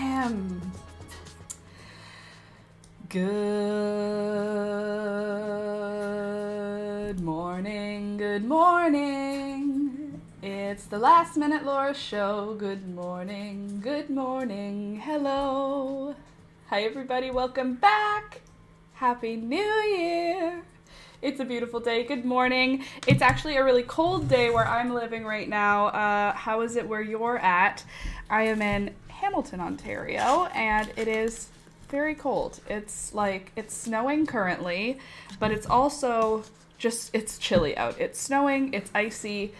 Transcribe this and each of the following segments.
Ahem. Good morning, good morning. It's the Last Minute Laura Show. Good morning, hello. Hi everybody, welcome back. Happy New Year. It's a beautiful day. Good morning. It's actually a really cold day where I'm living right now. How is it where you're at? I am in Hamilton, Ontario, and it is very cold. It's snowing currently, but it's also it's chilly out. It's snowing, it's icy,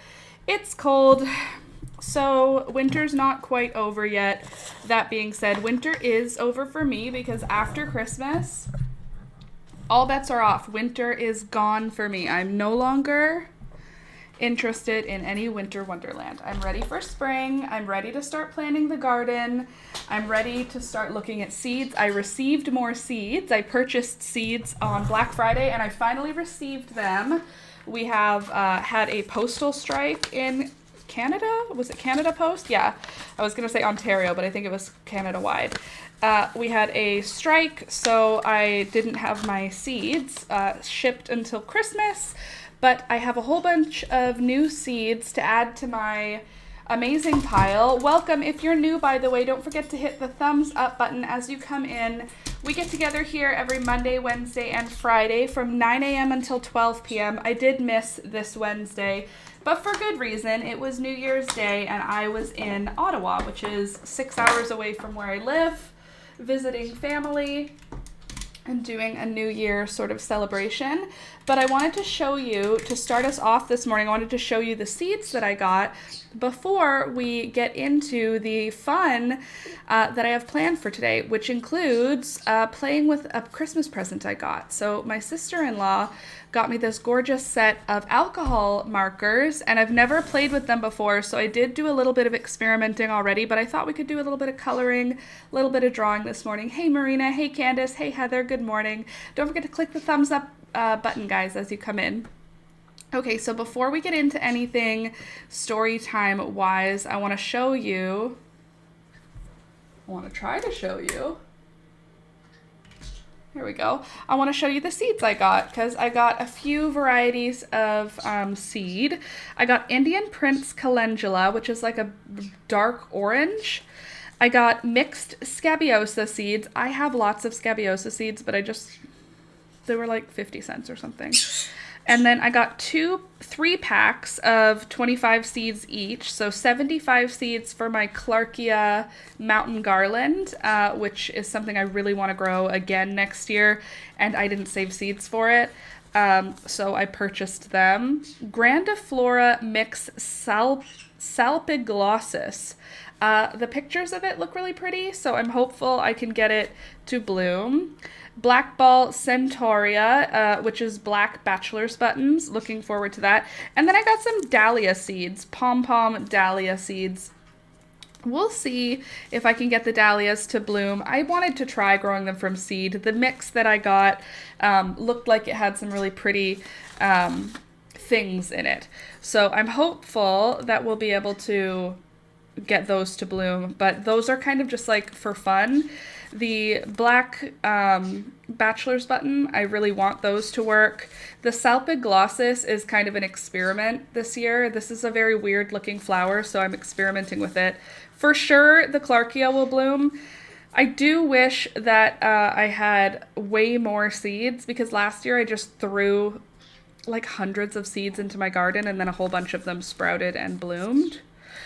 it's cold. So winter's not quite over yet. That being said, winter is over for me because after Christmas, all bets are off. Winter is gone for me. I'm no longer interested in any winter wonderland. I'm ready for spring. I'm ready to start planting the garden. I'm ready to start looking at seeds. I received more seeds. I purchased seeds on Black Friday and I finally received them. We have had a postal strike in Canada. Was it Canada Post? Yeah. I was going to say Ontario, but I think it was Canada-wide. We had a strike, so I didn't have my seeds shipped until Christmas. But I have a whole bunch of new seeds to add to my amazing pile. Welcome. If you're new, by the way, don't forget to hit the thumbs up button as you come in. We get together here every Monday, Wednesday, and Friday from 9 a.m. until 12 p.m. I did miss this Wednesday, but for good reason. It was New Year's Day, and I was in Ottawa, which is 6 hours away from where I live, visiting family and doing a New Year sort of celebration. But I wanted to show you, to start us off this morning, I wanted to show you the seeds that I got before we get into the fun that I have planned for today, which includes playing with a Christmas present I got. So my sister-in-law got me this gorgeous set of alcohol markers, and I've never played with them before, so I did do a little bit of experimenting already, but I thought we could do a little bit of coloring, a little bit of drawing this morning. Hey Marina, hey Candace, hey Heather, good morning. Don't forget to click the thumbs up button, guys, as you come in. Okay, so before we get into anything story time wise, I want to try to show you. Here we go. I want to show you the seeds I got because I got a few varieties of seed. I got Indian Prince Calendula, which is like a dark orange. I got mixed Scabiosa seeds. I have lots of Scabiosa seeds, but they were like 50 cents or something. And then I got 3 packs of 25 seeds each. So 75 seeds for my Clarkia Mountain Garland, which is something I really want to grow again next year. And I didn't save seeds for it. So I purchased them. Grandiflora Mix Salpiglossus. The pictures of it look really pretty, so I'm hopeful I can get it to bloom. Black Ball Centauria, which is black bachelor's buttons. Looking forward to that. And then I got some dahlia seeds, pom-pom dahlia seeds. We'll see if I can get the dahlias to bloom. I wanted to try growing them from seed. The mix that I got looked like it had some really pretty things in it. So I'm hopeful that we'll be able to get those to bloom, but those are kind of just like for fun. The black bachelor's button, I really want those to work. The Salpiglossus is kind of an experiment this year. This is a very weird looking flower, so I'm experimenting with it. For sure, the Clarkia will bloom. I do wish that I had way more seeds because last year I just threw like hundreds of seeds into my garden and then a whole bunch of them sprouted and bloomed.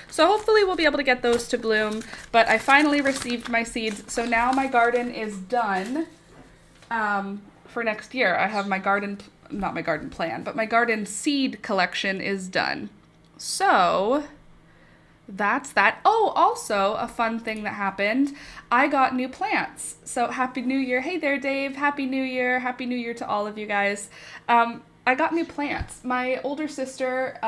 So hopefully we'll be able to get those to bloom, but I finally received my seeds. So now my garden is done for next year. I have my garden, not my garden plan, but my garden seed collection is done. So that's that. Oh, also a fun thing that happened. I got new plants. So Happy New Year. Hey there, Dave. Happy New Year. Happy New Year to all of you guys. I got new plants. My older sister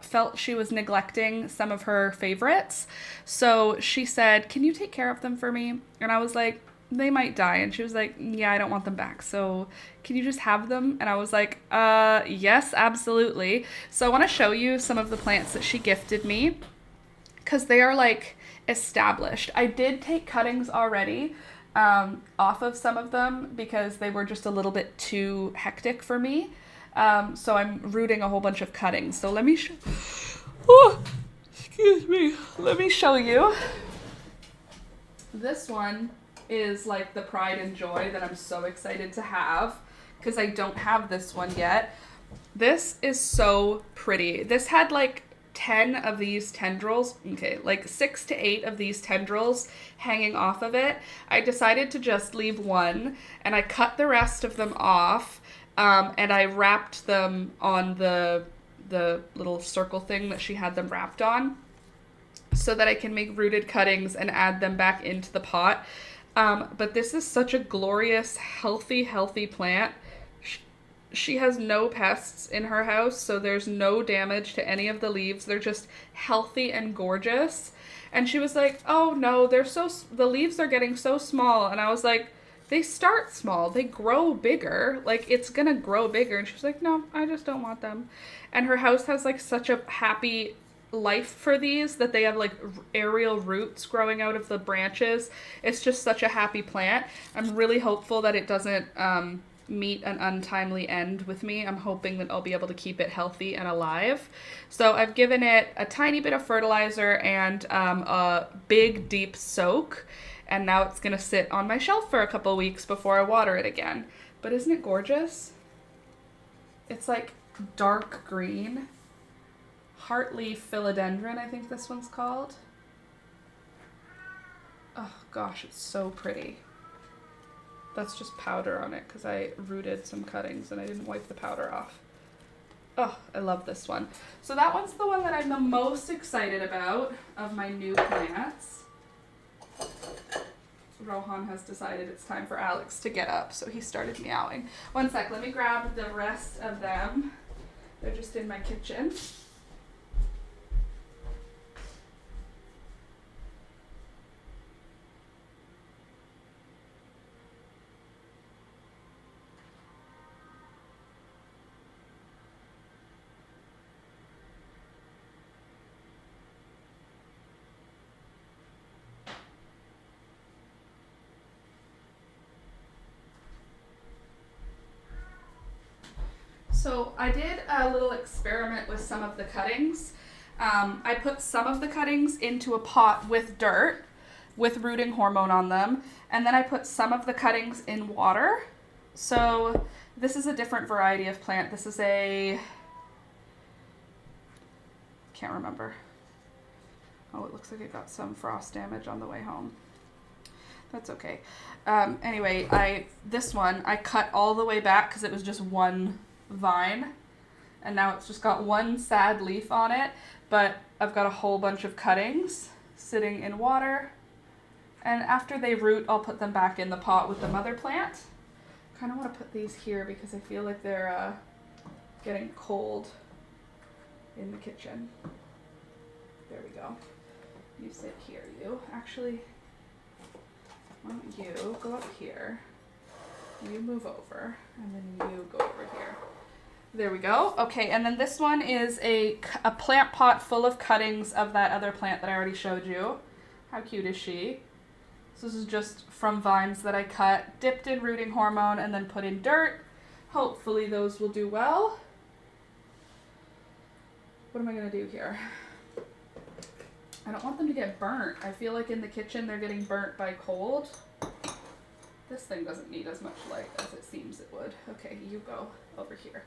felt she was neglecting some of her favorites. So she said, can you take care of them for me? And I was like, they might die. And she was like, yeah, I don't want them back. So can you just have them? And I was like, yes, absolutely. So I want to show you some of the plants that she gifted me because they are like established. I did take cuttings already off of some of them because they were just a little bit too hectic for me. So I'm rooting a whole bunch of cuttings. So let me excuse me. Let me show you. This one is like the pride and joy that I'm so excited to have because I don't have this one yet. This is so pretty. This had like 10 of these tendrils, okay, like 6 to 8 of these tendrils hanging off of it. I decided to just leave one, and I cut the rest of them off, and I wrapped them on the little circle thing that she had them wrapped on so that I can make rooted cuttings and add them back into the pot. But this is such a glorious, healthy plant. She has no pests in her house, so there's no damage to any of the leaves. They're just healthy and gorgeous. And she was like, oh no, the leaves are getting so small. And I was like, they start small, they grow bigger. Like, it's gonna grow bigger. And she was like, no, I just don't want them. And her house has like such a happy life for these that they have like aerial roots growing out of the branches. It's just such a happy plant. I'm really hopeful that it doesn't meet an untimely end with me. I'm hoping that I'll be able to keep it healthy and alive. So I've given it a tiny bit of fertilizer and a big deep soak, and now it's gonna sit on my shelf for a couple weeks before I water it again. But isn't it gorgeous? It's like dark green. Heartleaf philodendron, I think this one's called. Oh gosh, it's so pretty. That's just powder on it because I rooted some cuttings and I didn't wipe the powder off. Oh, I love this one. So that one's the one that I'm the most excited about of my new plants. Rohan has decided it's time for Alex to get up, so he started meowing. One sec, let me grab the rest of them. They're just in my kitchen. So I did a little experiment with some of the cuttings. I put some of the cuttings into a pot with dirt, with rooting hormone on them, and then I put some of the cuttings in water. So this is a different variety of plant. This is a, can't remember. Oh, it looks like it got some frost damage on the way home. That's okay. Anyway, this one, I cut all the way back because it was just one vine, and now it's just got one sad leaf on it, but I've got a whole bunch of cuttings sitting in water, and after they root, I'll put them back in the pot with the mother plant. I kind of want to put these here because I feel like they're getting cold in the kitchen. There we go. You sit here, you. Actually, why don't you go up here, you move over, and then you go over here. There we go. Okay, and then this one is a plant pot full of cuttings of that other plant that I already showed you. How cute is she? So this is just from vines that I cut, dipped in rooting hormone, and then put in dirt. Hopefully those will do well. What am I going to do here? I don't want them to get burnt. I feel like in the kitchen they're getting burnt by cold. This thing doesn't need as much light as it seems it would. Okay, you go over here.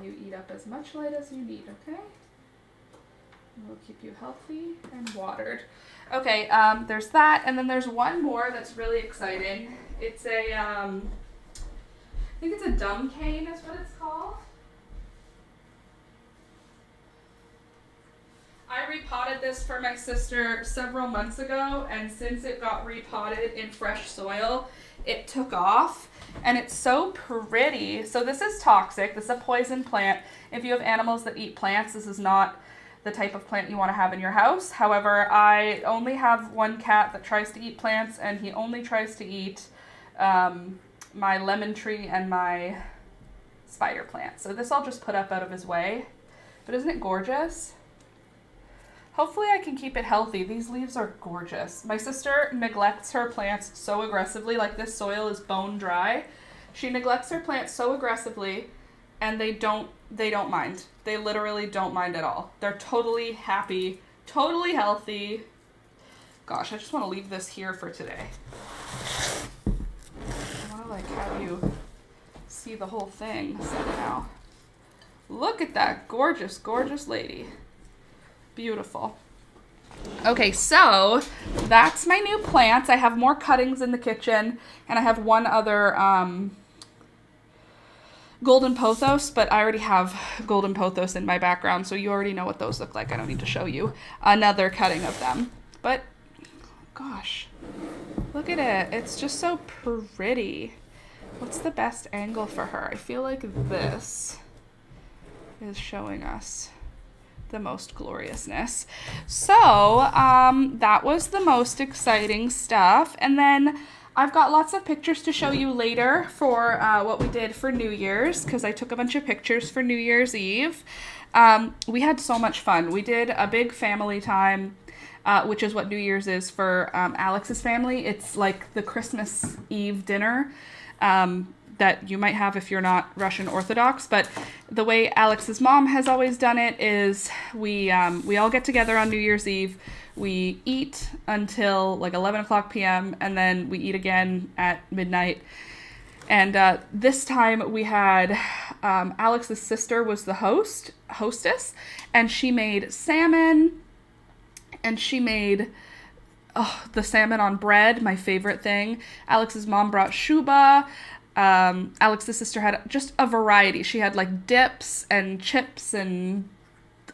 You eat up as much light as you need, okay? And we'll keep you healthy and watered. Okay, there's that, and then there's one more that's really exciting. It's a, I think it's a dumb cane is what it's called. I repotted this for my sister several months ago, and since it got repotted in fresh soil, it took off, and it's so pretty. So this is toxic. This is a poison plant. If you have animals that eat plants, this is not the type of plant you want to have in your house. However, I only have one cat that tries to eat plants, and he only tries to eat my lemon tree and my spider plant. So this I'll just put up out of his way. But isn't it gorgeous? Hopefully I can keep it healthy. These leaves are gorgeous. My sister neglects her plants so aggressively. Like, this soil is bone dry. She neglects her plants so aggressively, and they don't mind. They literally don't mind at all. They're totally happy, totally healthy. Gosh, I just want to leave this here for today. I want to like have you see the whole thing somehow. Look at that gorgeous, gorgeous lady. Beautiful. Okay, so that's my new plants. I have more cuttings in the kitchen, and I have one other golden pothos, but I already have golden pothos in my background, so you already know what those look like. I don't need to show you another cutting of them. But gosh, look at it. It's just so pretty. What's the best angle for her? I feel like this is showing us the most gloriousness. So that was the most exciting stuff. And then I've got lots of pictures to show you later for what we did for New Year's, because I took a bunch of pictures for New Year's Eve. We had so much fun. We did a big family time, which is what New Year's is for Alex's family. It's like the Christmas Eve dinner that you might have if you're not Russian Orthodox. But the way Alex's mom has always done it is we all get together on New Year's Eve. We eat until like 11 o'clock p.m. and then we eat again at midnight. And this time we had Alex's sister was the hostess, and she made salmon, and she made the salmon on bread, my favorite thing. Alex's mom brought shuba. Alex's sister had just a variety. She had like dips and chips, and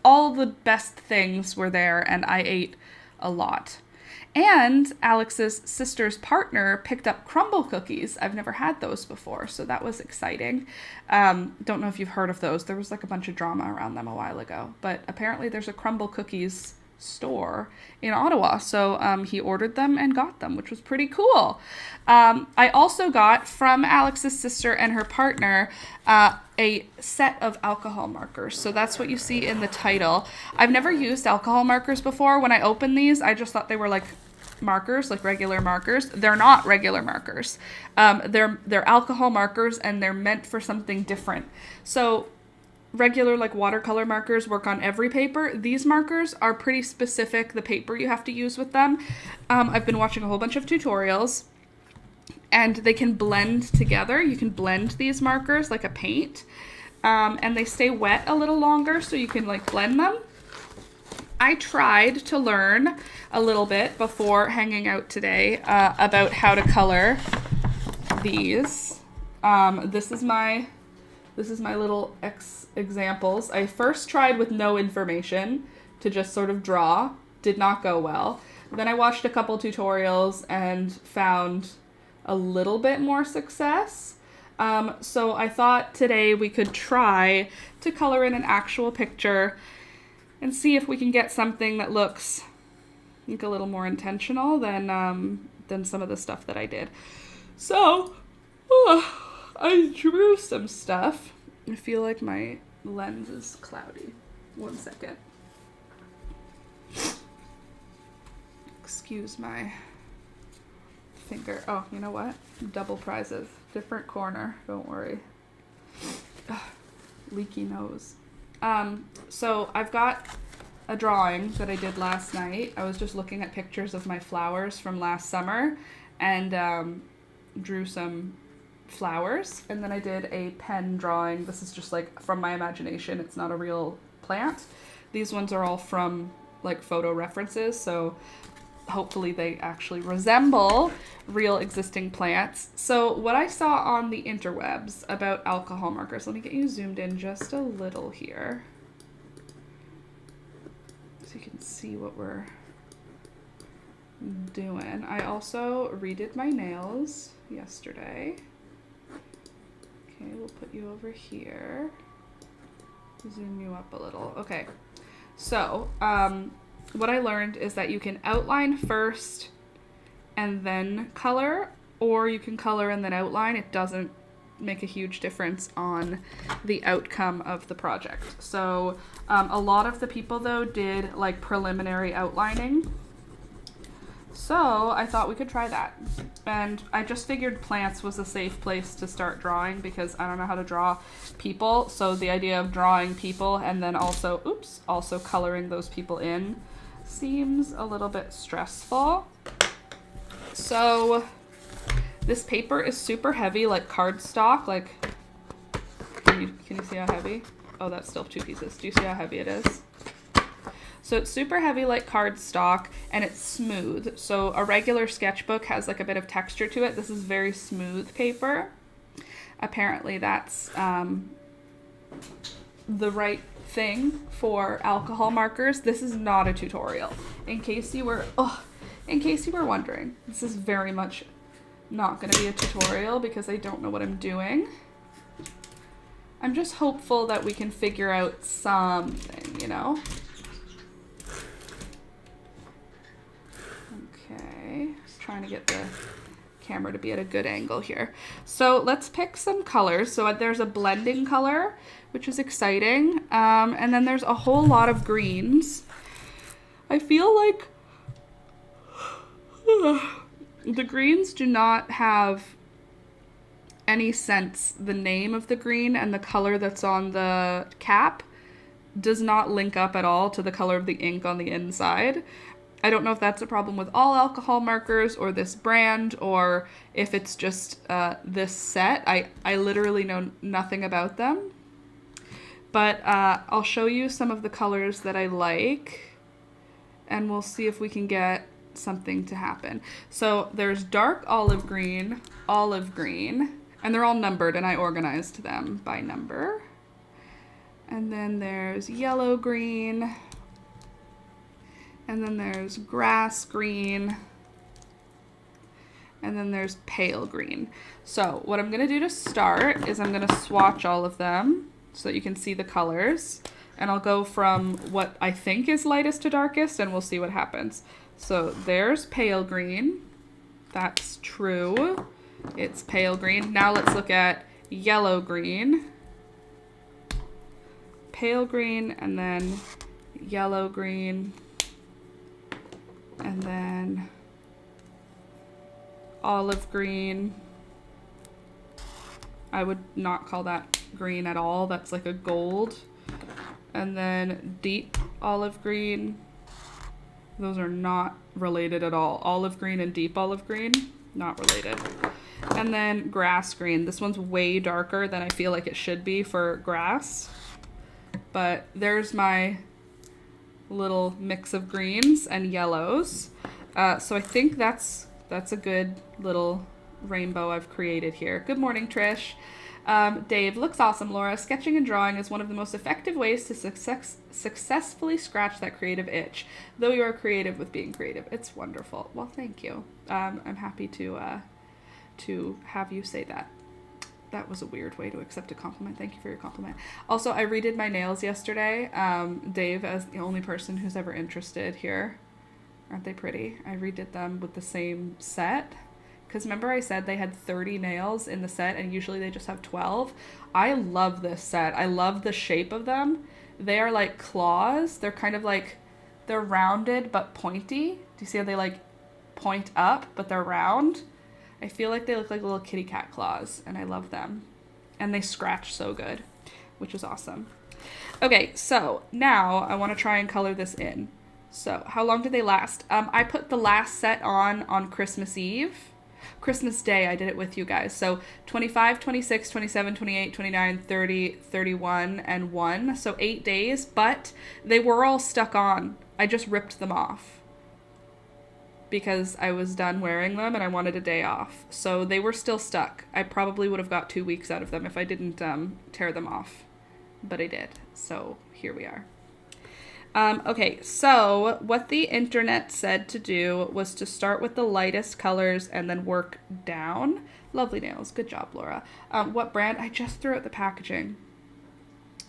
all the best things were there, and I ate a lot. And Alex's sister's partner picked up crumble cookies. I've never had those before, so that was exciting. Don't know if you've heard of those. There was like a bunch of drama around them a while ago, but apparently there's a crumble cookies store in Ottawa, so he ordered them and got them, which was pretty cool. I also got from Alex's sister and her partner a set of alcohol markers. So that's what you see in the title. I've never used alcohol markers before. When I opened these, I just thought they were like markers, like regular markers. They're not regular markers. They're alcohol markers, and they're meant for something different. So regular like watercolor markers work on every paper. These markers are pretty specific, the paper you have to use with them. I've been watching a whole bunch of tutorials, and they can blend together. You can blend these markers like a paint, and they stay wet a little longer, so you can like blend them. I tried to learn a little bit before hanging out today about how to color these. This is my little examples. I first tried with no information to just sort of draw. Did not go well. Then I watched a couple tutorials and found a little bit more success. So I thought today we could try to color in an actual picture and see if we can get something that looks like a little more intentional than some of the stuff that I did. So I drew some stuff. I feel like my lens is cloudy. 1 second. Excuse my finger. Oh, you know what? Double prizes. Different corner. Don't worry. Ugh, leaky nose. So I've got a drawing that I did last night. I was just looking at pictures of my flowers from last summer and drew some flowers, and then I did a pen drawing. This is just like from my imagination. It's not a real plant. These ones are all from like photo references, so hopefully they actually resemble real existing plants. So what I saw on the interwebs about alcohol markers, let me get you zoomed in just a little here so you can see what we're doing. I also redid my nails yesterday. Okay, we'll put you over here. Zoom you up a little. Okay, so what I learned is that you can outline first and then color, or you can color and then outline. It doesn't make a huge difference on the outcome of the project. So a lot of the people though did like preliminary outlining. So I thought we could try that. And I just figured plants was a safe place to start drawing because I don't know how to draw people. So the idea of drawing people and then also, also coloring those people in seems a little bit stressful. So this paper is super heavy, like cardstock. Like, can you see how heavy? Oh, that's still 2 pieces. Do you see how heavy it is? So it's super heavy like cardstock, and it's smooth. So a regular sketchbook has like a bit of texture to it. This is very smooth paper. Apparently that's the right thing for alcohol markers. This is not a tutorial. In case you were wondering, this is very much not going to be a tutorial because I don't know what I'm doing. I'm just hopeful that we can figure out something, you know? Okay, trying to get the camera to be at a good angle here. So let's pick some colors. So there's a blending color, which is exciting. And then there's a whole lot of greens. I feel like the greens do not have any sense. The name of the green and the color that's on the cap does not link up at all to the color of the ink on the inside. I don't know if that's a problem with all alcohol markers or this brand, or if it's just this set. I literally know nothing about them. But I'll show you some of the colors that I like, and we'll see if we can get something to happen. So there's dark olive green, and they're all numbered, and I organized them by number. And then there's yellow green, and then there's grass green, and then there's pale green. So what I'm gonna do to start is I'm gonna swatch all of them so that you can see the colors, and I'll go from what I think is lightest to darkest, and we'll see what happens. So there's pale green. That's true. It's pale green. Now let's look at yellow green, pale green, and then yellow green, and then olive green. I would not call that green at all. That's like a gold. And then deep olive green. Those are not related at all. Olive green and deep olive green, not related. And then grass green. This one's way darker than I feel like it should be for grass. But there's my little mix of greens and yellows. So I think that's a good little rainbow I've created here. Good morning, Trish. Dave, looks awesome, Laura. Sketching and drawing is one of the most effective ways to successfully scratch that creative itch. Though you are creative with being creative. It's wonderful. Well, thank you. I'm happy to have you say that. That was a weird way to accept a compliment. Thank you for your compliment. Also, I redid my nails yesterday. Dave, as the only person who's ever interested here. Aren't they pretty? I redid them with the same set. Because remember I said they had 30 nails in the set and usually they just have 12. I love this set. I love the shape of them. They are like claws. They're kind of like, they're rounded but pointy. Do you see how they like point up but they're round? I feel like they look like little kitty cat claws and I love them. And they scratch so good, which is awesome. Okay, so now I want to try and color this in. So how long do they last? I put the last set on Christmas Eve. Christmas Day, I did it with you guys. So 25, 26, 27, 28, 29, 30, 31, and 1. So 8 days, but they were all stuck on. I just ripped them off because I was done wearing them and I wanted a day off. So they were still stuck. I probably would have got 2 weeks out of them if I didn't tear them off, but I did. So here we are. Okay, so what the internet said to do was to start with the lightest colors and then work down. Lovely nails. Good job, Laura. What brand? I just threw out the packaging.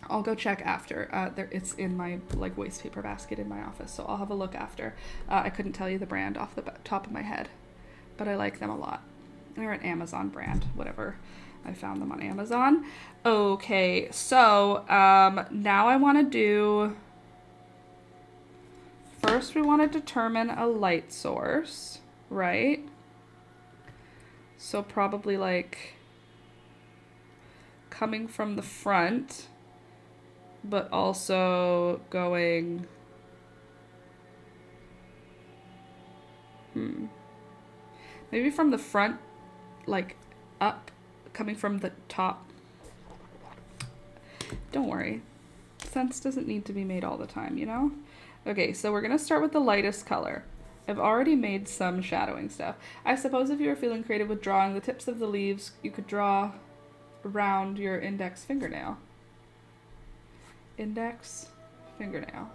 I'll go check after. It's in my like waste paper basket in my office, so I'll have a look after. I couldn't tell you the brand off the top of my head, but I like them a lot. They're an Amazon brand, whatever. I found them on Amazon. Okay, so now I want to do, first we want to determine a light source, right? So probably like coming from the front, but also going, maybe from the front, like up, coming from the top. Don't worry, sense doesn't need to be made all the time, you know? Okay, so we're gonna start with the lightest color. I've already made some shadowing stuff. I suppose if you were feeling creative with drawing the tips of the leaves, you could draw around your index fingernail. Index fingernail.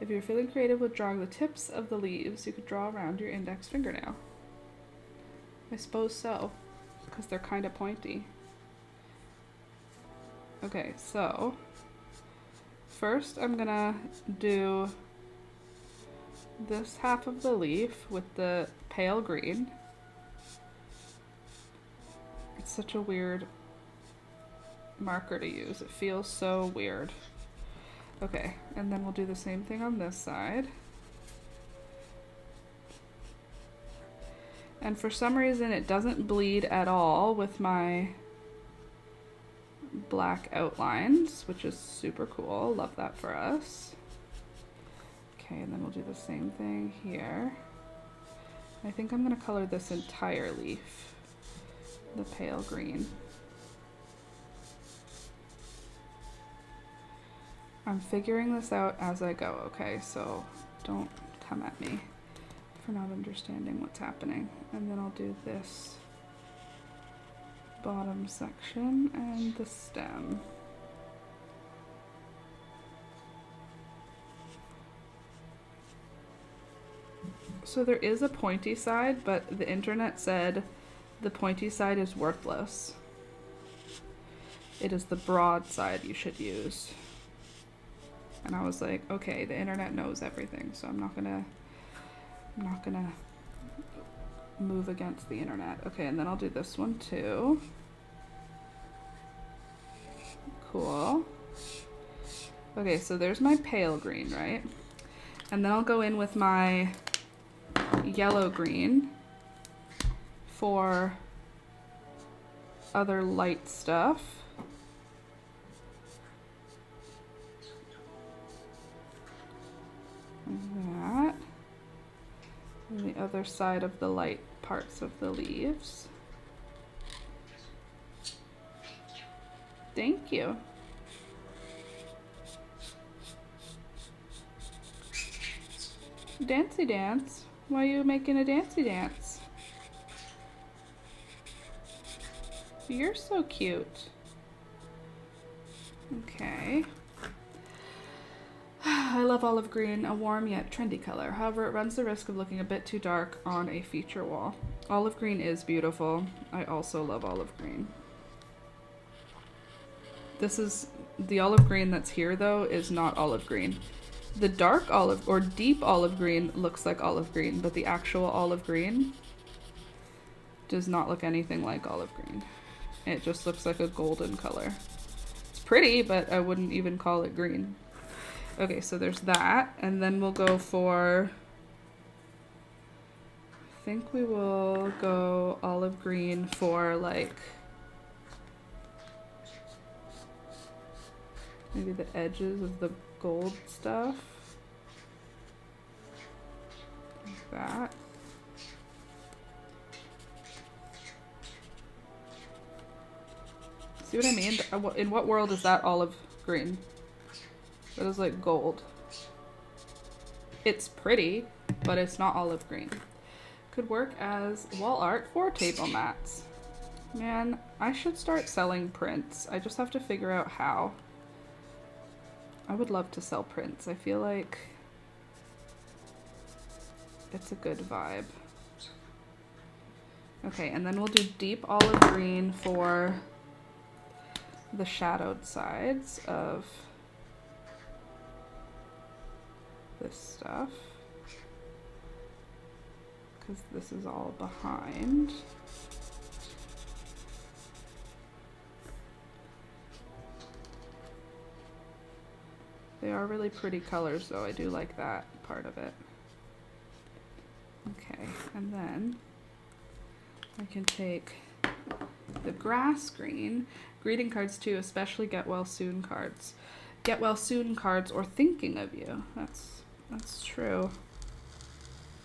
If you're feeling creative with drawing the tips of the leaves, you could draw around your index fingernail. I suppose so, because they're kind of pointy. Okay, so first I'm gonna do this half of the leaf with the pale green. It's such a weird marker to use. It feels so weird. Okay, and then we'll do the same thing on this side. And for some reason it doesn't bleed at all with my black outlines, which is super cool. Love that for us. Okay, and then we'll do the same thing here. I think I'm gonna color this entire leaf the pale green. I'm figuring this out as I go, okay? So don't come at me for not understanding what's happening. And then I'll do this bottom section and the stem. So there is a pointy side, but the internet said the pointy side is worthless. It is the broad side you should use. And I was like, okay, the internet knows everything, so I'm not gonna move against the internet. Okay, and then I'll do this one too. Cool. Okay, so there's my pale green, right? And then I'll go in with my yellow green for other light stuff. Like that. And the other side of the light parts of the leaves. Thank you. Dancey dance? Why are you making a dancey dance? You're so cute. Okay. I love olive green, a warm yet trendy color. However, it runs the risk of looking a bit too dark on a feature wall. Olive green is beautiful. I also love olive green. This is, the olive green that's here though is not olive green. The dark olive or deep olive green looks like olive green, but the actual olive green does not look anything like olive green. It just looks like a golden color. It's pretty, but I wouldn't even call it green. Okay, so there's that, and then we'll go for, I think we will go olive green for like maybe the edges of the gold stuff, like that. See what I mean? In what world is that olive green? That is like gold. It's pretty, but it's not olive green. Could work as wall art for table mats. Man, I should start selling prints. I just have to figure out how. I would love to sell prints. I feel like it's a good vibe. Okay, and then we'll do deep olive green for the shadowed sides of this stuff, because this is all behind. They are really pretty colors though. I do like that part of it. Okay, and then I can take the grass green. Greeting cards too, especially get well soon cards. Get well soon cards or thinking of you. That's true.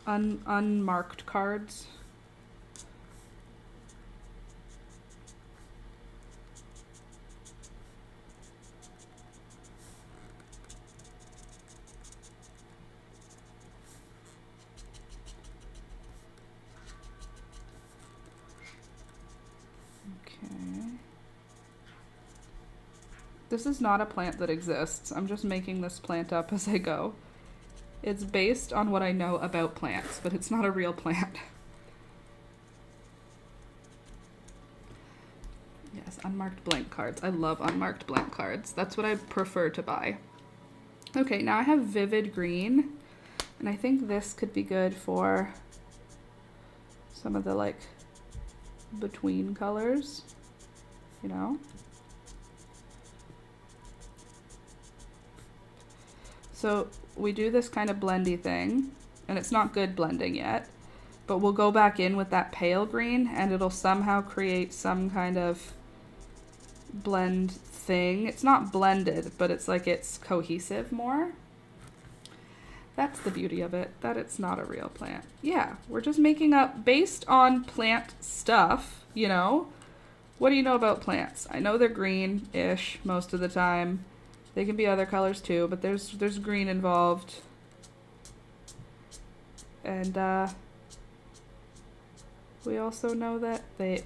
Unmarked cards. This is not a plant that exists. I'm just making this plant up as I go. It's based on what I know about plants, but it's not a real plant. Yes, unmarked blank cards. I love unmarked blank cards. That's what I prefer to buy. Okay, now I have vivid green, and I think this could be good for some of the like between colors, you know? So we do this kind of blendy thing, and it's not good blending yet, but we'll go back in with that pale green and it'll somehow create some kind of blend thing. It's not blended, but it's like it's cohesive more. That's the beauty of it, that it's not a real plant. Yeah, we're just making up based on plant stuff, you know? What do you know about plants? I know they're green-ish most of the time. They can be other colors too, but there's green involved. And we also know that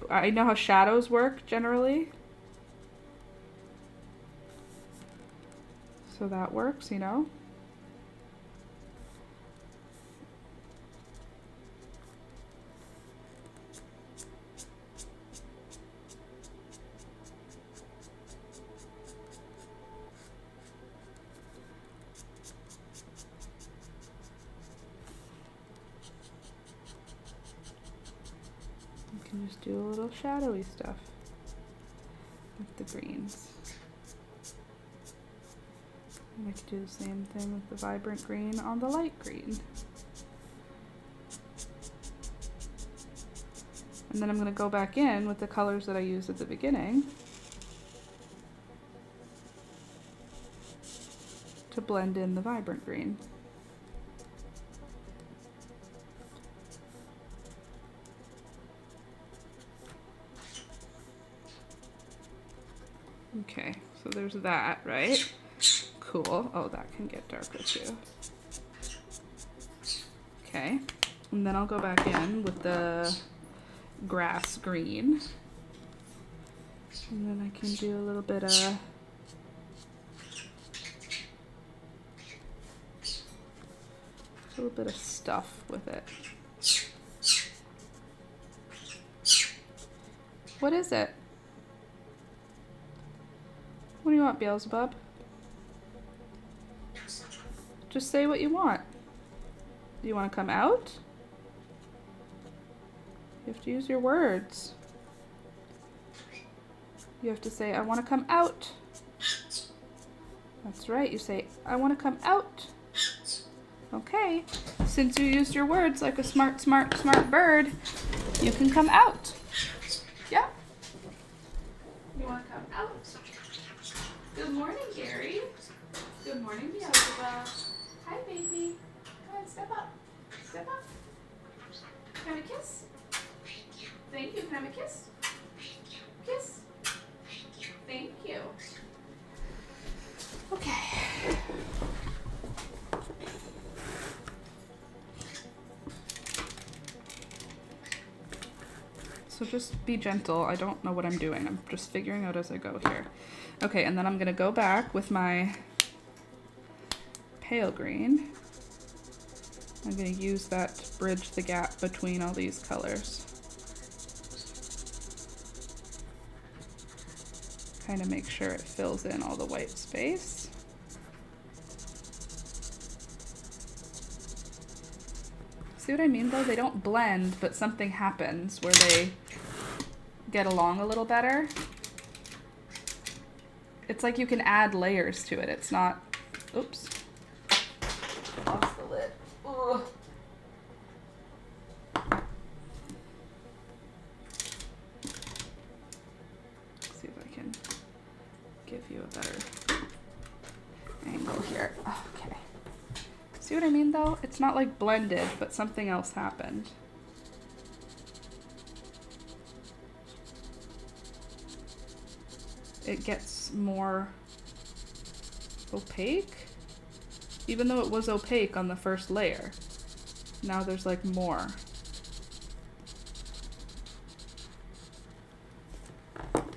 I know how shadows work generally. So that works, you know? Just do a little shadowy stuff with the greens. And I could do the same thing with the vibrant green on the light green. And then I'm going to go back in with the colors that I used at the beginning to blend in the vibrant green. Okay, so there's that, right? Cool. Oh, that can get darker too. Okay, and then I'll go back in with the grass green. And then I can do a little bit of stuff with it. What is it? What do you want, Beelzebub? Just say what you want. Do you want to come out? You have to use your words. You have to say, I want to come out. That's right, you say, I want to come out. Okay, since you used your words like a smart bird, you can come out. Yeah? You want to come out? Good morning, Gary. Good morning, Beelzebub. Hi, baby. Come on, step up. Step up. Can I have a kiss? Thank you. Can I have a kiss? Kiss. Thank you. Okay. So just be gentle. I don't know what I'm doing. I'm just figuring out as I go here. Okay, and then I'm gonna go back with my pale green. I'm gonna use that to bridge the gap between all these colors. Kind of make sure it fills in all the white space. See what I mean though? They don't blend, but something happens where they get along a little better. It's like you can add layers to it. It's not Oops. Lost the lid. Ugh. See if I can give you a better angle here. Okay. See what I mean though? It's not like blended, but something else happened. It gets more opaque, even though it was opaque on the first layer. Now there's like more.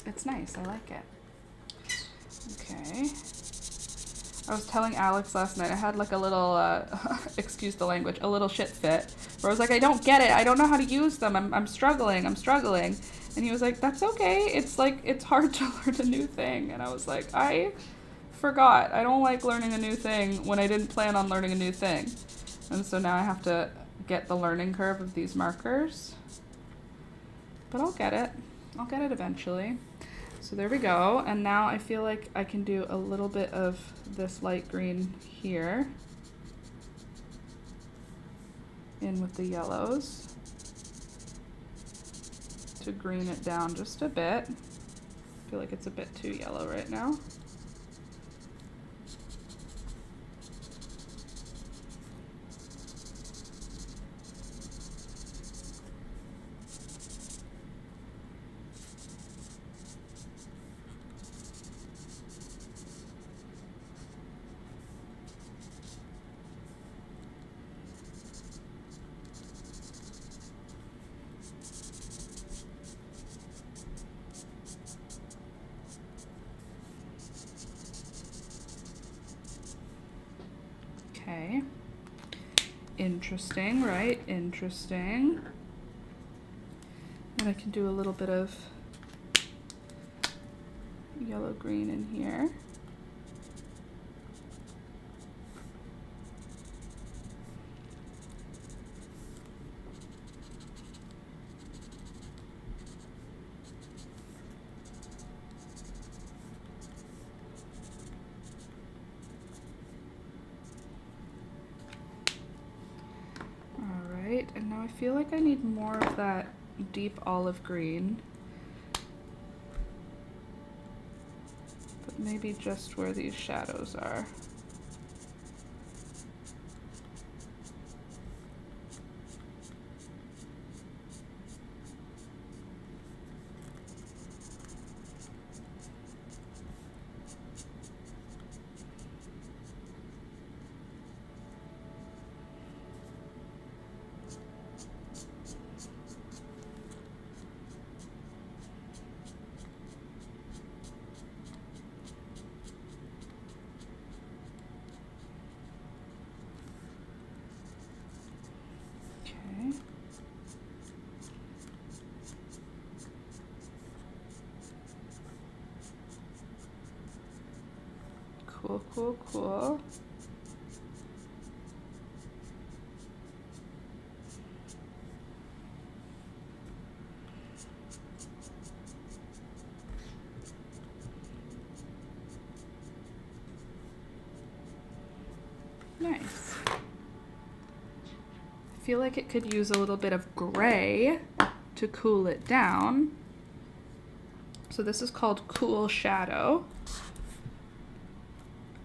It's nice, I like it. Okay. I was telling Alex last night, I had like a little, excuse the language, a little shit fit, where I was like, I don't get it, I don't know how to use them, I'm struggling. And he was like, that's okay, it's like, it's hard to learn a new thing. And I was like, I forgot, I don't like learning a new thing when I didn't plan on learning a new thing. And so now I have to get the learning curve of these markers. But I'll get it eventually. So there we go, and now I feel like I can do a little bit of this light green here in with the yellows to green it down just a bit. I feel like it's a bit too yellow right now. Okay. Interesting, right? Interesting. And I can do a little bit of yellow green in here. And now I feel like I need more of that deep olive green, but maybe just where these shadows are. Cool, cool, cool. Nice. I feel like it could use a little bit of gray to cool it down. So this is called Cool Shadow.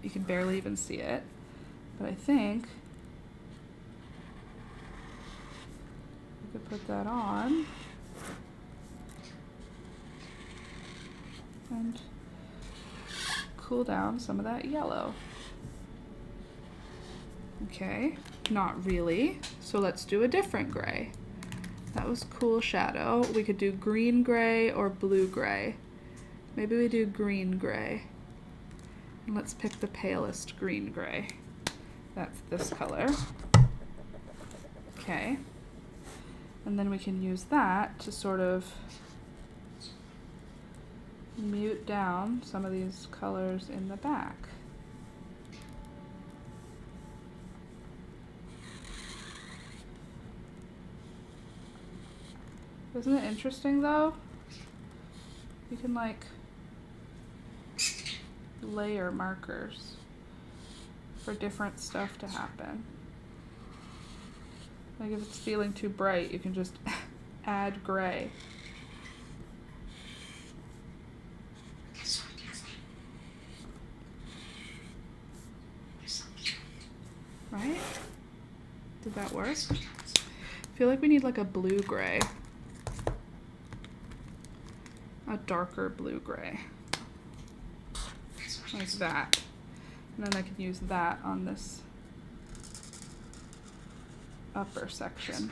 You can barely even see it, but I think we could put that on and cool down some of that yellow. Okay, not really, so let's do a different gray. That was Cool Shadow. We could do green gray or blue gray. Maybe we do green gray. And let's pick the palest green gray. That's this color. Okay. And then we can use that to sort of mute down some of these colors in the back. Isn't it interesting though? You can like layer markers. for different stuff to happen. Like if it's feeling too bright, you can just add gray. Right? Did that work? I feel like we need like a blue-gray. A darker blue-gray. Like that. And then I can use that on this upper section.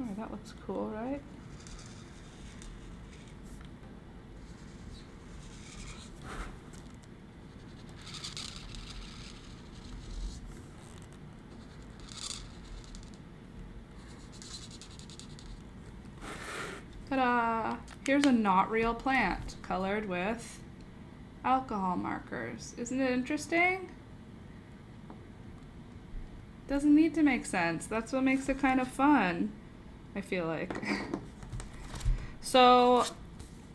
Oh, that looks cool, right? Ta-da! Here's a not real plant colored with alcohol markers. Isn't it interesting? Doesn't need to make sense. That's what makes it kind of fun, I feel like. So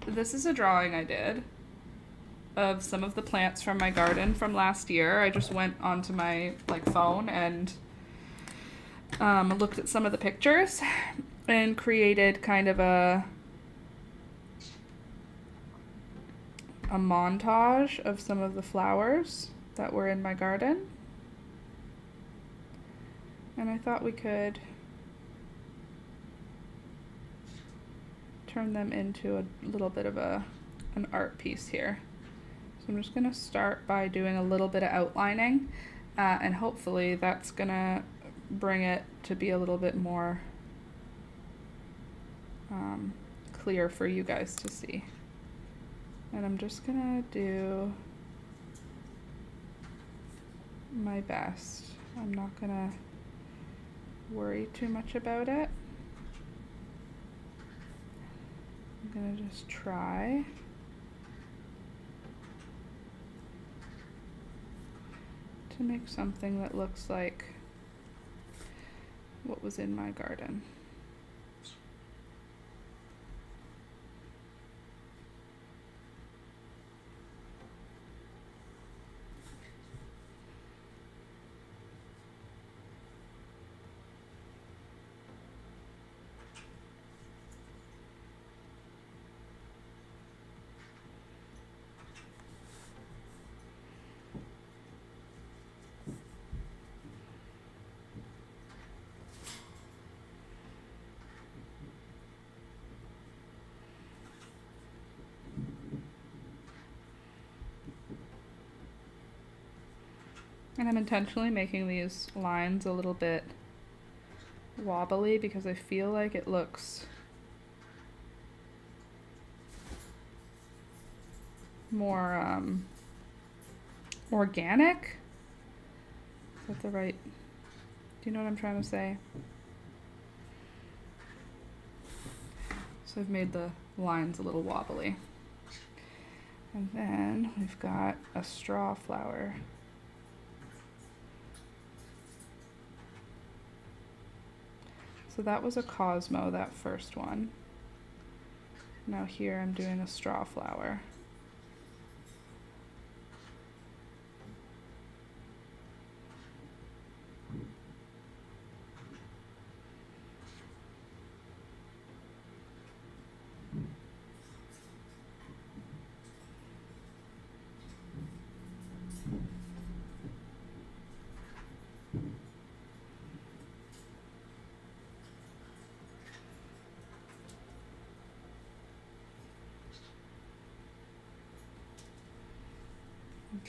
this is a drawing I did of some of the plants from my garden from last year. I just went onto my phone and looked at some of the pictures and created kind of a montage of some of the flowers that were in my garden. And I thought we could turn them into a little bit of an art piece here. So I'm just going to start by doing a little bit of outlining, and hopefully that's going to bring it to be a little bit more clear for you guys to see. And I'm just going to do my best. I'm not going to worry too much about it. I'm going to just try to make something that looks like what was in my garden. And I'm intentionally making these lines a little bit wobbly because I feel like it looks more organic. Is that the right? Do you know what I'm trying to say? So I've made the lines a little wobbly. And then we've got a straw flower. So that was a Cosmo, that first one. Now here I'm doing a straw flower.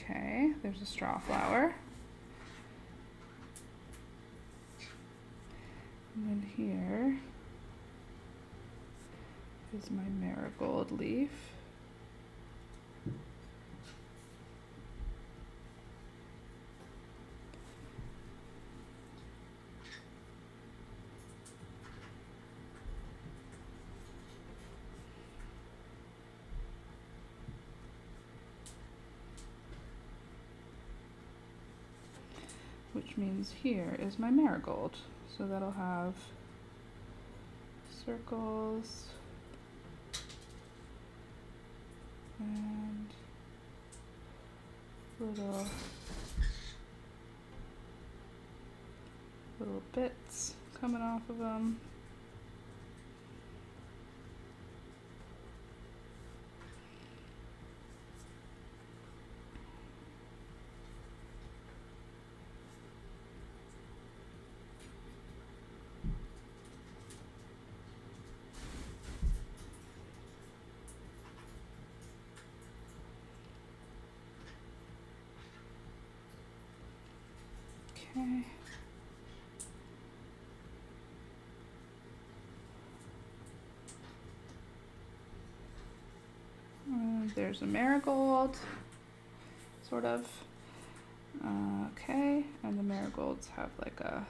Okay, there's a straw flower. And then here is my marigold leaf. which means here is my marigold. So that'll have circles and little bits coming off of them. Okay. There's a marigold, sort of. Okay, and the marigolds have like a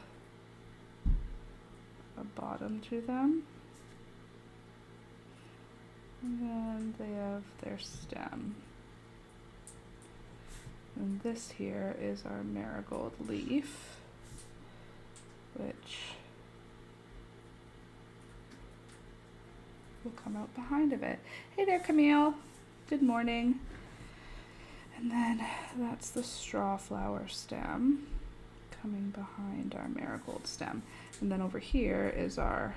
bottom to them. And then they have their stem. And this here is our marigold leaf, which will come out behind of it. Hey there, Camille. Good morning. And then that's the straw flower stem coming behind our marigold stem. And then over here is our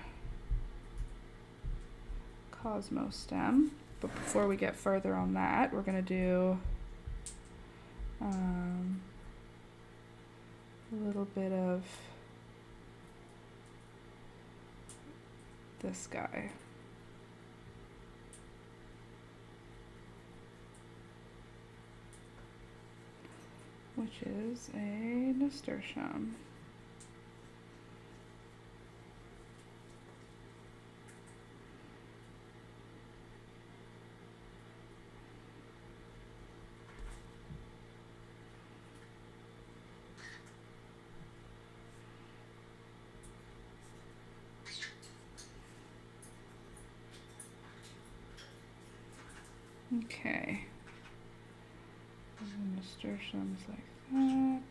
cosmos stem. But before we get further on that, we're gonna do a little bit of this guy. Which is a nasturtium. Okay. And the nasturtiums like that.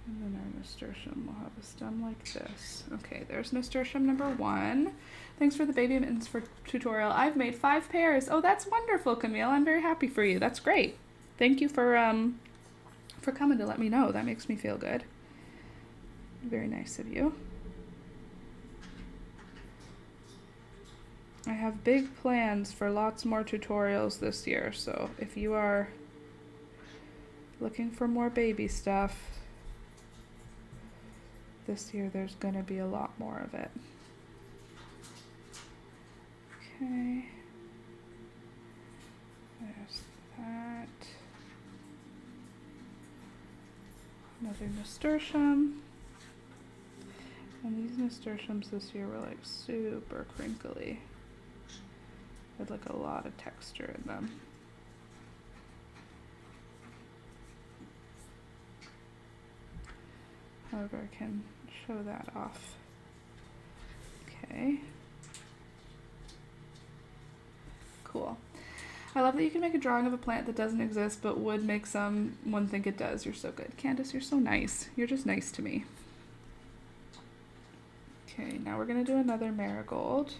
And then our nasturtium will have a stem like this. Okay, there's nasturtium number 1. Thanks for the baby mittens for tutorial. I've made 5 pairs. Oh, that's wonderful, Camille. I'm very happy for you. That's great. Thank you for coming to let me know. That makes me feel good. Very nice of you. I have big plans for lots more tutorials this year, so if you are looking for more baby stuff, this year there's going to be a lot more of it. Okay. There's that. Another nasturtium. And these nasturtiums this year were like super crinkly. With like a lot of texture in them. However, I can show that off. Okay. Cool. I love that you can make a drawing of a plant that doesn't exist but would make someone think it does. You're so good. Candace, you're so nice. You're just nice to me. Okay, now we're gonna do another marigold.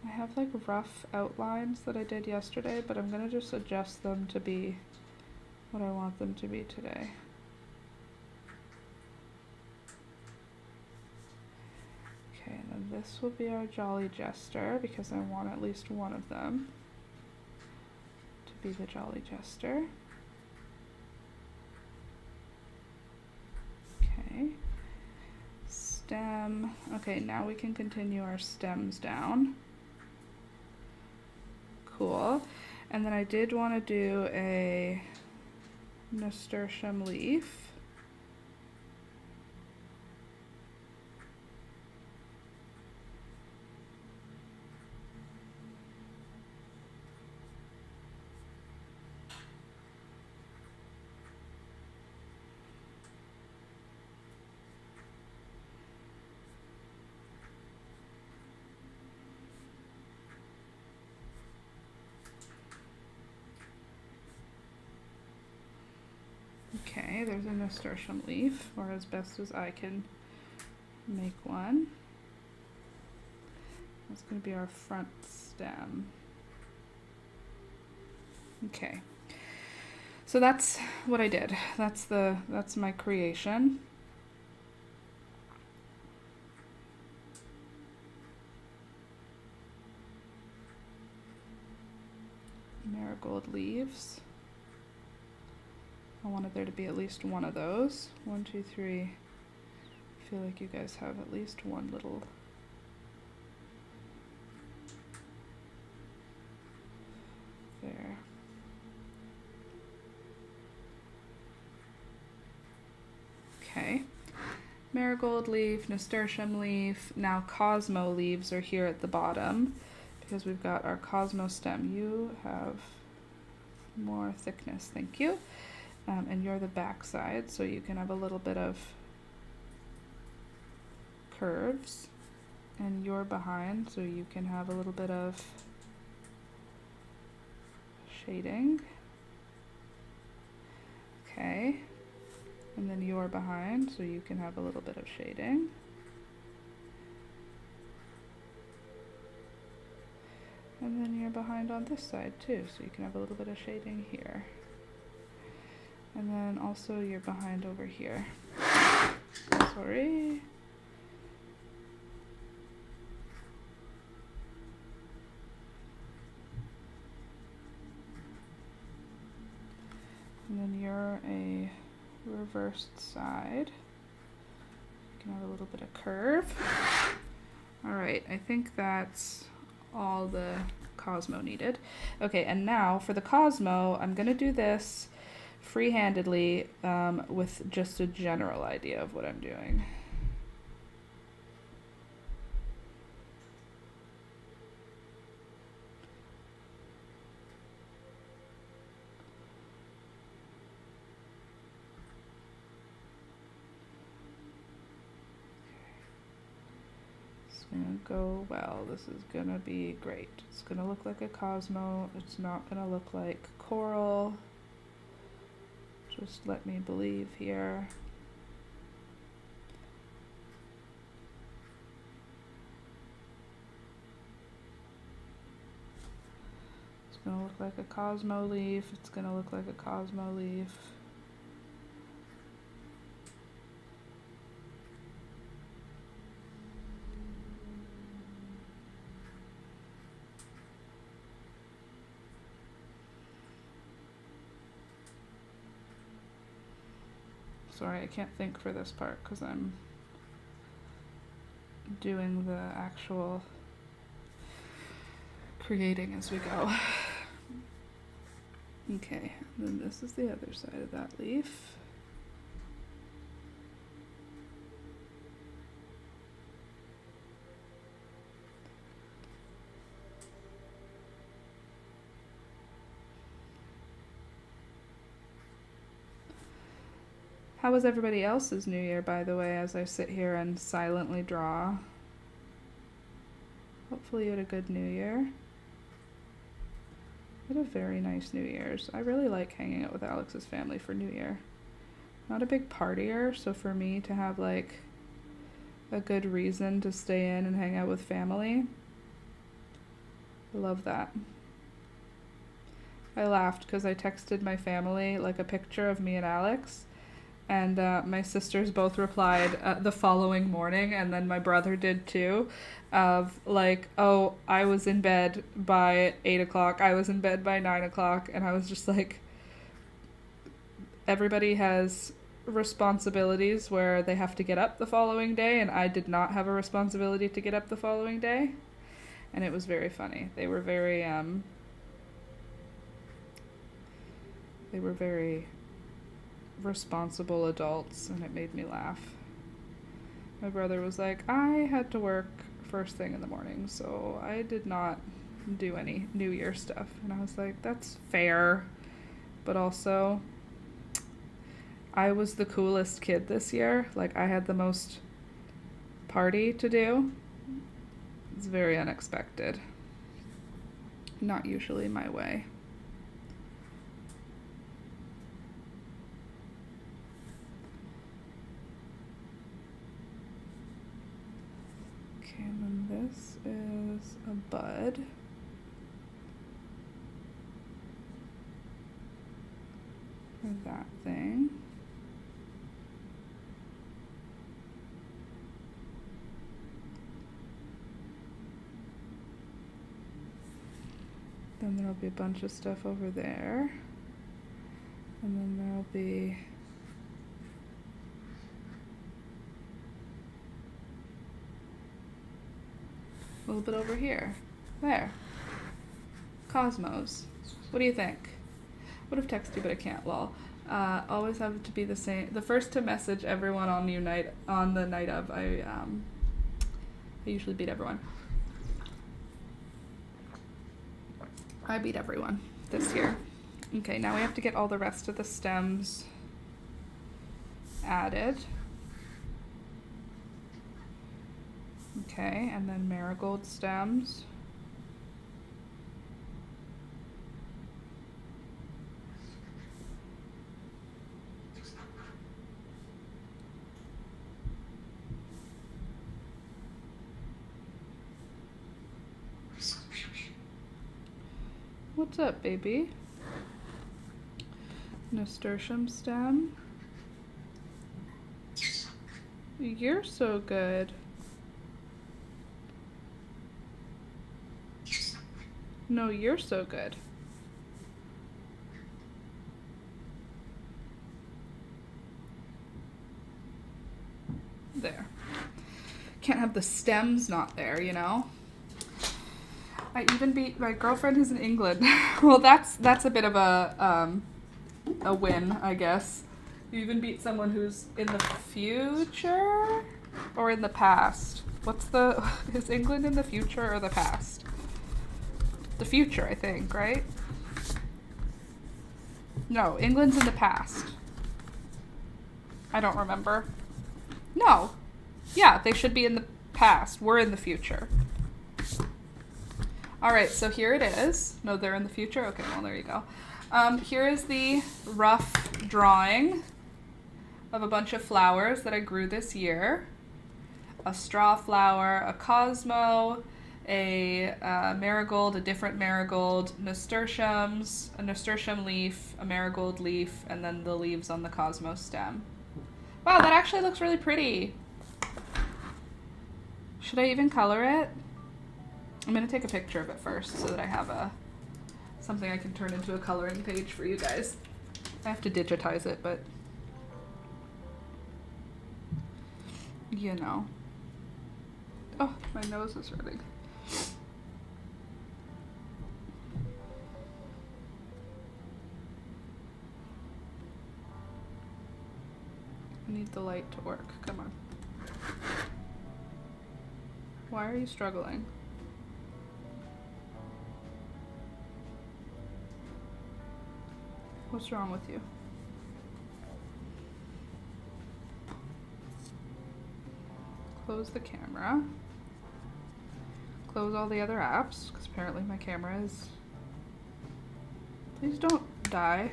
I have like rough outlines that I did yesterday, but I'm gonna just adjust them to be what I want them to be today. Okay, and then this will be our Jolly Jester because I want at least one of them to be the Jolly Jester. Okay. Stem. Okay, now we can continue our stems down. Cool. And then I did want to do a nasturtium leaf. Okay, there's a nasturtium leaf, or as best as I can make one. That's going to be our front stem. Okay, so that's what I did. That's my creation. Marigold leaves. I wanted there to be at least one of those. 1, 2, 3. I feel like you guys have at least one little there. Okay. Marigold leaf, nasturtium leaf. Now Cosmo leaves are here at the bottom because we've got our Cosmo stem. You have more thickness, thank you. And you're the back side, so you can have a little bit of curves. And you're behind, so you can have a little bit of shading. Okay. And then you're behind, so you can have a little bit of shading. And then you're behind on this side too, so you can have a little bit of shading here. And then also you're behind over here. Sorry. And then you're a reversed side. You can have a little bit of curve. All right, I think that's all the Cosmo needed. Okay, and now for the Cosmo, I'm gonna do this free-handedly with just a general idea of what I'm doing. It's gonna go well. This is gonna be great. It's gonna look like a Cosmo. It's not gonna look like coral. Just let me believe here. It's gonna look like a Cosmo leaf. It's gonna look like a Cosmo leaf. Sorry, I can't think for this part because I'm doing the actual creating as we go. Okay, and then this is the other side of that leaf. How was everybody else's New Year, by the way, as I sit here and silently draw? Hopefully you had a good New Year. I had a very nice New Year's. I really like hanging out with Alex's family for New Year. Not a big partier, so for me to have like a good reason to stay in and hang out with family, I love that. I laughed because I texted my family like a picture of me and Alex, and my sisters both replied the following morning, and then my brother did too, of like, oh, I was in bed by 8 o'clock, I was in bed by 9 o'clock, and I was just like, everybody has responsibilities where they have to get up the following day, and I did not have a responsibility to get up the following day, and it was very funny. They were very responsible adults, and it made me laugh. My brother was like, I had to work first thing in the morning, so I did not do any New Year stuff. And I was like, that's fair, but also I was the coolest kid this year. Like, I had the most party to do. It's very unexpected. Not usually my way. Okay, and then this is a bud. For that thing. Then there'll be a bunch of stuff over there. And then there'll be a little bit over here. There. Cosmos. What do you think? Would have texted you, but I can't, lol. Always have to be the same. The first to message everyone on the night of. I usually beat everyone. I beat everyone this year. Okay, now we have to get all the rest of the stems added. Okay, and then marigold stems. What's up, baby? Nasturtium stem. You're so good. No, you're so good. There. Can't have the stems not there, you know? I even beat my girlfriend who's in England. Well, that's a bit of a win, I guess. You even beat someone who's in the future or in the past. Is England in the future or the past? The future, I think, right? No, England's in the past. I don't remember. No. Yeah, they should be in the past. We're in the future. All right, so here it is. No, they're in the future? Okay, well, there you go. Here is the rough drawing of a bunch of flowers that I grew this year. A straw flower, a cosmo, a marigold, a different marigold, nasturtiums, a nasturtium leaf, a marigold leaf, and then the leaves on the cosmo stem. Wow, that actually looks really pretty. Should I even color it? I'm going to take a picture of it first so that I have something I can turn into a coloring page for you guys. I have to digitize it, but you know. Oh, my nose is hurting. I need the light to work. Come on. Why are you struggling? What's wrong with you? Close the camera. Close all the other apps, because apparently my camera is... Please don't die.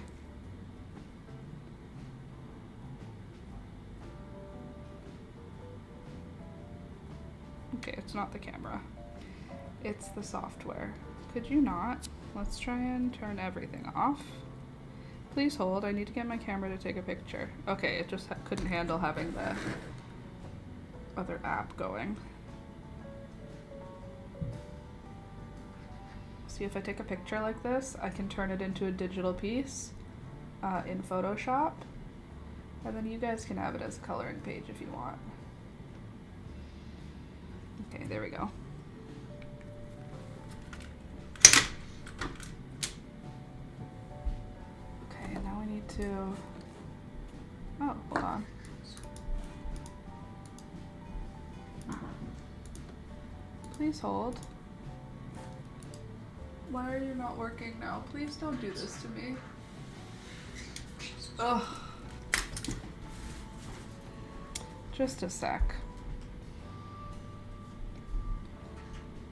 Okay, it's not the camera. It's the software. Could you not? Let's try and turn everything off. Please hold. I need to get my camera to take a picture. Okay, it just couldn't handle having the other app going. See, if I take a picture like this, I can turn it into a digital piece in Photoshop. And then you guys can have it as a coloring page if you want. Okay, there we go. Okay, now we need to... Oh, hold on. Please hold. Why are you not working now? Please don't do this to me. Ugh. Just a sec.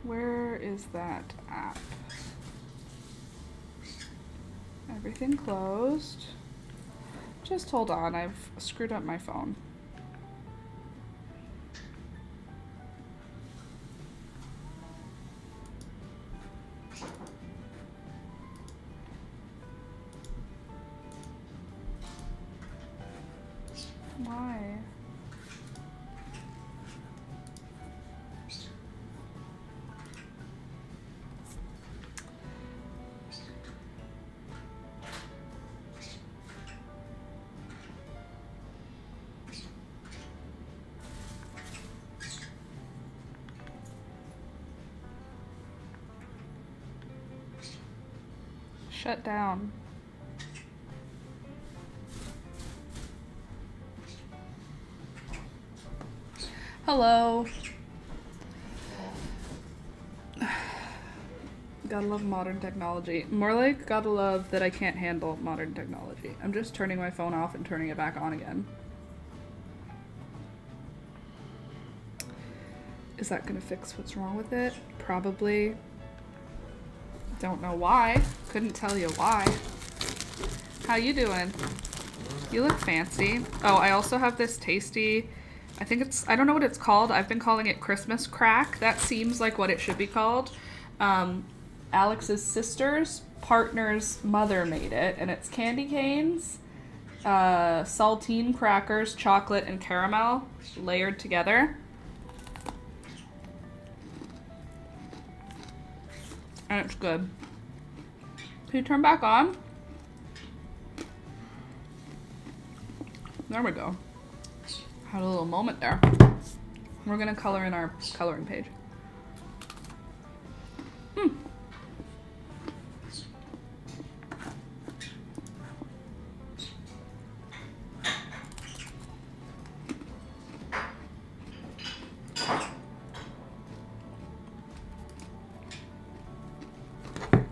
Where is that app? Everything closed. Just hold on, I've screwed up my phone. Why? Shut down. Hello. Gotta love modern technology. More like gotta love that I can't handle modern technology. I'm just turning my phone off and turning it back on again. Is that gonna fix what's wrong with it? Probably. Don't know why. Couldn't tell you why. How you doing? You look fancy. Oh, I also have this tasty, I don't know what it's called. I've been calling it Christmas crack. That seems like what it should be called. Alex's sister's partner's mother made it, and it's candy canes, saltine crackers, chocolate, and caramel layered together. And it's good. Can you turn back on? There we go. Had a little moment there. We're gonna color in our coloring page.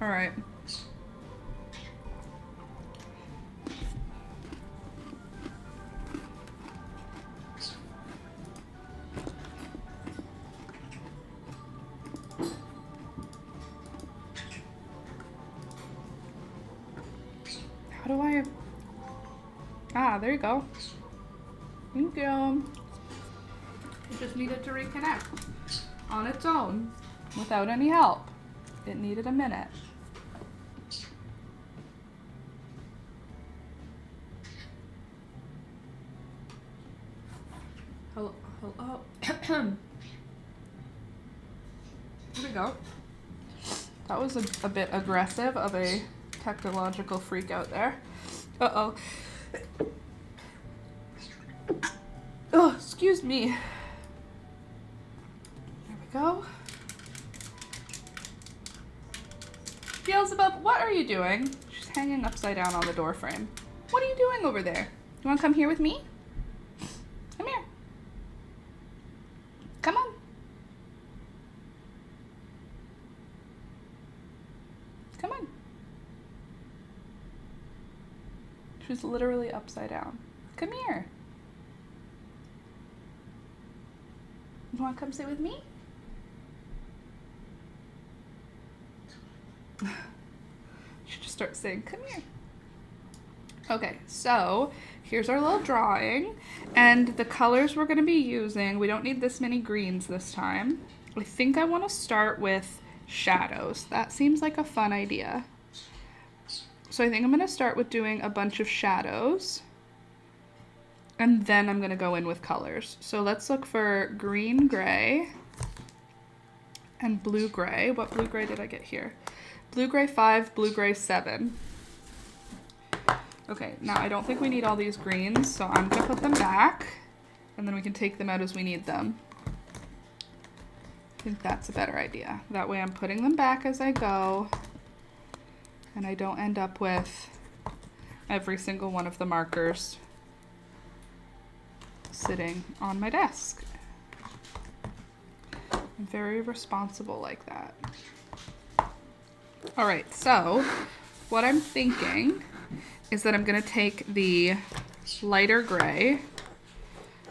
All right. How do I... Ah, there you go. Thank you. It just needed to reconnect on its own without any help. It needed a minute. Hello. Here we go. That was a bit aggressive of a technological freak out there. Uh-oh. Oh, excuse me. There we go. Beelzebub, what are you doing? She's hanging upside down on the door frame. What are you doing over there? You want to come here with me? Come here. Come on. Come on. She's literally upside down. Come here. You want to come sit with me? She just starts saying, come here. Okay, so here's our little drawing. And the colors we're going to be using, we don't need this many greens this time. I think I want to start with shadows. That seems like a fun idea. So I think I'm going to start with doing a bunch of shadows. And then I'm going to go in with colors. So let's look for green gray and blue gray. What blue gray did I get here? Blue gray 5, blue gray 7. Okay, now I don't think we need all these greens, so I'm gonna put them back, and then we can take them out as we need them. I think that's a better idea. That way I'm putting them back as I go, and I don't end up with every single one of the markers sitting on my desk. I'm very responsible like that. All right, so what I'm thinking is that I'm gonna take the lighter gray,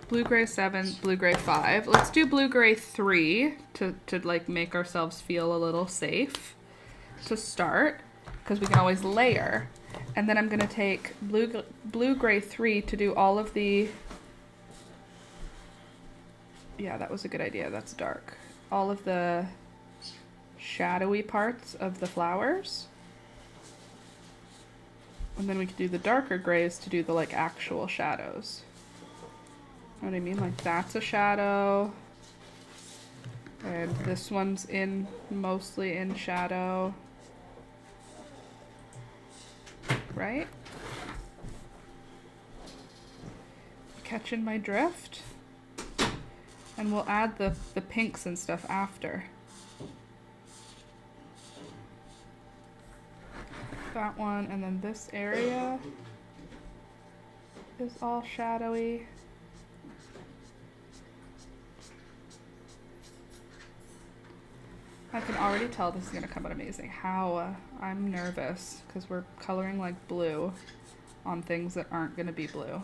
blue gray 7, blue gray 5. Let's do blue gray 3 to like make ourselves feel a little safe to start, because we can always layer. And then I'm gonna take blue gray 3 to do all of the, yeah, that was a good idea, that's dark. All of the shadowy parts of the flowers. And then we could do the darker grays to do the like actual shadows. Know what I mean? Like that's a shadow. And this one's mostly in shadow. Right? Catching my drift? And we'll add the pinks and stuff after. That one, and then this area is all shadowy. I can already tell this is gonna come out amazing. How I'm nervous because we're coloring like blue on things that aren't gonna be blue.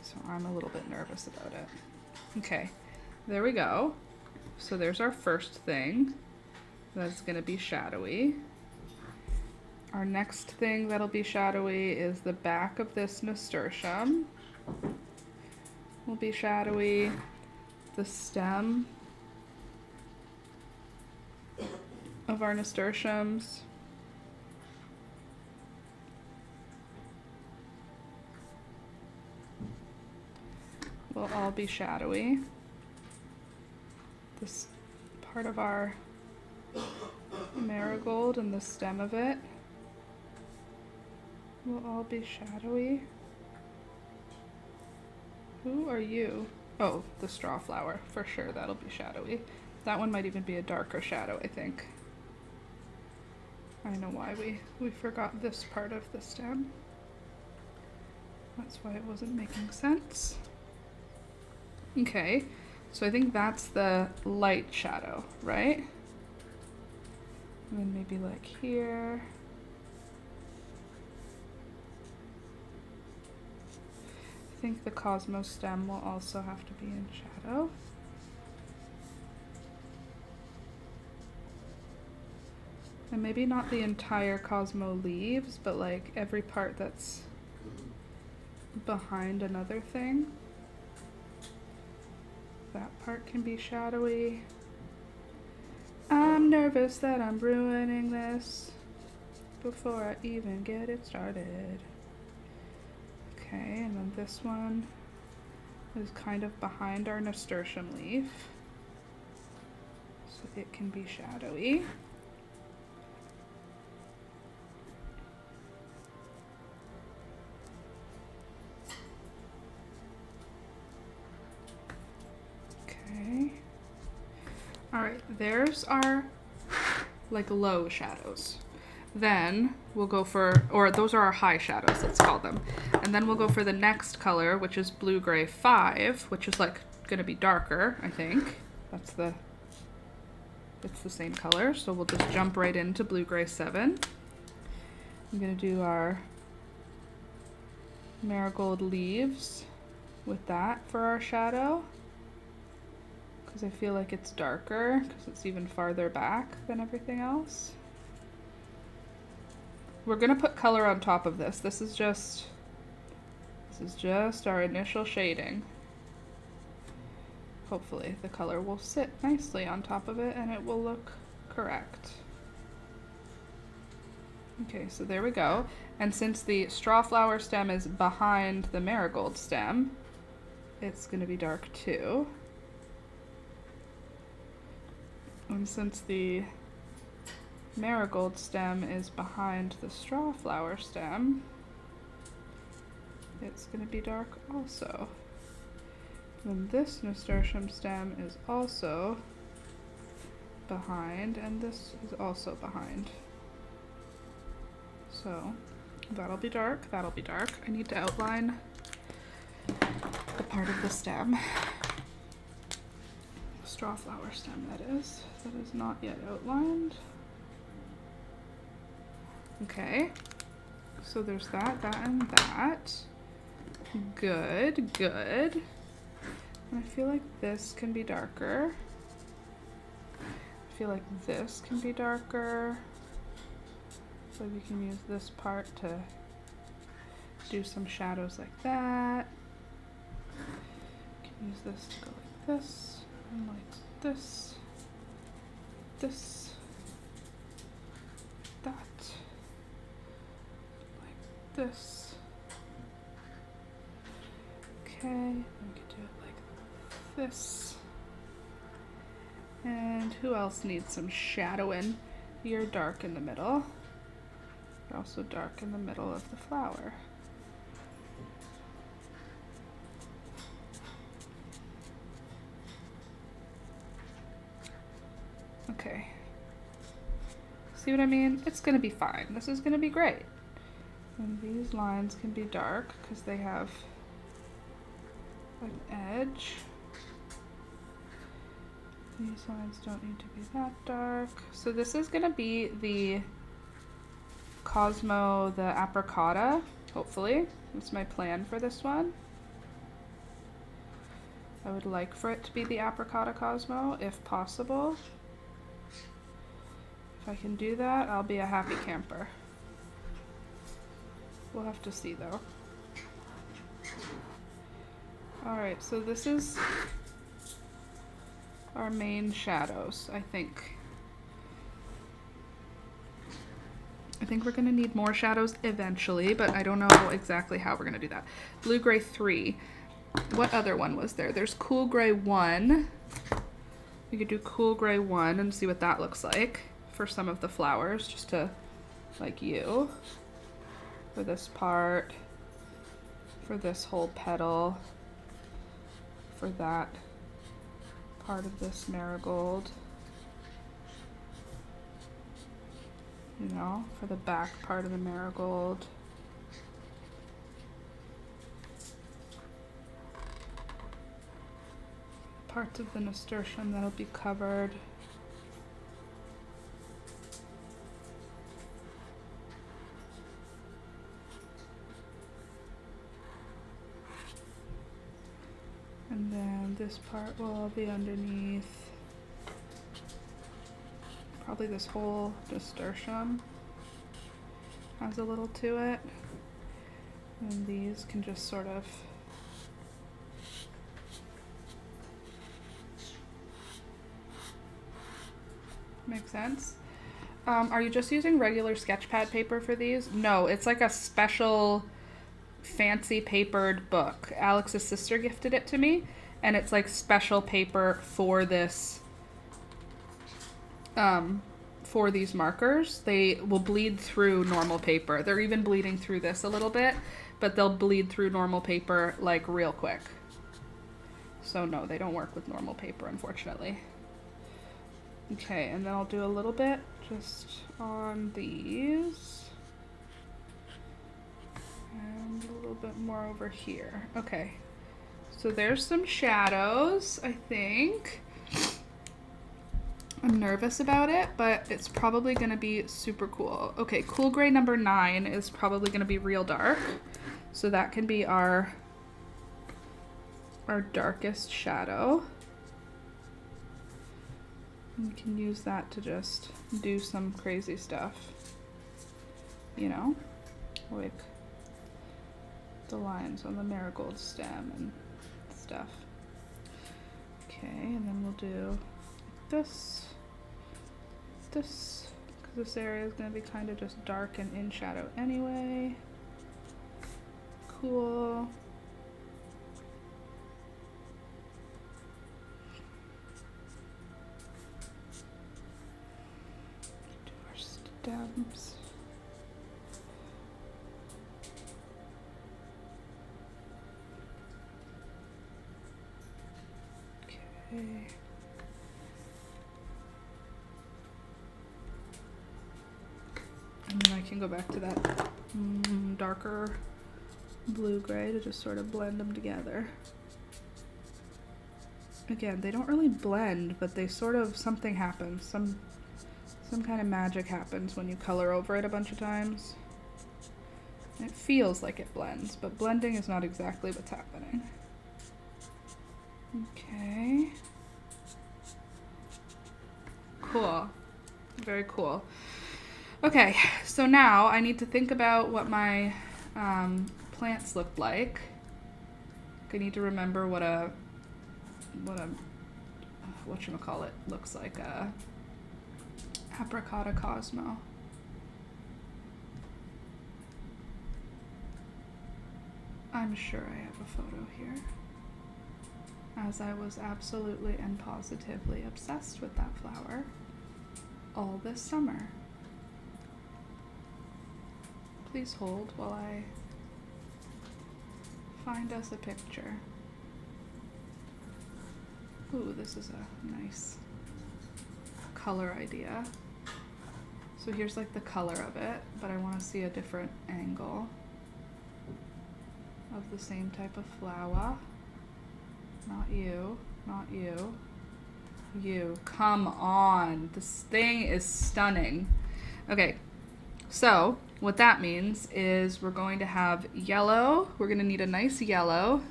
So I'm a little bit nervous about it. Okay, there we go. So there's our first thing that's gonna be shadowy. Our next thing that'll be shadowy is the back of this nasturtium. Will be shadowy. The stem of our nasturtiums. Will all be shadowy. This part of our marigold and the stem of it will all be shadowy. Who are you? Oh, the straw flower. For sure that'll be shadowy. That one might even be a darker shadow, I think. I know why we forgot this part of the stem. That's why it wasn't making sense. Okay, so I think that's the light shadow, right? And then maybe like here. I think the cosmos stem will also have to be in shadow. And maybe not the entire Cosmo leaves, but like every part that's behind another thing. That part can be shadowy. I'm nervous that I'm ruining this before I even get it started. Okay, and then this one is kind of behind our nasturtium leaf, so it can be shadowy. Okay. All right, there's our like low shadows. Then we'll go for, or those are our high shadows, let's call them. And then we'll go for the next color, which is Blue Gray 5, which is like gonna be darker, I think. It's the same color, so we'll just jump right into Blue Gray 7. I'm gonna do our marigold leaves with that for our shadow, because I feel like it's darker, because it's even farther back than everything else. We're gonna put color on top of this. This is just our initial shading. Hopefully the color will sit nicely on top of it and it will look correct. Okay, so there we go. And since the straw flower stem is behind the marigold stem, it's gonna be dark too. And since the marigold stem is behind the straw flower stem, it's going to be dark also. And this nasturtium stem is also behind, and this is also behind. So that'll be dark, that'll be dark. I need to outline the part of the stem. Straw flower stem, that is not yet outlined. Okay, so there's that, and that. Good, good. And I feel like this can be darker. I feel like this can be darker. So we can use this part to do some shadows like that. We can use this to go like this, and like this, this, that. This. Okay, we could do it like this. And who else needs some shadowing? You're dark in the middle. You're also dark in the middle of the flower. Okay. See what I mean? It's gonna be fine. This is gonna be great. And these lines can be dark because they have an edge. These lines don't need to be that dark. So this is gonna be the Cosmo, the apricota, hopefully. That's my plan for this one. I would like for it to be the apricota Cosmo, if possible. If I can do that, I'll be a happy camper. We'll have to see though. Alright, so this is our main shadows, I think. I think we're gonna need more shadows eventually, but I don't know exactly how we're gonna do that. Blue Gray 3. What other one was there? There's Cool Gray 1. We could do Cool Gray 1 and see what that looks like for some of the flowers, just to, like you. For this part, for this whole petal, for that part of this marigold, you know, for the back part of the marigold. Parts of the nasturtium that'll be covered. And then this part will all be underneath. Probably this whole nasturtium has a little to it. And these can just sort of make sense. Are you just using regular sketch pad paper for these? No, it's like a special fancy papered book. Alex's sister gifted it to me, and it's like special paper for this, for these markers. They will bleed through normal paper. They're even bleeding through this a little bit, but they'll bleed through normal paper like real quick. So no, they don't work with normal paper, unfortunately. Okay, and then I'll do a little bit just on these. And a little bit more over here. Okay, so there's some shadows, I think. I'm nervous about it, but it's probably gonna be super cool. Okay, Cool Gray number 9 is probably gonna be real dark. So that can be our darkest shadow. We can use that to just do some crazy stuff, you know, like the lines on the marigold stem and stuff. Okay, and then we'll do this, because this area is going to be kind of just dark and in shadow anyway. Cool. Do our stems. Okay. And then I can go back to that darker blue gray to just sort of blend them together. Again, they don't really blend, but they sort of, something happens. Some kind of magic happens when you color over it a bunch of times. It feels like it blends, but blending is not exactly what's happening. Okay. Cool. Very cool. Okay, so now I need to think about what my plants look like. I need to remember what whatchamacallit looks like. Apricota Cosmo. I'm sure I have a photo here, as I was absolutely and positively obsessed with that flower all this summer. Please hold while I find us a picture. Ooh, this is a nice color idea. So here's like the color of it, but I want to see a different angle of the same type of flower. Not you, not you. You, come on. This thing is stunning. Okay, so what that means is we're going to have yellow. We're going to need a nice yellow,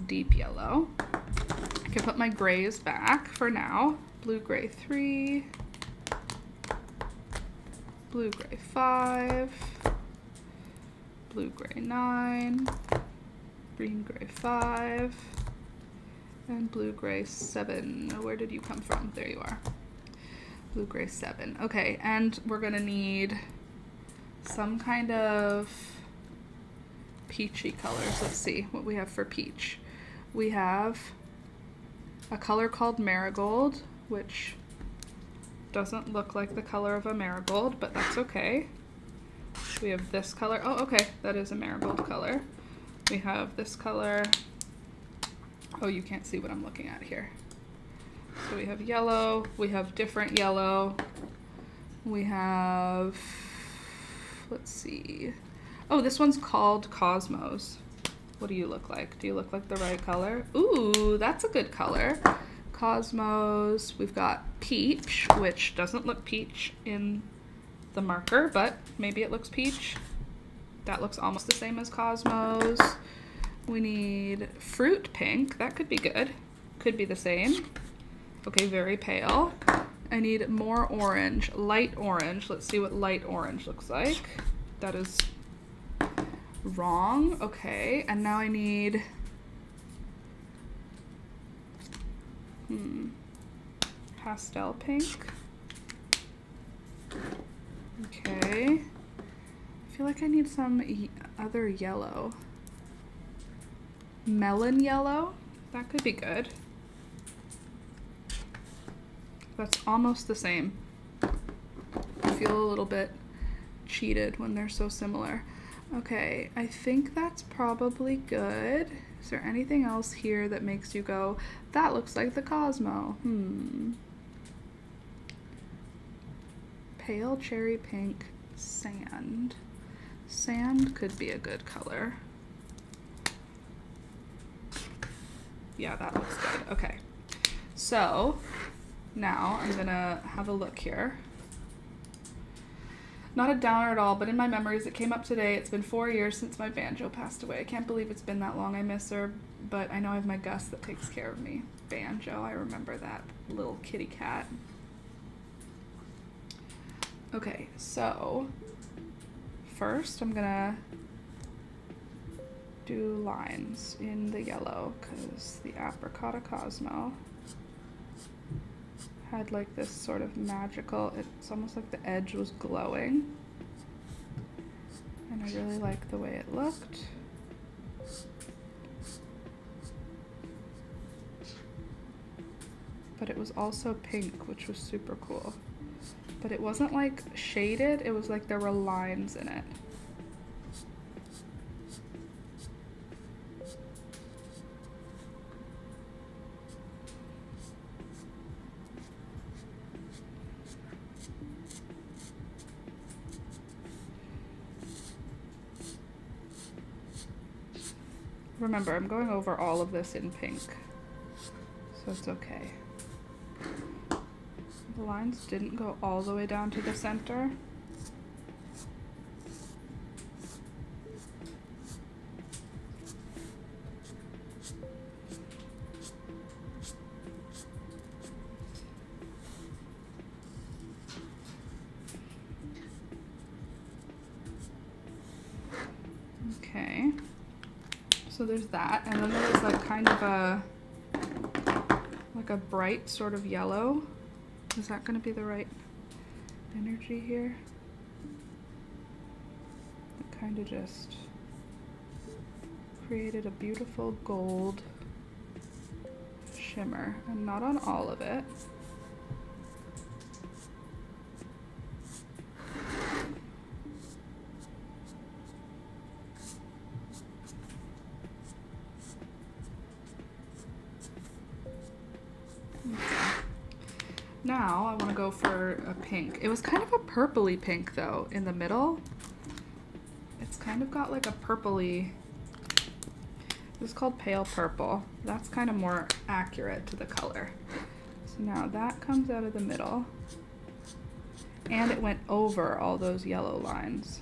deep yellow. I can put my grays back for now. Blue, gray 3, blue, gray 5, blue, gray 9, green, gray 5, and blue, gray 7. Where did you come from? There you are. Blue, gray 7. Okay, and we're gonna need some kind of peachy colors. Let's see what we have for peach. We have a color called marigold, which doesn't look like the color of a marigold, but that's okay. We have this color. Oh, okay, that is a marigold color. We have this color. Oh, you can't see what I'm looking at here. So we have yellow. We have different yellow. We have, let's see. Oh, this one's called Cosmos. What do you look like? Do you look like the right color? Ooh, that's a good color. Cosmos. We've got peach, which doesn't look peach in the marker, but maybe it looks peach. That looks almost the same as Cosmos. We need fruit pink. That could be good. Could be the same. Okay, very pale. I need more orange, light orange. Let's see what light orange looks like. That is wrong. Okay, and now I need pastel pink. Okay. I feel like I need some other yellow. Melon yellow. That could be good. That's almost the same. I feel a little bit cheated when they're so similar. Okay, I think that's probably good. Is there anything else here that makes you go, that looks like the Cosmo? Pale cherry pink sand. Sand could be a good color. Yeah, that looks good. Okay. So now I'm gonna have a look here. Not a downer at all, but in my memories, it came up today. It's been 4 years since my banjo passed away. I can't believe it's been that long. I miss her, but I know I have my Gus that takes care of me. Banjo, I remember that little kitty cat. Okay, so first I'm gonna do lines in the yellow because the Apricot Cosmo had like this sort of magical, it's almost like the edge was glowing, and I really like the way it looked. But it was also pink, which was super cool. But it wasn't like shaded, it was like there were lines in it. Remember, I'm going over all of this in pink, so it's okay. The lines didn't go all the way down to the center. Okay. So there's that, and then there's like kind of a, like a bright sort of yellow. Is that going to be the right energy here? It kind of just created a beautiful gold shimmer, and not on all of it. Now I want to go for a pink. It was kind of a purpley pink though in the middle. It's kind of got like a purpley, this is called pale purple. That's kind of more accurate to the color. So now that comes out of the middle and it went over all those yellow lines.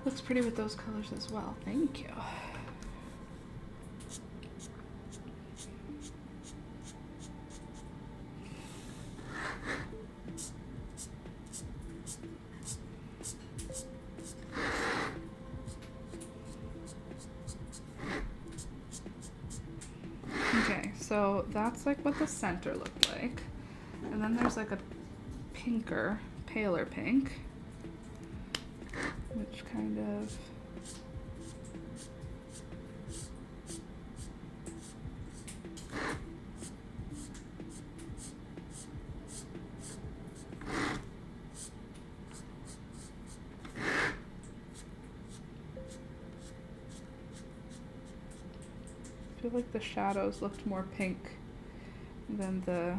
Looks pretty with those colors as well. Thank you. Okay, so that's like what the center looked like. And then there's like a pinker, paler pink, which kind of I feel like the shadows looked more pink than the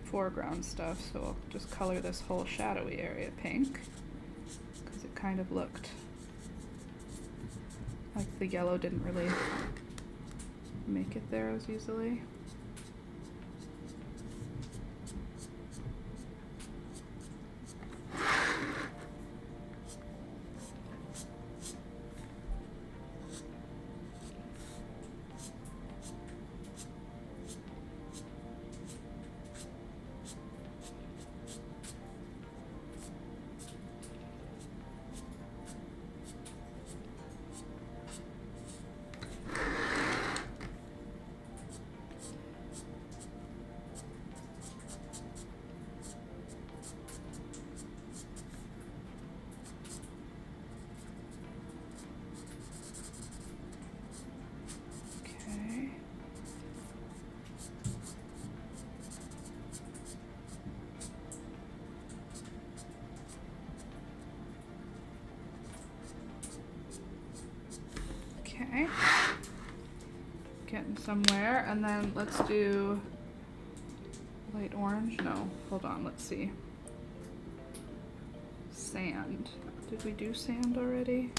foreground stuff, so I'll just color this whole shadowy area pink because it kind of looked like the yellow didn't really make it there as easily. Okay, getting somewhere, and then let's do light orange. No, hold on, let's see. Sand. Did we do sand already?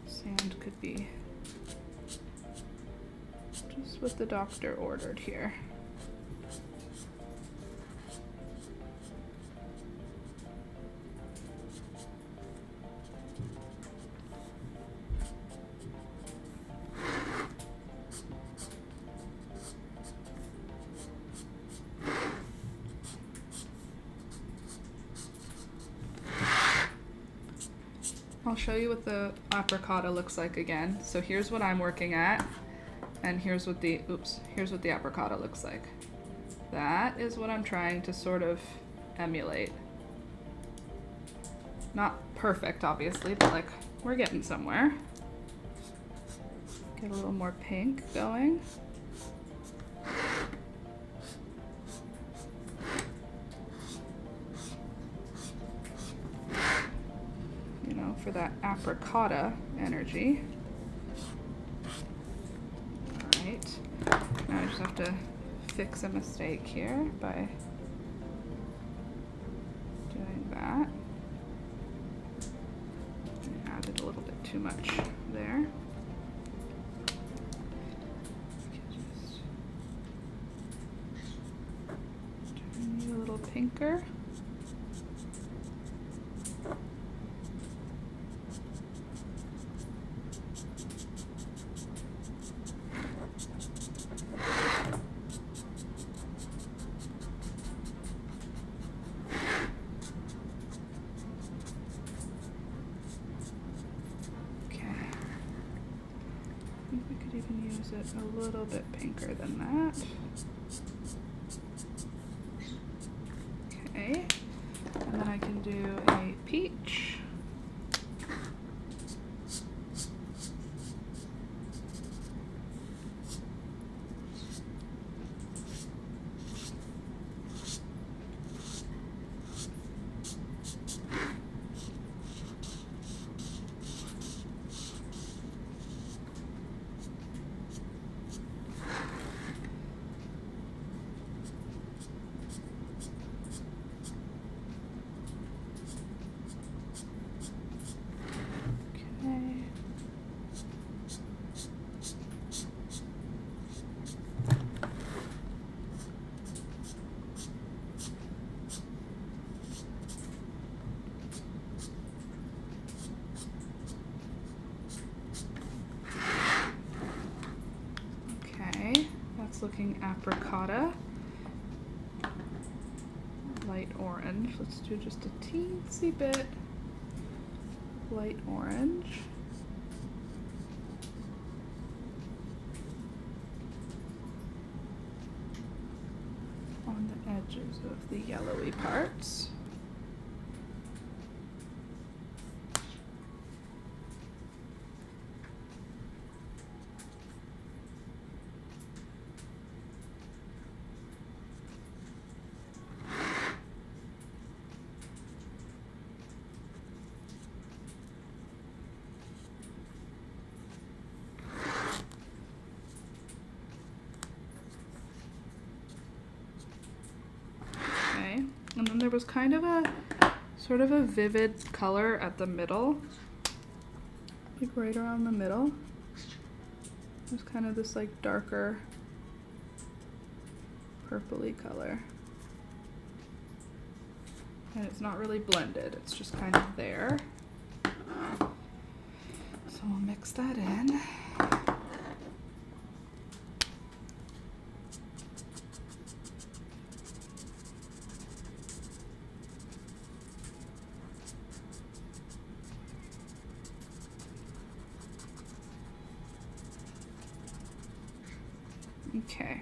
Sand could be just what the doctor ordered here. I'll show you what the apricota looks like again. So here's what I'm working at, and here's what the, here's what the apricota looks like. That is what I'm trying to sort of emulate. Not perfect, obviously, but like, we're getting somewhere. Get a little more pink going. For that apricota energy. All right, now I just have to fix a mistake here by doing that. I added a little bit too much there. pinker. It a little bit pinker than that. Okay, and then I can do a peach. Looking apricotta, light orange. Let's do just a teensy bit light orange. On the edges of the yellowy parts. And then there was kind of a sort of a vivid color at the middle, like right around the middle. There's kind of this like darker purpley color. And it's not really blended, it's just kind of there. So we'll mix that in. Okay,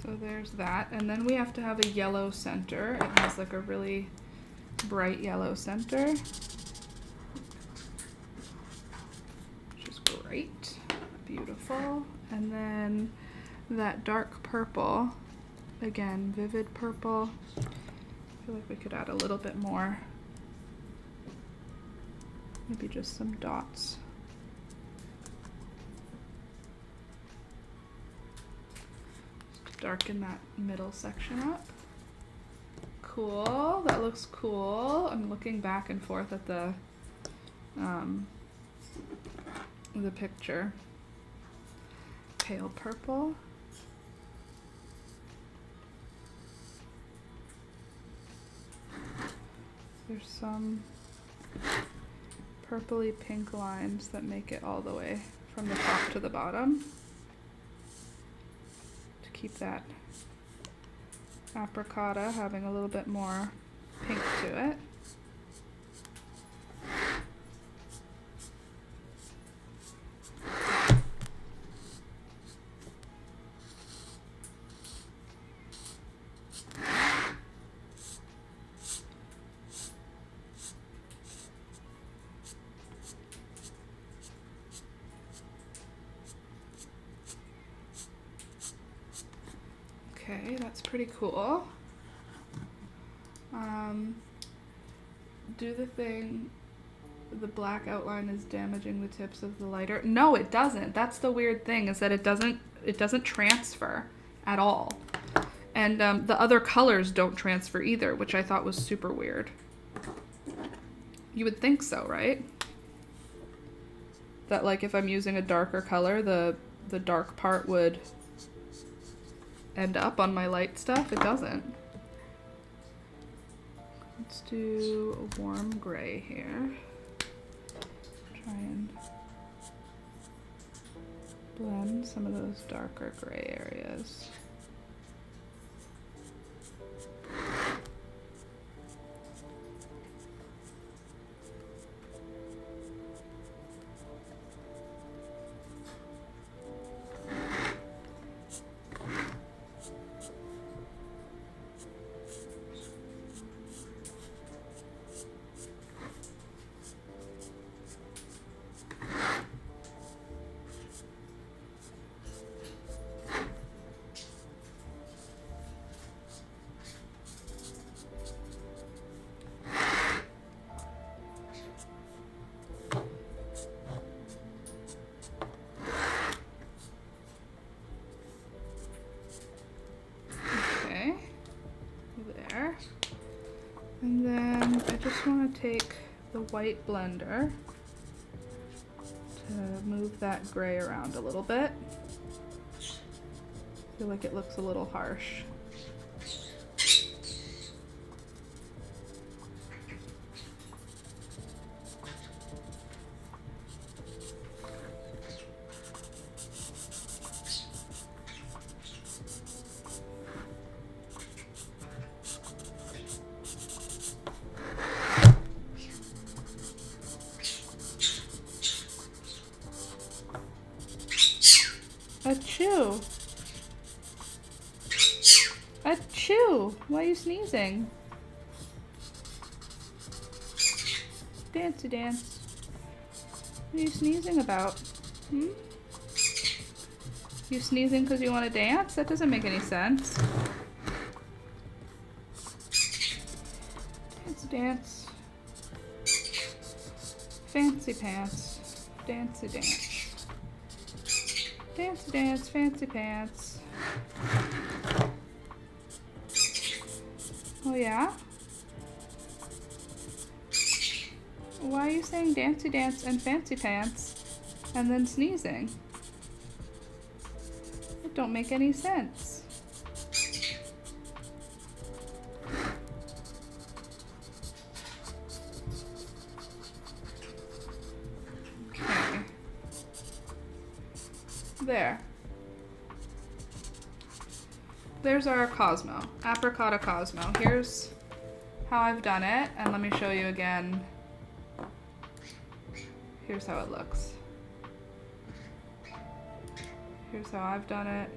so there's that, and then we have to have a yellow center. It has like a really bright yellow center, which is great, beautiful. And then that dark purple, again, vivid purple. I feel like we could add a little bit more, maybe just some dots. Darken that middle section up. Cool, that looks cool. I'm looking back and forth at the picture. Pale purple. There's some purpley pink lines that make it all the way from the top to the bottom. Keep that apricotta having a little bit more pink to it. Okay, that's pretty cool. Do the thing, the black outline is damaging the tips of the lighter. No, it doesn't. That's the weird thing, is that it doesn't transfer at all. And the other colors don't transfer either, which I thought was super weird. You would think so, right? That like if I'm using a darker color, the dark part would end up on my light stuff. It doesn't. Let's do a warm gray here. Try and blend some of those darker gray areas. And then I just want to take the white blender to move that gray around a little bit. I feel like it looks a little harsh. Achoo! Achoo! Why are you sneezing? Dancey dance. What are you sneezing about? Hmm? You sneezing because you want to dance? That doesn't make any sense. Dance, dance. Fancy pants. Dancey dance. Dance, dance, fancy pants. Oh yeah? Why are you saying dancey dance and fancy pants and then sneezing? It don't make any sense. There. There's our Cosmo, Apricotta Cosmo. Here's how I've done it, and let me show you again. Here's how it looks. Here's how I've done it,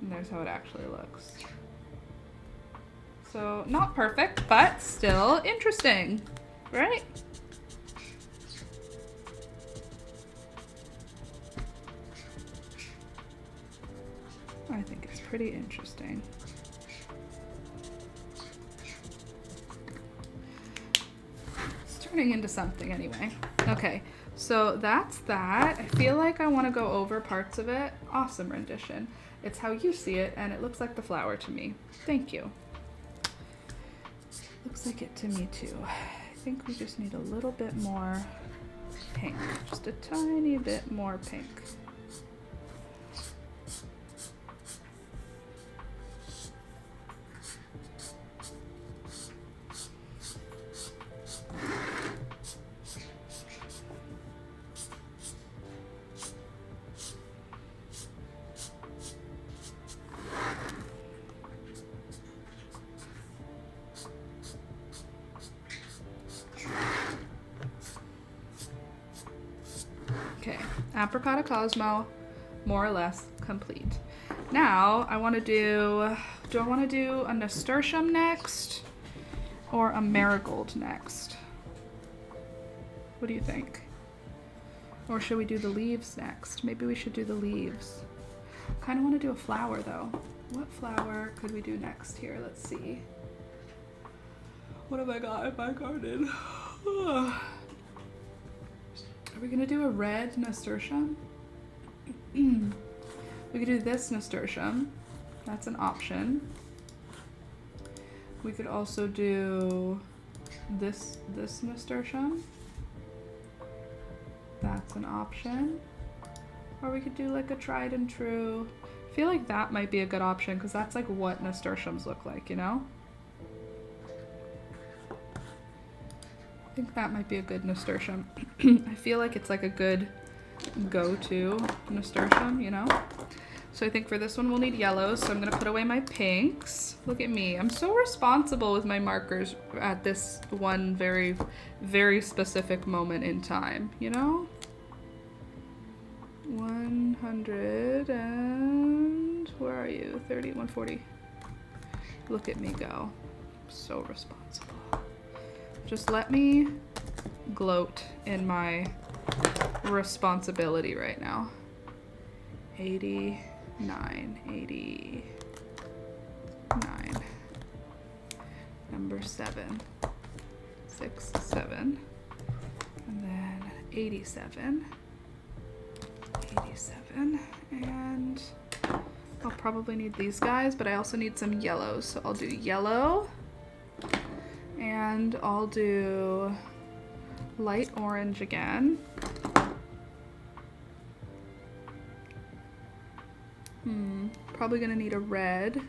and there's how it actually looks. So, not perfect, but still interesting, right? I think it's pretty interesting. It's turning into something anyway. Okay, so that's that. I feel like I want to go over parts of it. Awesome rendition. It's how you see it, and it looks like the flower to me. Thank you. Looks like it to me too. I think we just need a little bit more pink. Just a tiny bit more pink. Okay, Apricotta Cosmo, more or less complete. Now I want to do I want to do a nasturtium next or a marigold next? What do you think? Or should we do the leaves next? Maybe we should do the leaves. Kind of want to do a flower though. What flower could we do next here? Let's see. What have I got in my garden? Are we gonna do a red nasturtium? We could do this nasturtium. That's an option. We could also do this nasturtium. That's an option. Or we could do like a tried and true. I feel like that might be a good option because that's like what nasturtiums look like, you know? think that might be a good nasturtium. I feel like it's like a good go-to nasturtium, you know? So I think for this one we'll need yellows, so I'm gonna put away my pinks. Look at me, I'm so responsible with my markers at this one very, very specific moment in time, you know? 100 and, where are you? 30, 140. Look at me go, so responsible. Just let me gloat in my responsibility right now. 89, 89. Number 7, 6, 7. And then 87, 87. And I'll probably need these guys, but I also need some yellows. So I'll do yellow. And I'll do light orange again. Probably gonna need a red.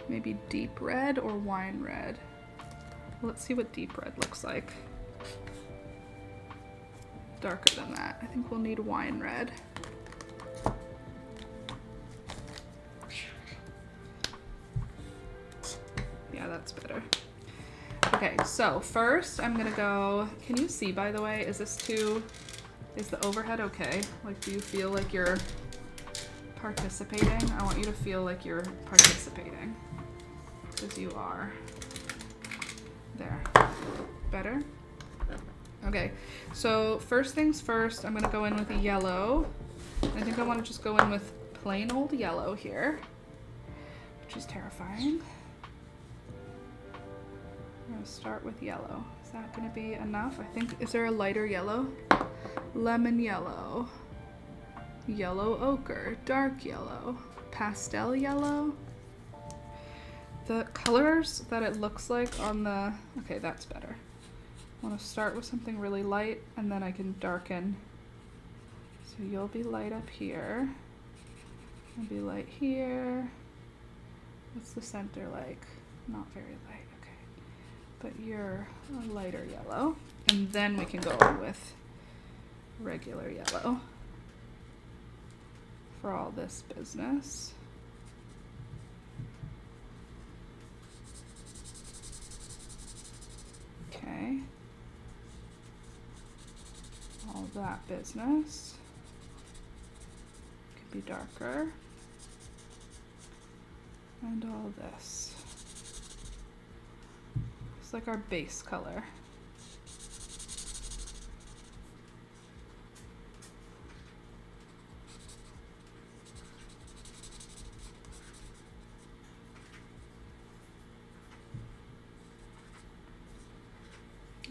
Maybe deep red or wine red. Let's see what deep red looks like. Darker than that. I think we'll need wine red. Yeah, that's better. Okay, so first I'm gonna go, can you see, by the way, is the overhead okay? Like, do you feel like you're participating? I want you to feel like you're participating, because you are. There. Better? Okay, so first things first, I'm gonna go in with a yellow. I think I wanna just go in with plain old yellow here, which is terrifying. I'm gonna start with yellow. Is that gonna be enough? I think, is there a lighter yellow? Lemon yellow, yellow ochre, dark yellow, pastel yellow. The colors that it looks like on the, okay, that's better. I wanna start with something really light and then I can darken. So you'll be light up here. I'll be light here. What's the center like? Not very light. But you're a lighter yellow, and then we can go with regular yellow for all this business. Okay, all that business could be darker, and all this. It's like our base color.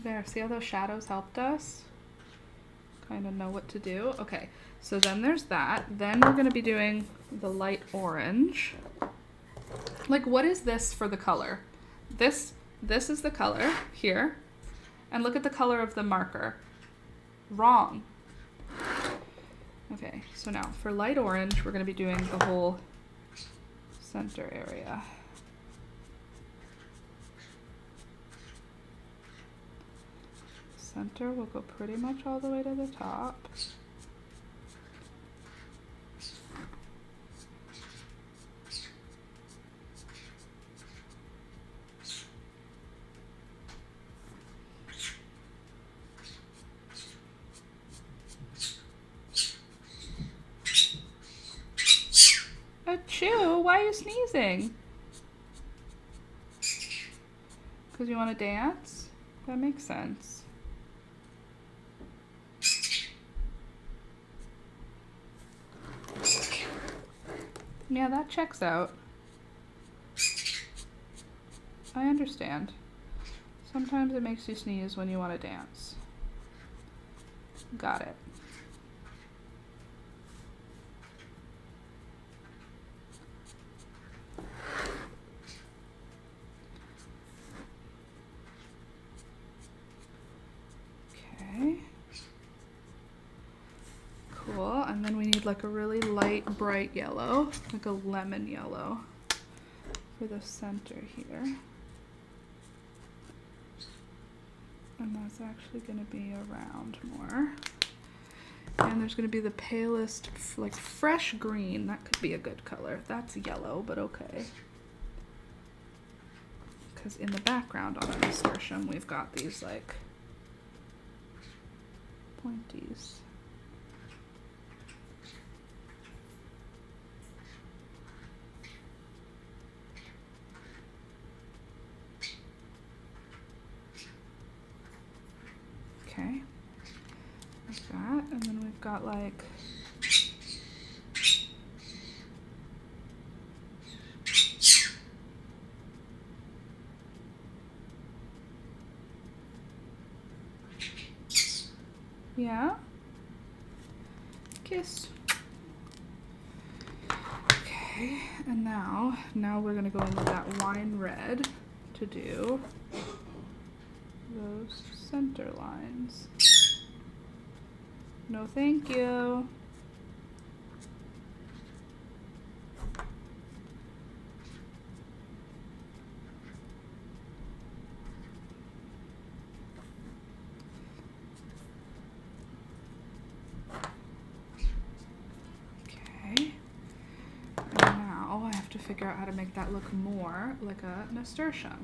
There, see how those shadows helped us? Kind of know what to do. Okay, so then there's that. Then we're gonna be doing the light orange. Like, what is this for the color? This is the color here, and look at the color of the marker. Wrong. Okay, so now for light orange, we're going to be doing the whole center area. Center will go pretty much all the way to the top. Achoo, why are you sneezing? Because you want to dance? That makes sense. Yeah, that checks out. I understand. Sometimes it makes you sneeze when you want to dance. Got it. Cool, and then we need like a really light, bright yellow, like a lemon yellow for the center here. And that's actually going to be around more. And there's going to be the palest, like fresh green. That could be a good color. That's yellow, but okay. Because in the background on our nasturtium, we've got these like pointies. Okay, like that, and then we've got like yeah, kiss. Okay, and now we're gonna go in with that wine red to do those center lines. No, thank you. Okay. And now I have to figure out how to make that look more like a nasturtium.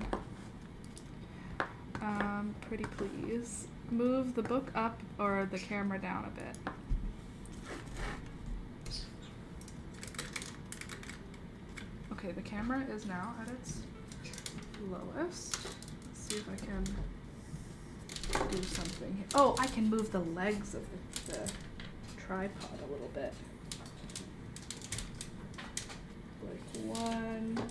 Pretty please. Move the book up or the camera down a bit. Okay, the camera is now at its lowest. Let's see if I can do something here. Oh, I can move the legs of the tripod a little bit. Like 1,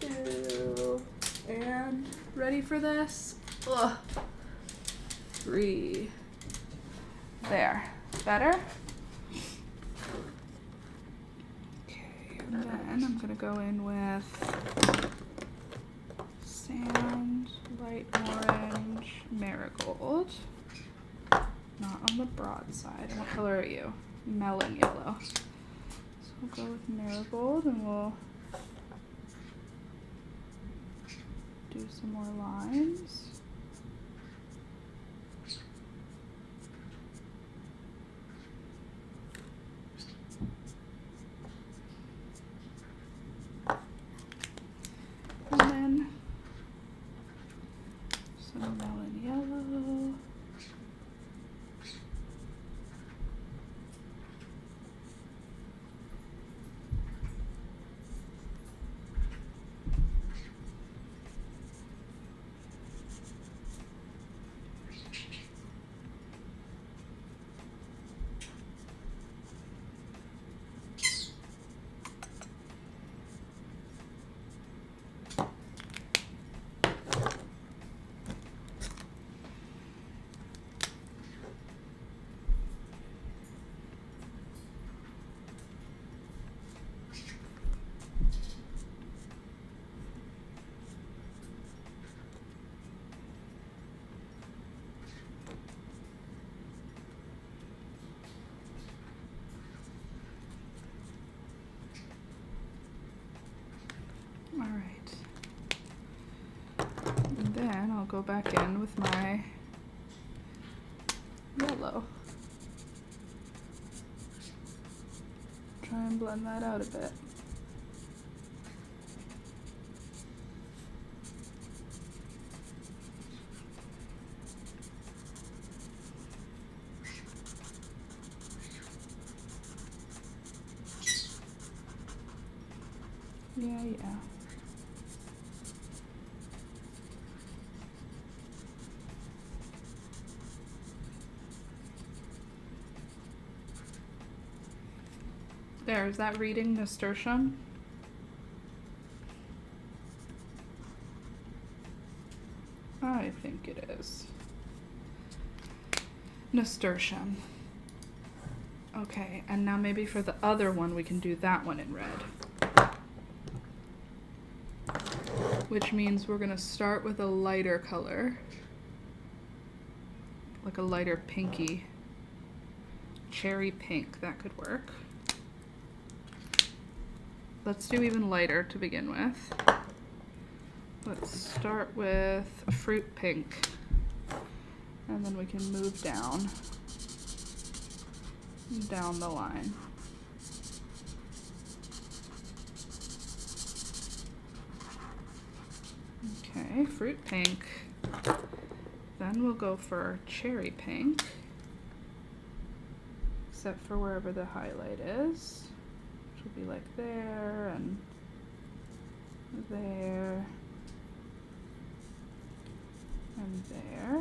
2, and ready for this? Ugh. 3. There. Better? Okay, and then I'm gonna go in with sand, light orange, marigold. Not on the broad side. What color are you? Melon yellow. So we'll go with marigold and we'll do some more lines. And then some melon yellow. All right. And then I'll go back in with my yellow. Try and blend that out a bit. Yeah. There, is that reading nasturtium? I think it is. Nasturtium. Okay, and now maybe for the other one we can do that one in red. Which means we're gonna start with a lighter color. Like a lighter pinky. Cherry pink, that could work. Let's do even lighter to begin with. let's start with fruit pink, and then we can move down the line. Okay, fruit pink. Then we'll go for cherry pink, except for wherever the highlight is, which will be like there and there and there.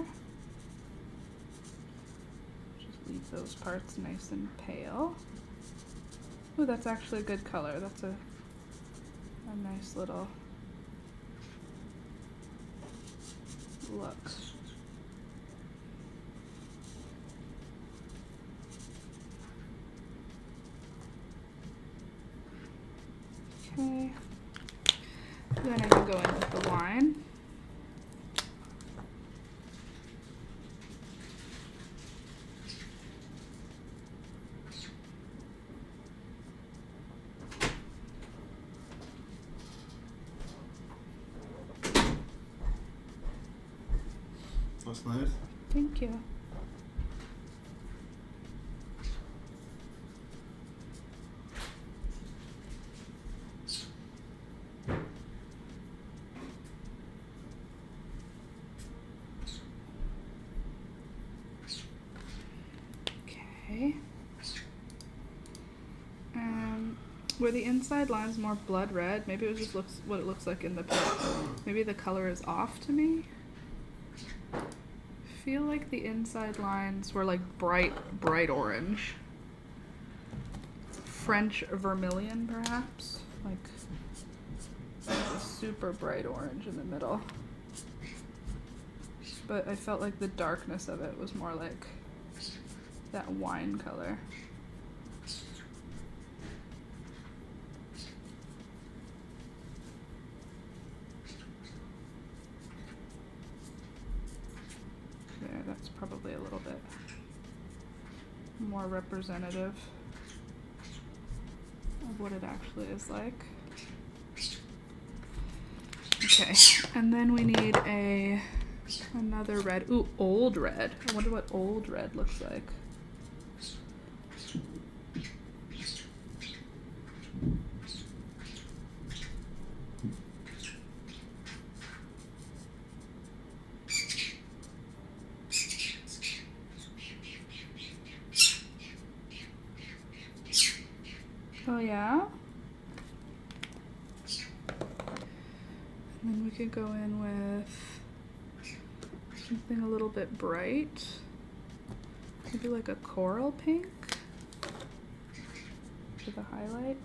Just leave those parts nice and pale. Oh, that's actually a good color. That's a nice little look. Okay. Then I can go in with the wine. That's nice. Thank you. Okay. Were the inside lines more blood red? Maybe it just looks what it looks like in the picture. Maybe the color is off to me. I feel like the inside lines were like bright orange. French vermilion, perhaps? Like a super bright orange in the middle. But I felt like the darkness of it was more like that wine color. There, that's probably a little bit more representative of what it actually is like. Okay, and then we need another red. Ooh, old red. I wonder what old red looks like. Oh yeah? And then we could go in with something a little bit bright. Maybe like a coral pink for the highlight.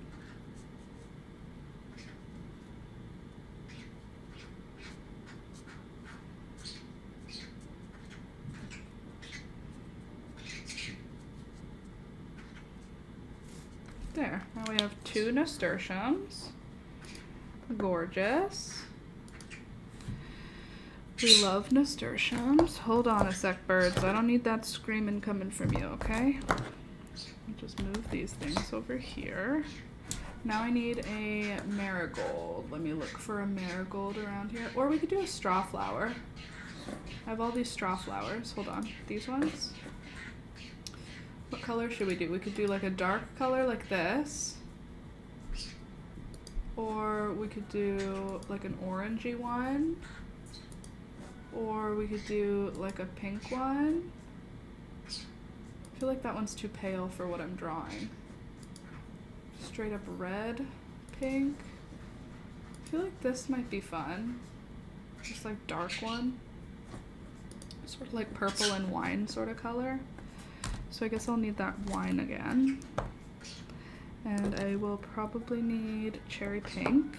There, now we have 2 nasturtiums. Gorgeous. We love nasturtiums. Hold on a sec, birds. I don't need that screaming coming from you, okay? I'll just move these things over here. Now I need a marigold. Let me look for a marigold around here. Or we could do a straw flower. I have all these straw flowers. Hold on. These ones? What color should we do? We could do like a dark color like this. Or we could do like an orangey one. Or we could do like a pink one. I feel like that one's too pale for what I'm drawing. Straight up red, pink. I feel like this might be fun. Just like dark one. Sort of like purple and wine sort of color. So I guess I'll need that wine again. And I will probably need cherry pink.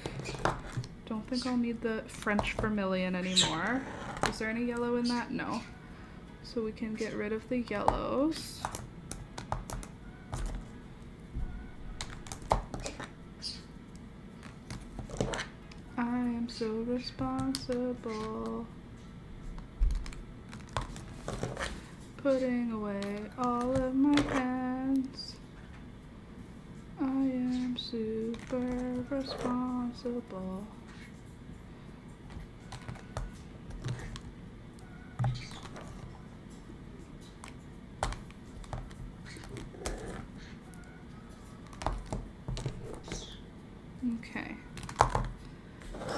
Don't think I'll need the French vermilion anymore. Is there any yellow in that? No. So we can get rid of the yellows. I am so responsible. Putting away all of my pens. I am super responsible.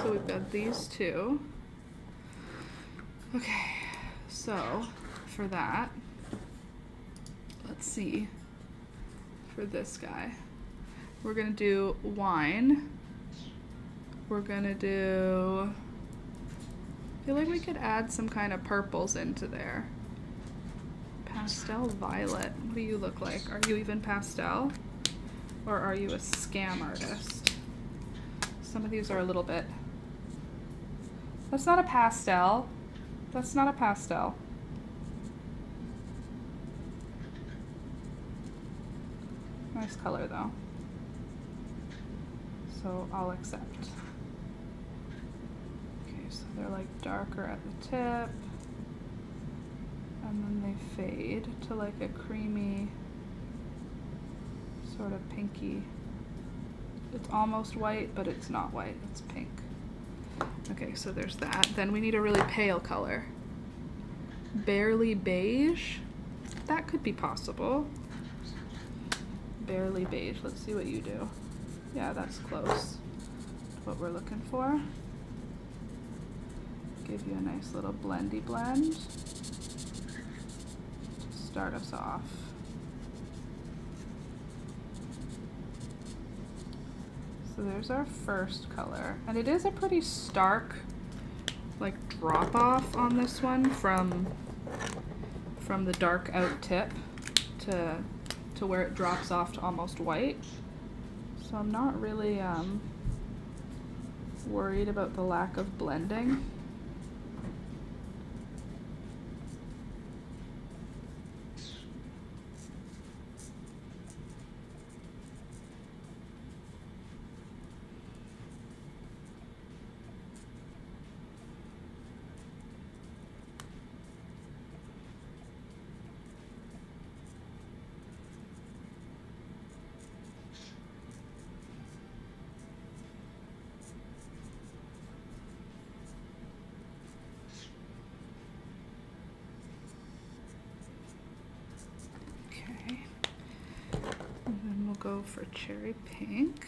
So we've got these two. Okay, so for that, let's see, for this guy, we're gonna do wine. We're gonna do, I feel like we could add some kind of purples into there. Pastel violet. What do you look like? Are you even pastel? Or are you a scam artist? Some of these are a little bit... That's not a pastel. That's not a pastel. Nice color though. So I'll accept. Okay, so they're like darker at the tip. And then they fade to like a creamy, sort of pinky. It's almost white, but it's not white, it's pink. Okay, so there's that. Then we need a really pale color. Barely beige. That could be possible. Barely beige. Let's see what you do. Yeah, that's close to what we're looking for. Give you a nice little blendy blend to start us off. So there's our first color, and it is a pretty stark like drop off on this one from the dark out tip to where it drops off to almost white. So I'm not really worried about the lack of blending. Go for cherry pink.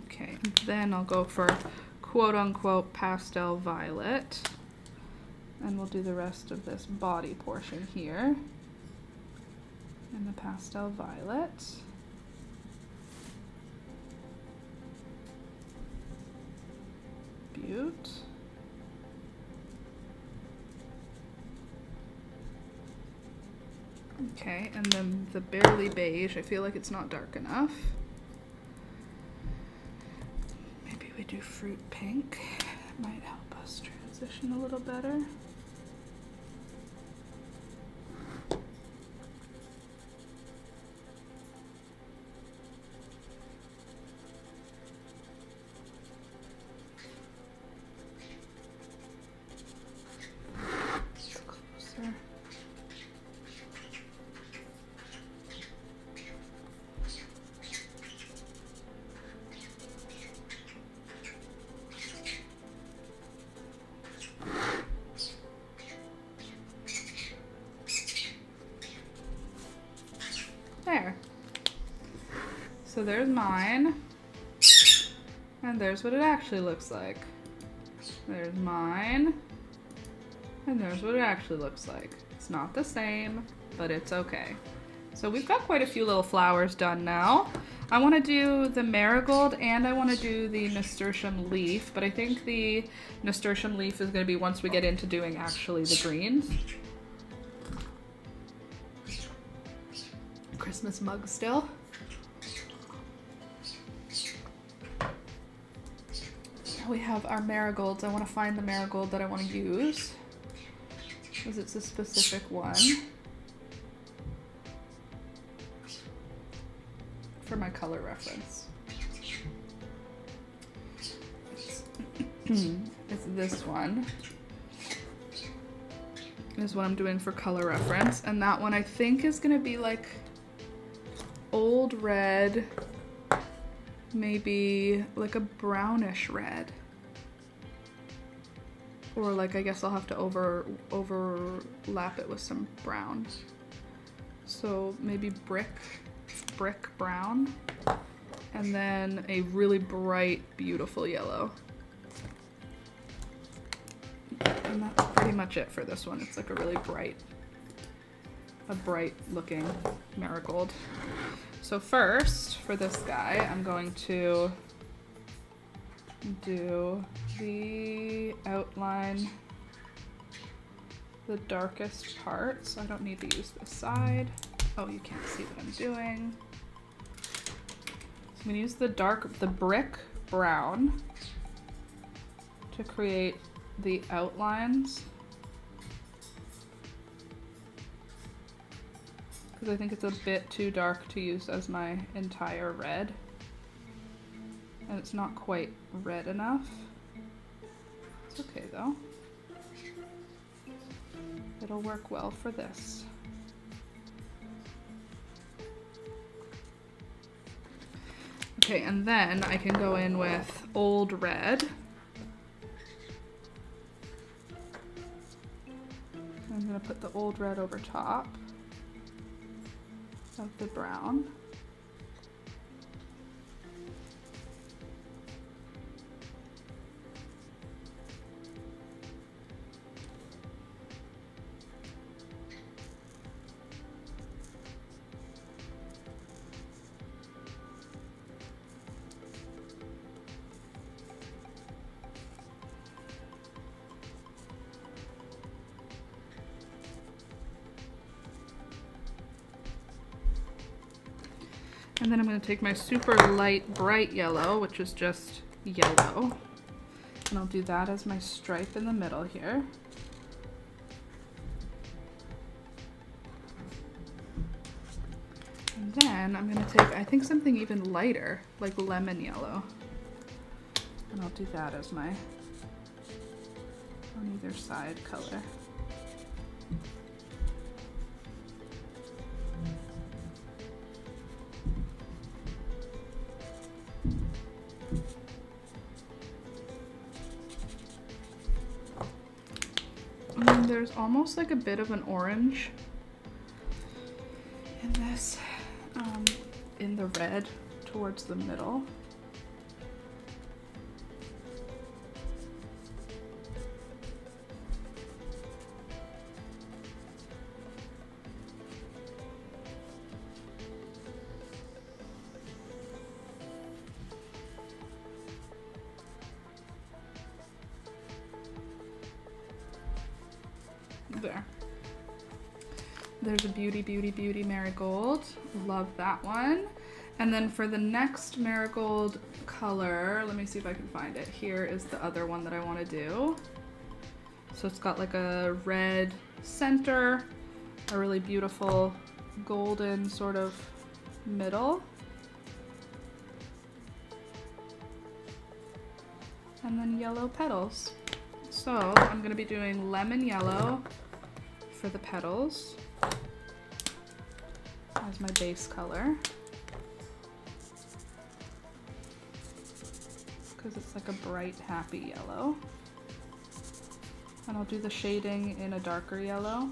Okay, then I'll go for quote-unquote pastel violet. And we'll do the rest of this body portion here in the pastel violet. Beaut. Okay, and then the barely beige, I feel like it's not dark enough. Maybe we do fruit pink. That might help us transition a little better. There. So there's mine, and there's what it actually looks like. There's mine, and there's what it actually looks like. It's not the same, but it's okay. So we've got quite a few little flowers done now. I want to do the marigold and I want to do the nasturtium leaf, but I think the nasturtium leaf is going to be once we get into doing actually the greens. Christmas mug still. Now we have our marigolds. I want to find the marigold that I want to use because it's a specific one for my color reference. It's this one. Is what I'm doing for color reference, and that one I think is going to be like old red, maybe like a brownish red. Or like, I guess I'll have to overlap it with some brown. So maybe brick brown. And then a really bright, beautiful yellow. And that's pretty much it for this one. It's like a really bright looking marigold. So first, for this guy, I'm going to do the outline, the darkest part. So I don't need to use this side. Oh, you can't see what I'm doing. I'm gonna use the brick brown to create the outlines, because I think it's a bit too dark to use as my entire red, and it's not quite red enough. It's okay though. It'll work well for this. Okay, and then I can go in with old red. I'm gonna put the old red over top of the brown. And then I'm going to take my super light bright yellow, which is just yellow, and I'll do that as my stripe in the middle here. And then I'm going to take, I think, something even lighter, like lemon yellow, and I'll do that as my on either side color. There's almost like a bit of an orange in this, in the red towards the middle. There. There's a beauty, beauty, beauty marigold. Love that one. And then for the next marigold color, let me see if I can find it. Here is the other one that I want to do. So it's got like a red center, a really beautiful golden sort of middle. And then yellow petals. So I'm going to be doing lemon yellow for the petals as my base color, because it's like a bright, happy yellow. And I'll do the shading in a darker yellow.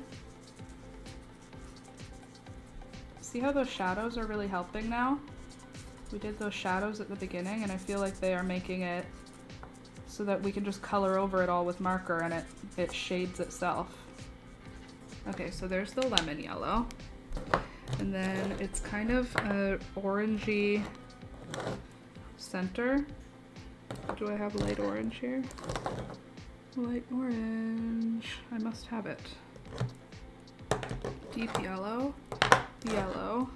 See how those shadows are really helping now? We did those shadows at the beginning, and I feel like they are making it so that we can just color over it all with marker and it shades itself. Okay, so there's the lemon yellow. And then it's kind of a orangey center. Do I have light orange here? Light orange. I must have it. Deep yellow. Yellow.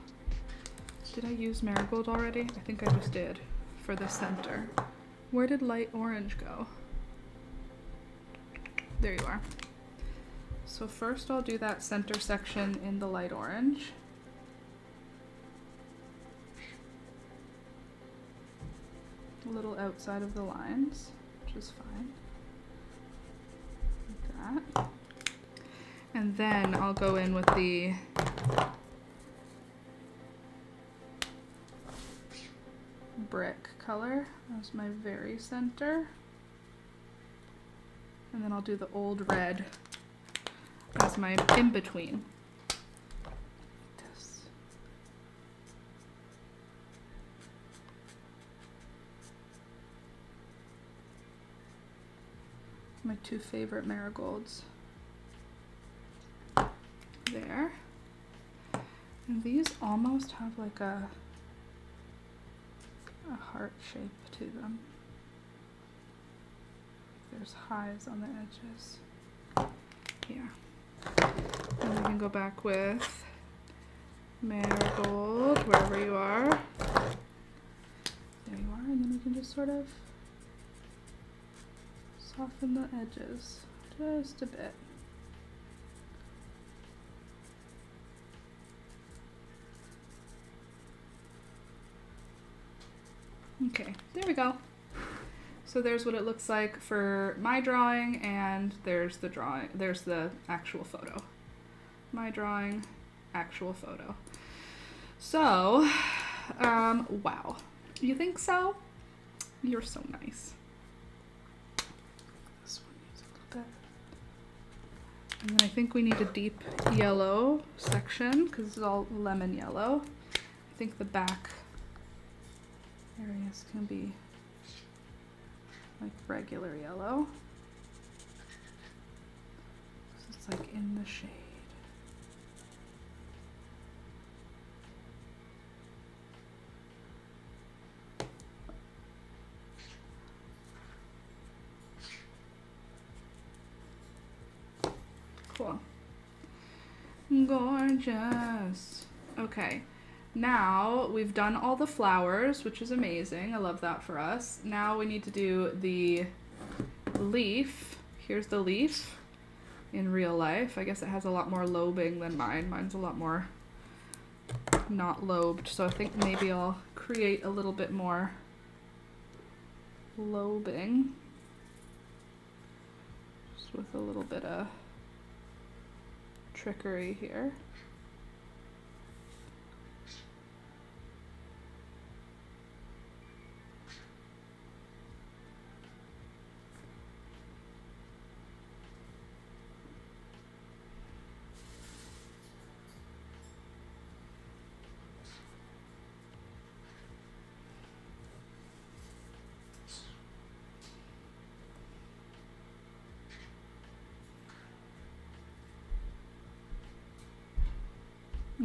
Did I use marigold already? I think I just did for the center. Where did light orange go? There you are. So first I'll do that center section in the light orange. A little outside of the lines, which is fine. Like that. And then I'll go in with the brick color as my very center. And then I'll do the old red as my in-between. My two favorite marigolds. There. And these almost have like a heart shape to them. There's highs on the edges. Here. And we can go back with marigold, wherever you are. There you are, and then we can just sort of soften the edges just a bit. Okay, there we go. So there's what it looks like for my drawing, and there's the actual photo. My drawing, actual photo. So, wow. You think so? You're so nice. This one needs a little bit. And then I think we need a deep yellow section because it's all lemon yellow. I think the back areas can be like regular yellow. So it's like in the shade. Cool. Gorgeous. Okay. Now we've done all the flowers, which is amazing. I love that for us. Now we need to do the leaf. Here's the leaf in real life. I guess it has a lot more lobing than mine. Mine's a lot more not lobed. So I think maybe I'll create a little bit more lobing. Just with a little bit of trickery here.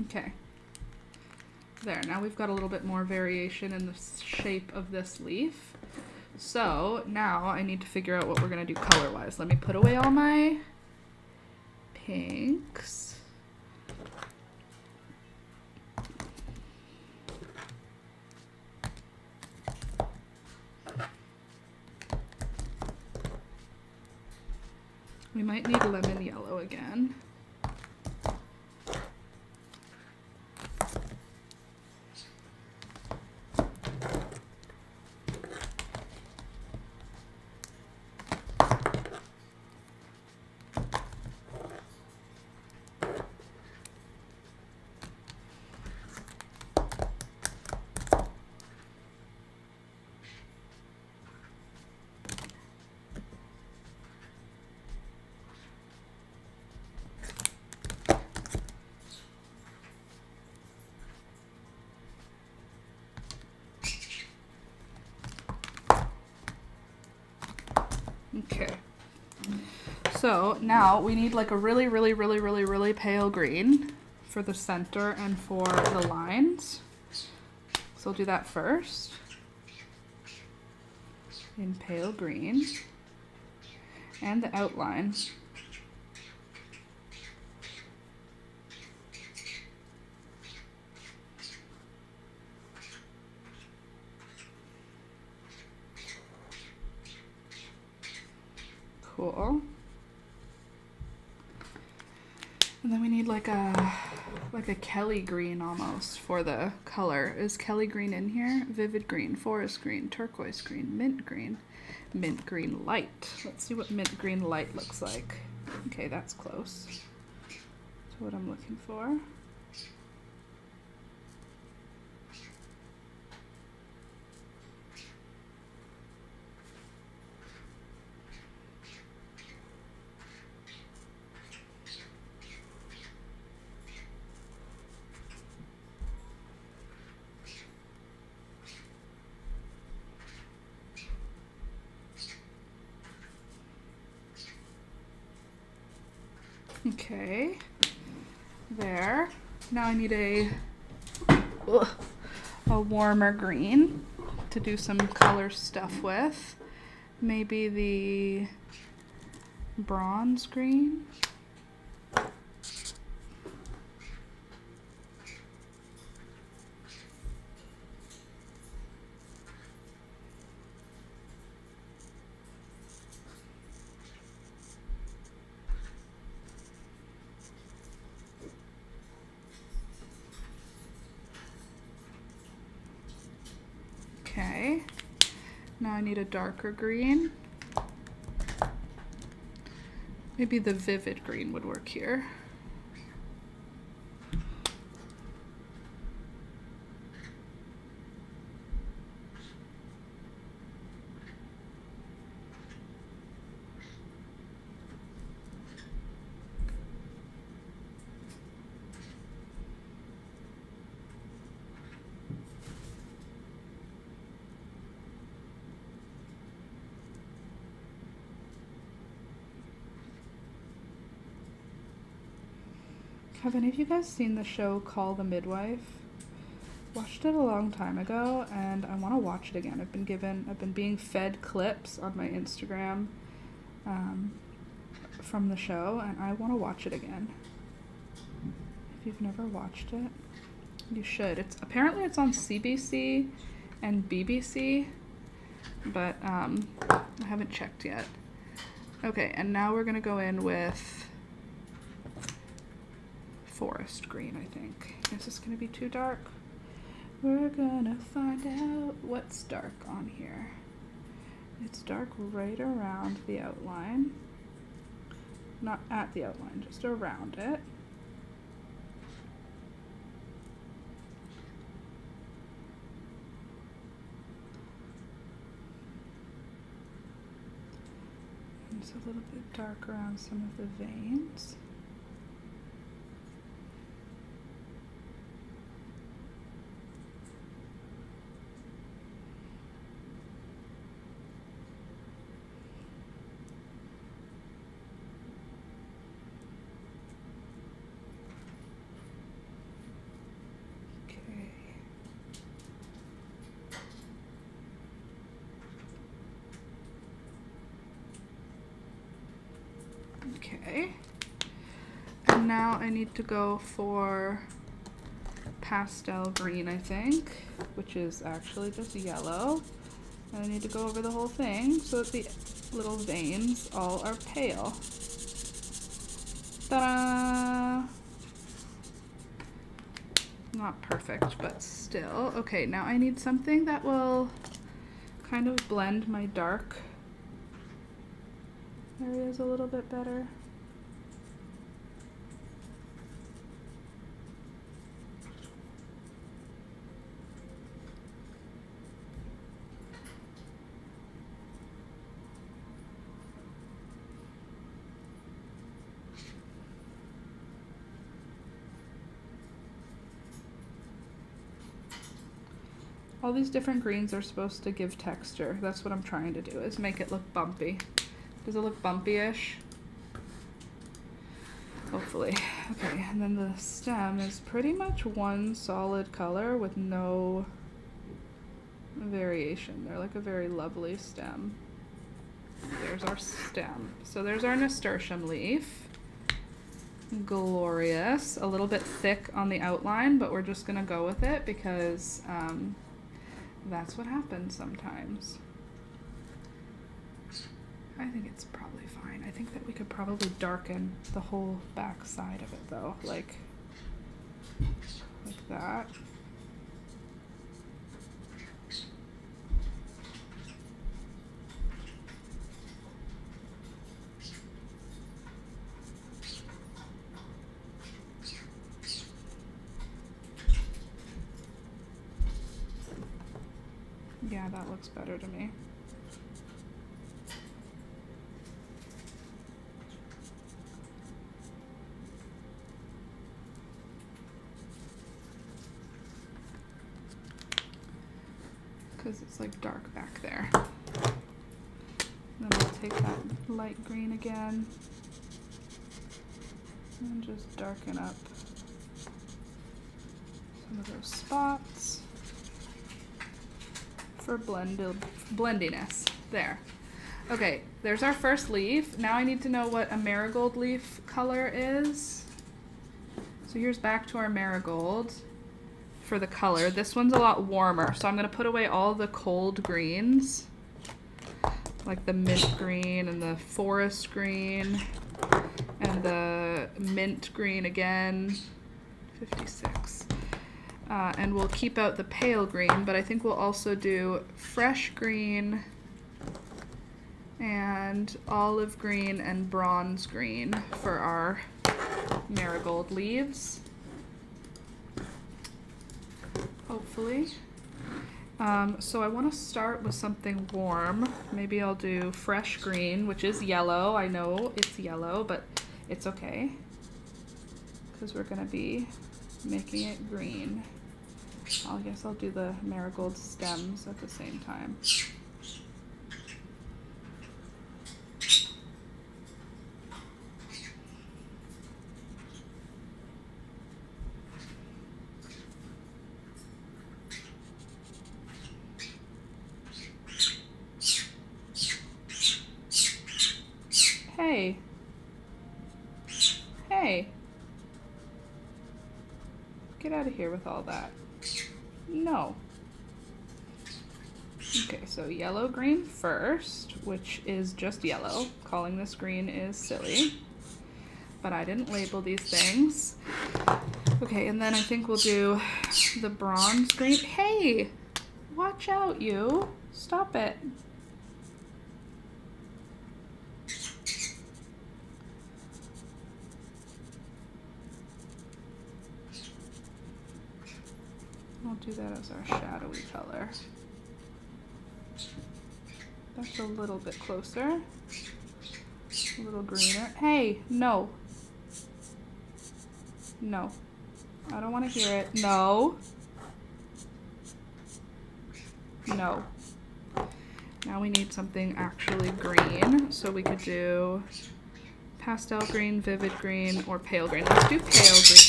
Okay, there, now we've got a little bit more variation in the shape of this leaf. So now I need to figure out what we're gonna do color-wise. Let me put away all my pinks. We might need lemon yellow again. Okay, so now we need like a really pale green for the center and for the lines. So I'll do that first in pale green and the outline. Cool. And then we need like a Kelly green almost for the color. Is Kelly green in here? Vivid green, forest green, turquoise green, mint green light. Let's see what mint green light looks like. Okay, that's close to what I'm looking for. Okay, there. Now I need a warmer green to do some color stuff with. Maybe the bronze green. Okay, now I need a darker green. Maybe the vivid green would work here. Have any of you guys seen the show Call the Midwife? Watched it a long time ago and I want to watch it again. I've been being fed clips on my Instagram from the show and I want to watch it again. If you've never watched it, you should. Apparently it's on CBC and BBC, but I haven't checked yet. Okay, and now we're gonna go in with forest green, I think. Is this gonna be too dark? We're gonna find out what's dark on here. It's dark right around the outline. Not at the outline, just around it. And it's a little bit dark around some of the veins. Okay, and now I need to go for pastel green, I think, which is actually just yellow. And I need to go over the whole thing so that the little veins all are pale. Ta-da! Not perfect, but still. Okay, now I need something that will kind of blend my dark areas a little bit better. All these different greens are supposed to give texture. That's what I'm trying to do, is make it look bumpy. Does it look bumpy-ish? Hopefully. Okay, and then the stem is pretty much one solid color with no variation. They're like a very lovely stem. There's our stem. So there's our nasturtium leaf. Glorious. A little bit thick on the outline, but we're just gonna go with it because that's what happens sometimes. I think it's probably fine. I think that we could probably darken the whole back side of it though, like that. Yeah, that looks better to me. Because it's like dark back there. Then we'll take that light green again. And just darken up some of those spots for blendiness. There. Okay, there's our first leaf. Now I need to know what a marigold leaf color is. So here's back to our marigold for the color. This one's a lot warmer, so I'm gonna put away all the cold greens, like the mint green and the forest green and the mint green again, 56. And we'll keep out the pale green, but I think we'll also do fresh green and olive green and bronze green for our marigold leaves, hopefully. So I want to start with something warm. Maybe I'll do fresh green, which is yellow. I know it's yellow, but it's okay because we're going to be making it green. I guess I'll do the marigold stems at the same time. Hey. Hey. Get out of here with all that. No. Okay, so yellow, green first, which is just yellow. Calling this green is silly, but I didn't label these things. Okay, and then I think we'll do the bronze green. Hey, watch out, you. Stop it. I'll do that as our shadowy color. That's a little bit closer. A little greener. Hey, no. No. I don't want to hear it. No. No. Now we need something actually green. So we could do pastel green, vivid green, or pale green. Let's do pale green.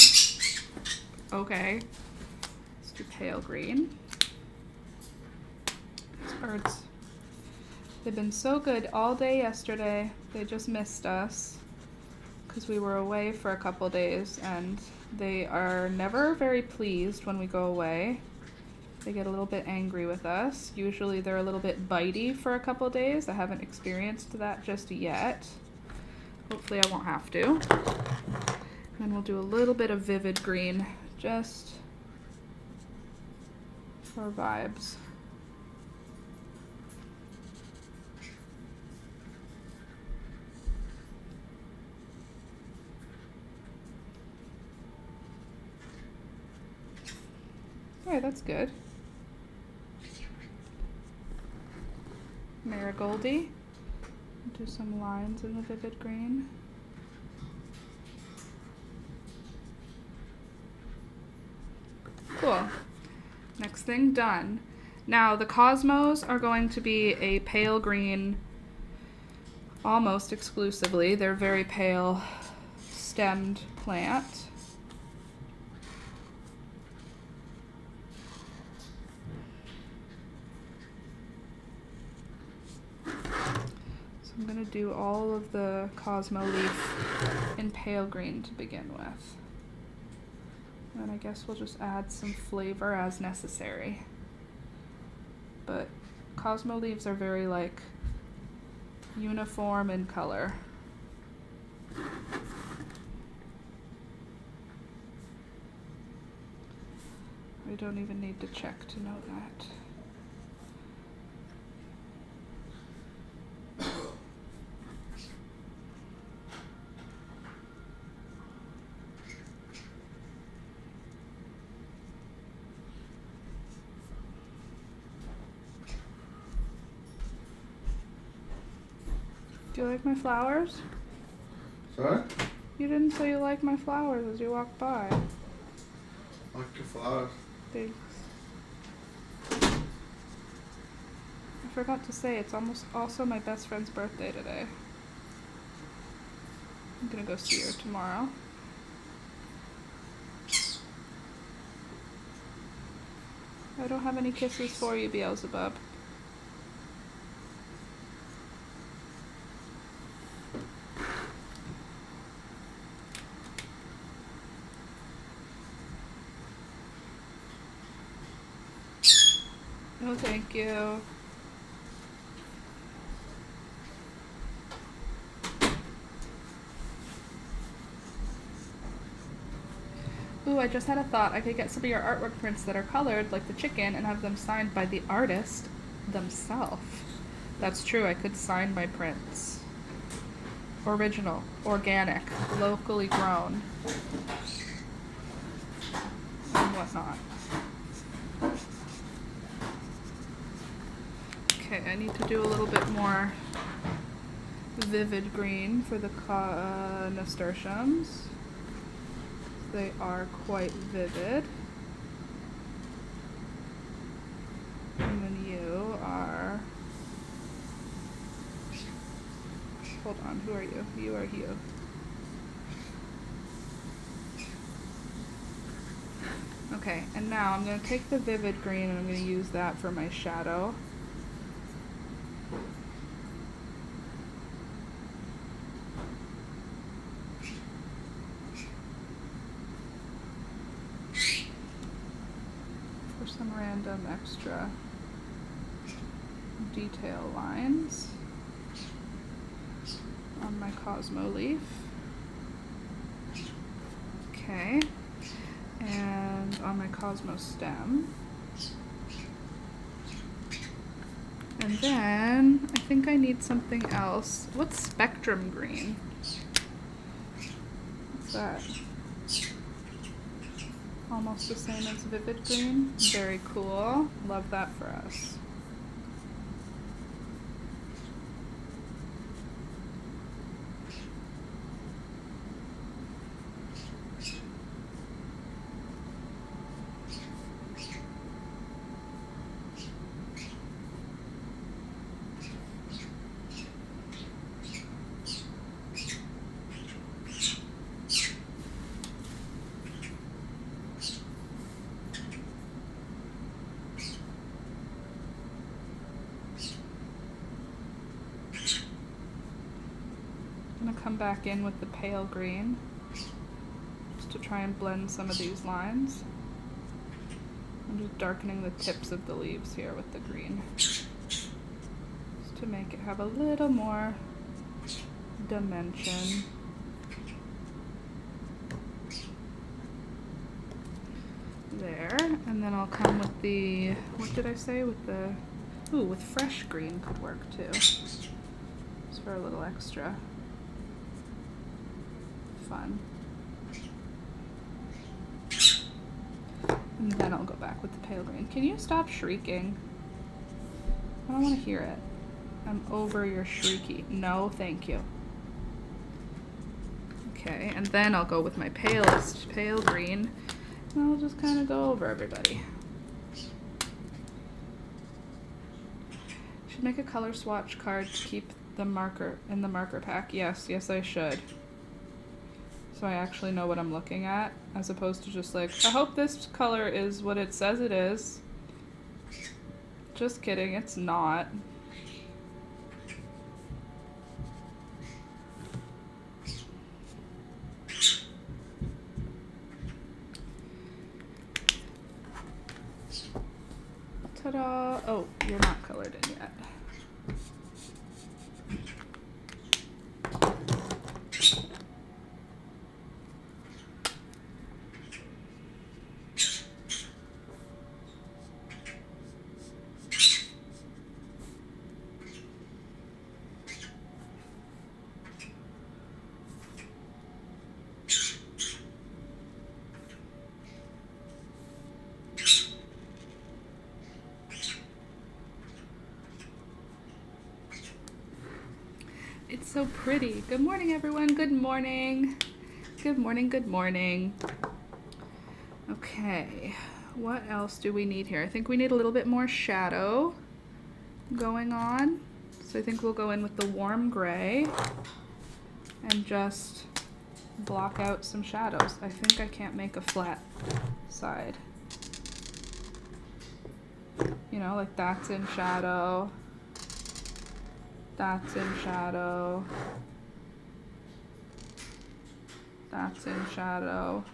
Okay. Do pale green. These birds, they've been so good all day yesterday. They just missed us because we were away for a couple days, and they are never very pleased when we go away. They get a little bit angry with us. Usually they're a little bit bitey for a couple days. I haven't experienced that just yet. Hopefully I won't have to. And then we'll do a little bit of vivid green, just for vibes. Yeah, that's good. Marigoldy. Do some lines in the vivid green. Cool. Next thing done. Now the cosmos are going to be a pale green almost exclusively. They're very pale stemmed plant. So I'm going to do all of the cosmo leaf in pale green to begin with. And I guess we'll just add some flavor as necessary. But cosmo leaves are very like uniform in color. We don't even need to check to know that. Do you like my flowers? Sorry? You didn't say you like my flowers as you walked by. I like your flowers. Thanks. I forgot to say it's also my best friend's birthday today. I'm gonna go see her tomorrow. I don't have any kisses for you, Beelzebub. Oh, thank you. Ooh, I just had a thought. I could get some of your artwork prints that are colored, like the chicken, and have them signed by the artist themselves. That's true, I could sign my prints. Original, organic, locally grown, and whatnot. Okay, I need to do a little bit more vivid green for the nasturtiums. They are quite vivid. And then you are... Hold on, who are you? You are you. Okay, and now I'm going to take the vivid green and I'm going to use that for my shadow. For some random extra detail lines on my Cosmo leaf. Okay, and on my Cosmo stem. And then I think I need something else. What's spectrum green? What's that? Almost the same as vivid green. Very cool. Love that for us. I'm gonna come back in with the pale green just to try and blend some of these lines. I'm just darkening the tips of the leaves here with the green just to make it have a little more dimension. There, and then I'll come with the, what did I say, with the, ooh, with fresh green could work too, just for a little extra fun. And then I'll go back with the pale green. Can you stop shrieking? I don't want to hear it. I'm over your shrieky. No, thank you. Okay, and then I'll go with my palest pale green. And I'll just kind of go over everybody. Should make a color swatch card to keep the marker in the marker pack. Yes, yes I should. So I actually know what I'm looking at, as opposed to just like, I hope this color is what it says it is. Just kidding, it's not. Ta-da! Oh, you're not colored in yet. It's so pretty. Good morning, everyone. Good morning. Good morning, good morning. Okay, what else do we need here? I think we need a little bit more shadow going on. So I think we'll go in with the warm gray and just block out some shadows. I think I can't make a flat side. You know, like that's in shadow. That's in shadow. That's in shadow.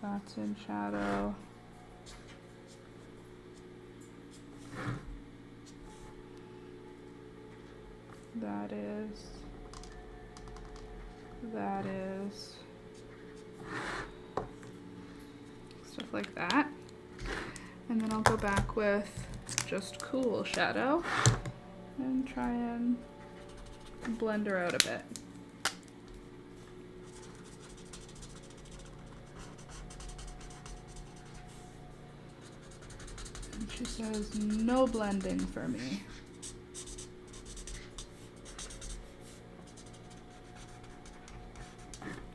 That's in shadow. That is. That is. Stuff like that. And then I'll go back with just cool shadow and try and blend her out a bit. And she says no blending for me.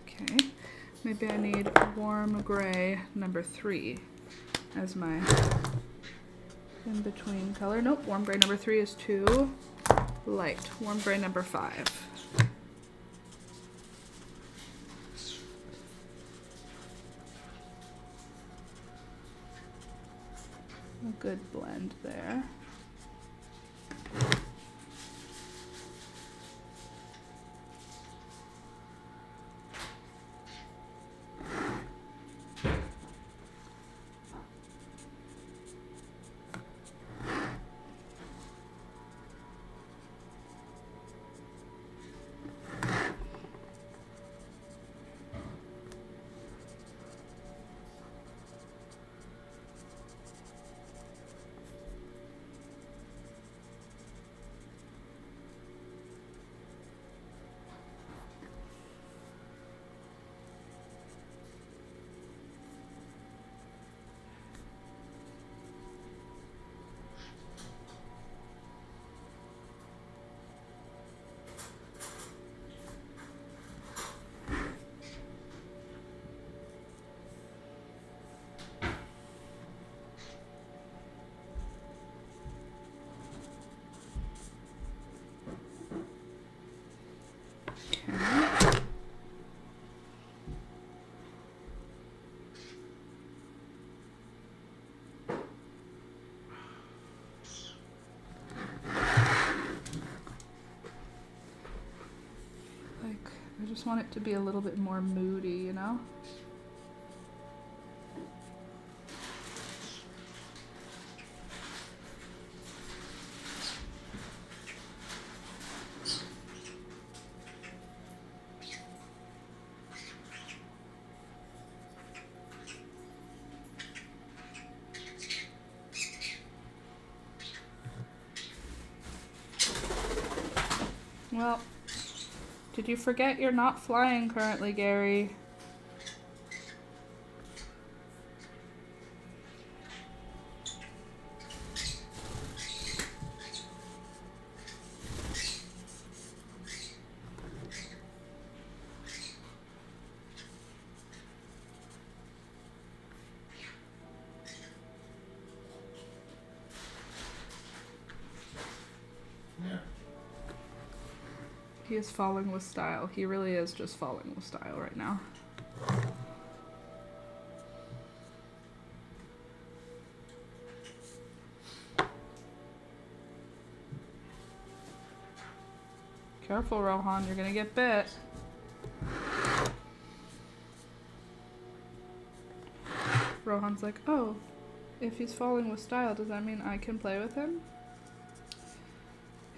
Okay, maybe I need warm gray number 3 as my in-between color. Nope, warm gray number 3 is too light. Warm gray number 5. A good blend there. I just want it to be a little bit more moody, you know? Well, did you forget you're not flying currently, Gary? He is falling with style. He really is just falling with style right now. Careful, Rohan, you're gonna get bit. Rohan's like, oh, if he's falling with style, does that mean I can play with him?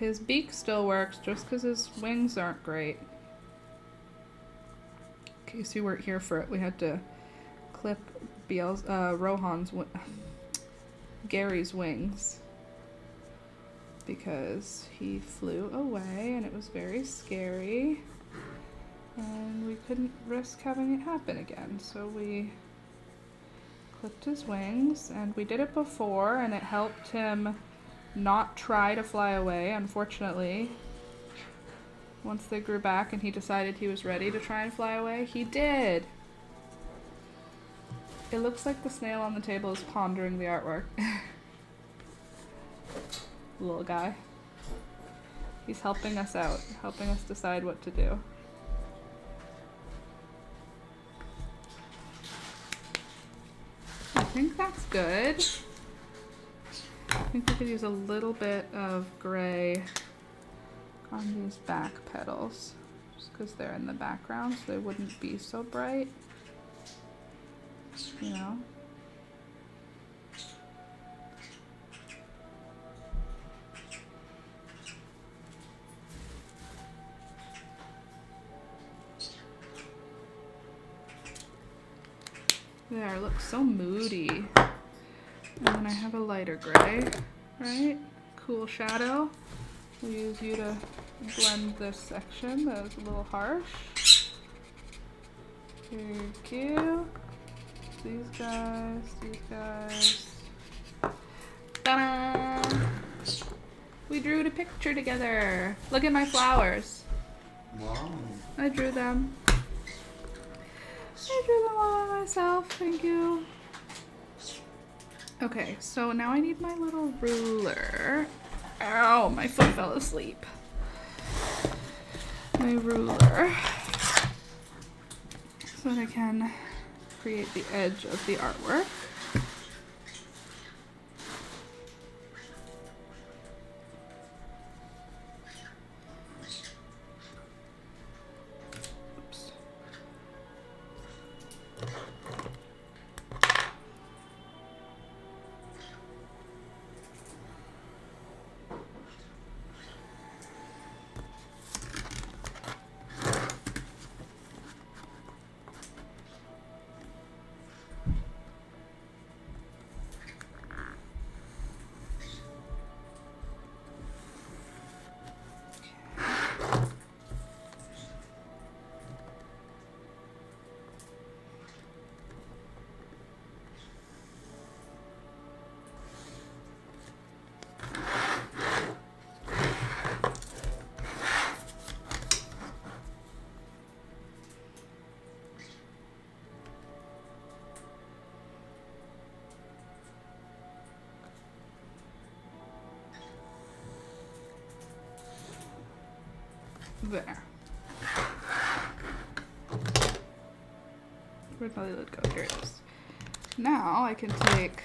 His beak still works, just because his wings aren't great. In case you weren't here for it, we had to clip Gary's wings because he flew away and it was very scary and we couldn't risk having it happen again, so we clipped his wings, and we did it before and it helped him not try to fly away. Unfortunately, once they grew back and he decided he was ready to try and fly away, he did. It looks like the snail on the table is pondering the artwork. Little guy. He's helping us out, helping us decide what to do. I think that's good. think we could use a little bit of gray on these back petals, just because they're in the background, so they wouldn't be so bright, you know? There, it looks so moody. And then I have a lighter gray, right? Cool shadow. We'll use you to blend this section that was a little harsh. Very cute. These guys. Ta-da! We drew a picture together. Look at my flowers. Wow. I drew them. I drew them all by myself, thank you. Okay, so now I need my little ruler. Ow, my foot fell asleep. My ruler. So that I can create the edge of the artwork. Oops. There. Where'd my lid go? Here it is. Now I can take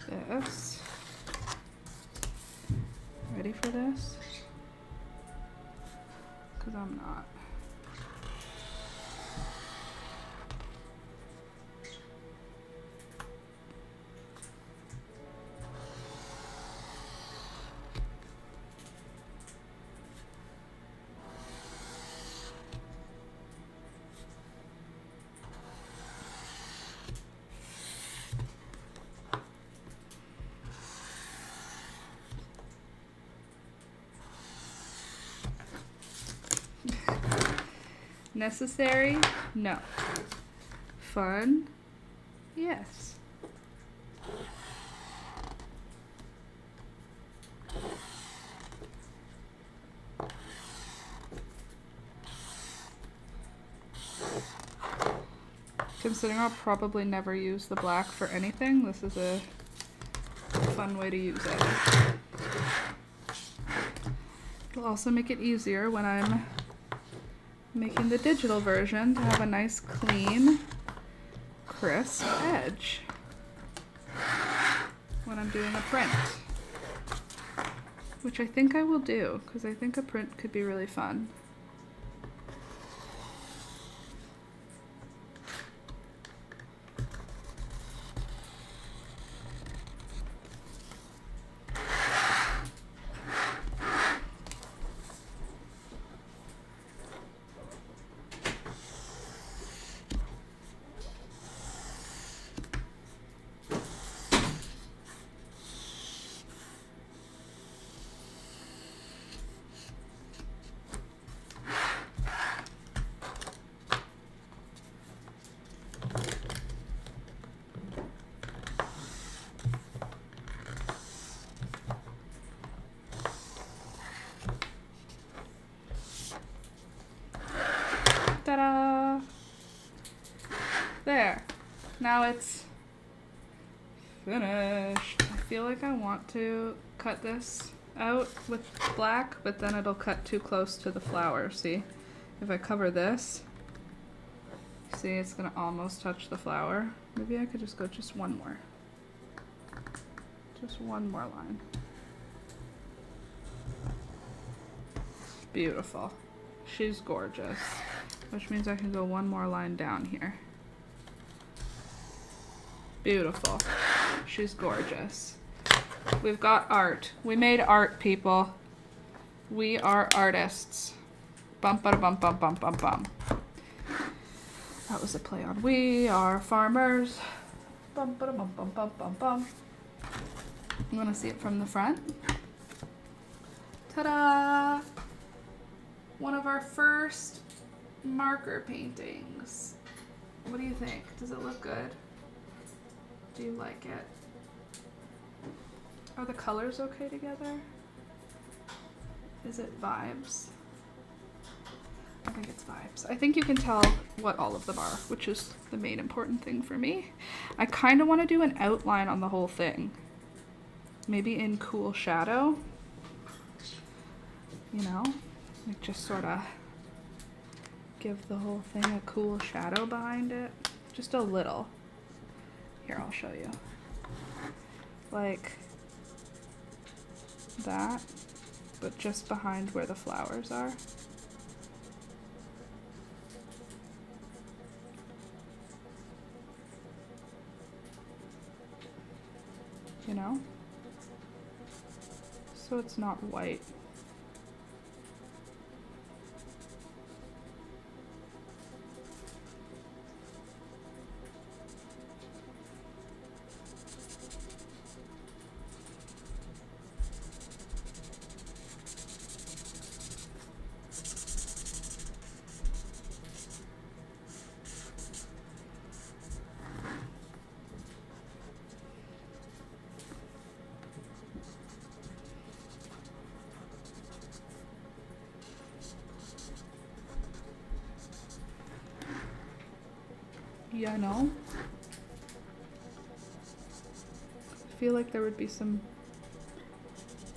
this. Ready for this? Because I'm not. Necessary? No. Fun? Yes. Considering I'll probably never use the black for anything, this is a fun way to use it. It'll also make it easier when I'm making the digital version to have a nice, clean, crisp edge when I'm doing a print. Which I think I will do, because I think a print could be really fun. Ta-da! There. Now it's finished. I feel like I want to cut this out with black, but then it'll cut too close to the flower. See? If I cover this, see, it's gonna almost touch the flower. Maybe I could just go just one more. Just one more line. Beautiful. She's gorgeous. Which means I can go one more line down here. Beautiful. She's gorgeous. We've got art. We made art, people. We are artists. Bum ba da bum bum bum bum bum. That was a play on we are farmers. Bum ba da bum bum bum bum bum. You want to see it from the front? Ta-da! One of our first marker paintings. What do you think? Does it look good? Do you like it? Are the colors okay together? Is it vibes? I think it's vibes. I think you can tell what all of them are, which is the main important thing for me. I kind of want to do an outline on the whole thing. Maybe in cool shadow. You know? Like just sort of give the whole thing a cool shadow behind it. Just a little. Here, I'll show you. Like that, but just behind where the flowers are. You know? So it's not white. Yeah, no. I feel like there would be some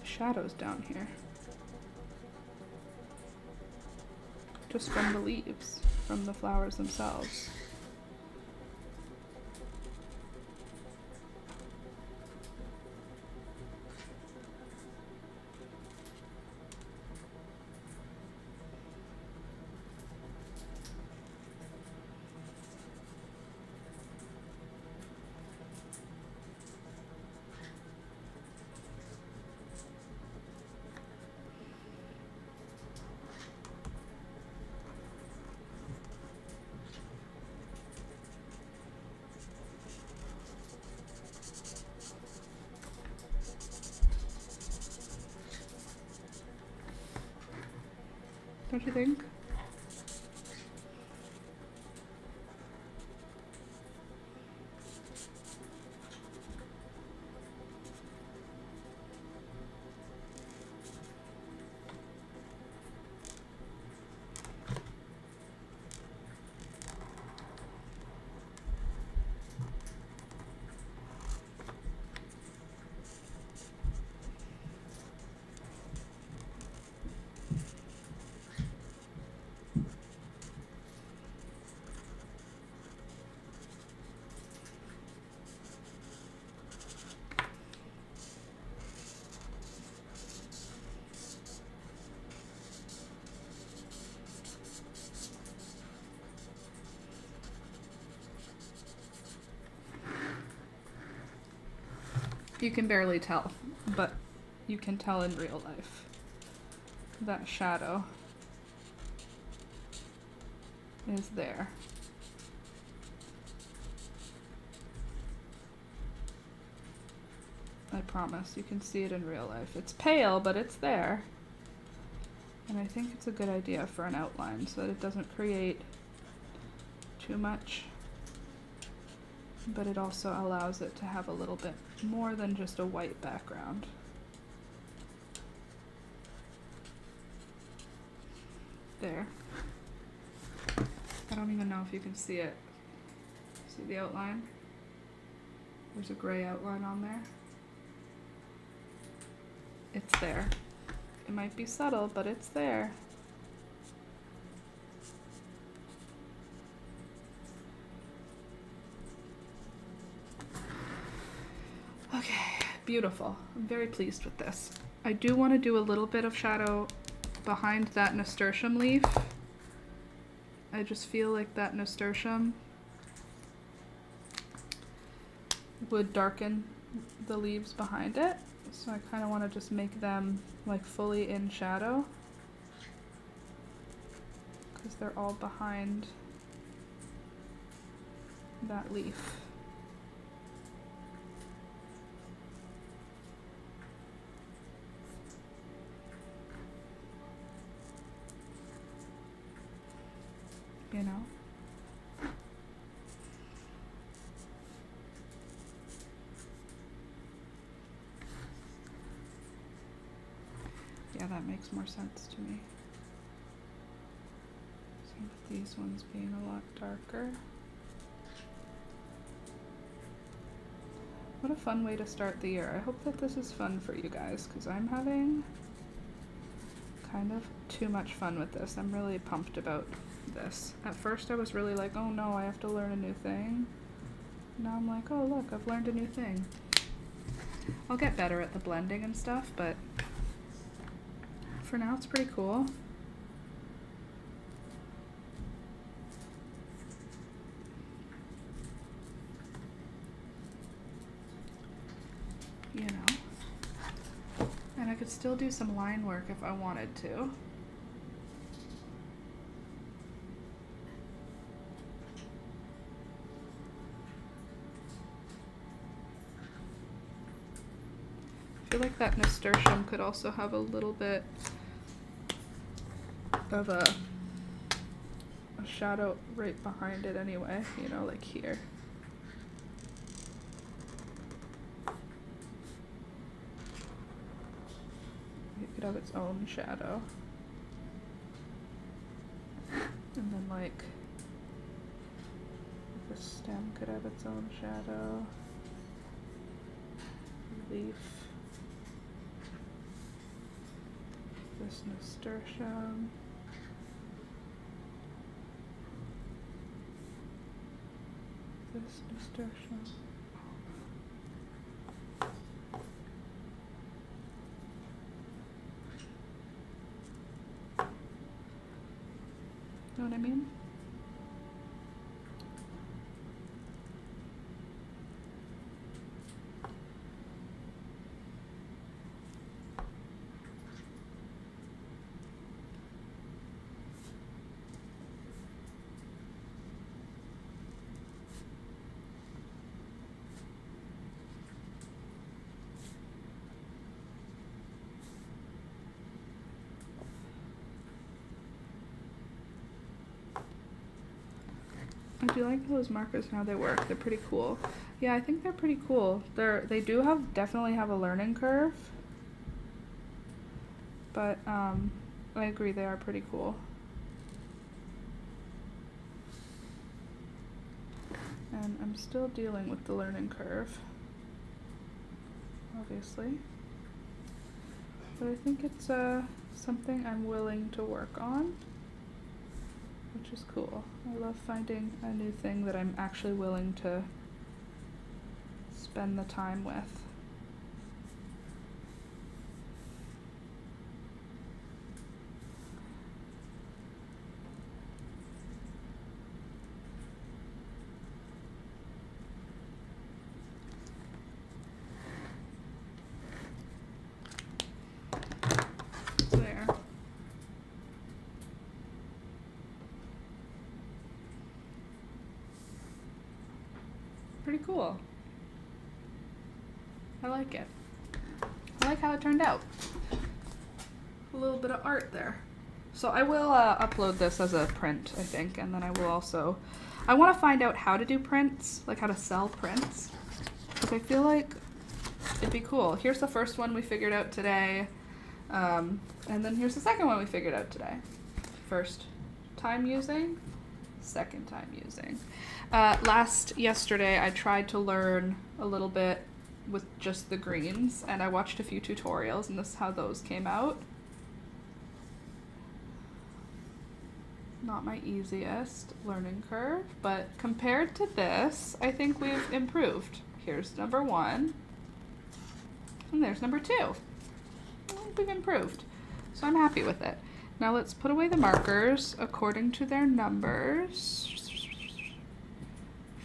shadows down here. Just from the leaves, from the flowers themselves. Don't you think? You can barely tell, but you can tell in real life. That shadow is there. I promise, you can see it in real life. It's pale, but it's there. And I think it's a good idea for an outline so that it doesn't create too much. But it also allows it to have a little bit more than just a white background. There. I don't even know if you can see it. See the outline? There's a gray outline on there. It's there. It might be subtle, but it's there. Okay, beautiful. I'm very pleased with this. I do want to do a little bit of shadow behind that nasturtium leaf. I just feel like that nasturtium would darken the leaves behind it. So I kind of want to just make them like fully in shadow because they're all behind that leaf. You know? Yeah, that makes more sense to me. Same with these ones being a lot darker. What a fun way to start the year. I hope that this is fun for you guys because I'm having kind of too much fun with this. I'm really pumped about this. At first I was really like, oh no, I have to learn a new thing. Now I'm like, oh look, I've learned a new thing. I'll get better at the blending and stuff, but for now it's pretty cool. You know? And I could still do some line work if I wanted to. I feel like that nasturtium could also have a little bit of a shadow right behind it anyway, you know, like here. It could have its own shadow. And then like the stem could have its own shadow. Leaf. This nasturtium. This nasturtium. Know what I mean? I do like those markers and how they work. They're pretty cool. Yeah, I think they're pretty cool. They do definitely have a learning curve. But I agree they are pretty cool. And I'm still dealing with the learning curve, obviously. But I think it's something I'm willing to work on, which is cool. I love finding a new thing that I'm actually willing to spend the time with. There. Pretty cool. I like it. I like how it turned out. A little bit of art there. So I will upload this as a print, I think, and then I will also... I want to find out how to do prints, like how to sell prints, because I feel like it'd be cool. Here's the first one we figured out today, and then here's the second one we figured out today. First time using, second time using. Yesterday I tried to learn a little bit with just the greens, and I watched a few tutorials, and this is how those came out. Not my easiest learning curve, but compared to this, I think we've improved. Here's number one. And there's number 2. I think we've improved. So I'm happy with it. Now let's put away the markers according to their numbers.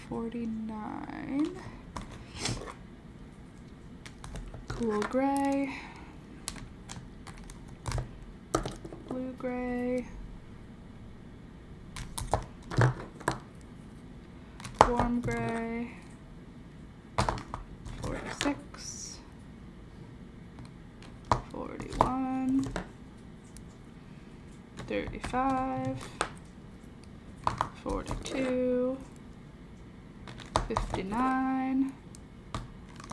49. Cool gray. Blue gray. Warm gray. 46. 41. 35. 42. 59.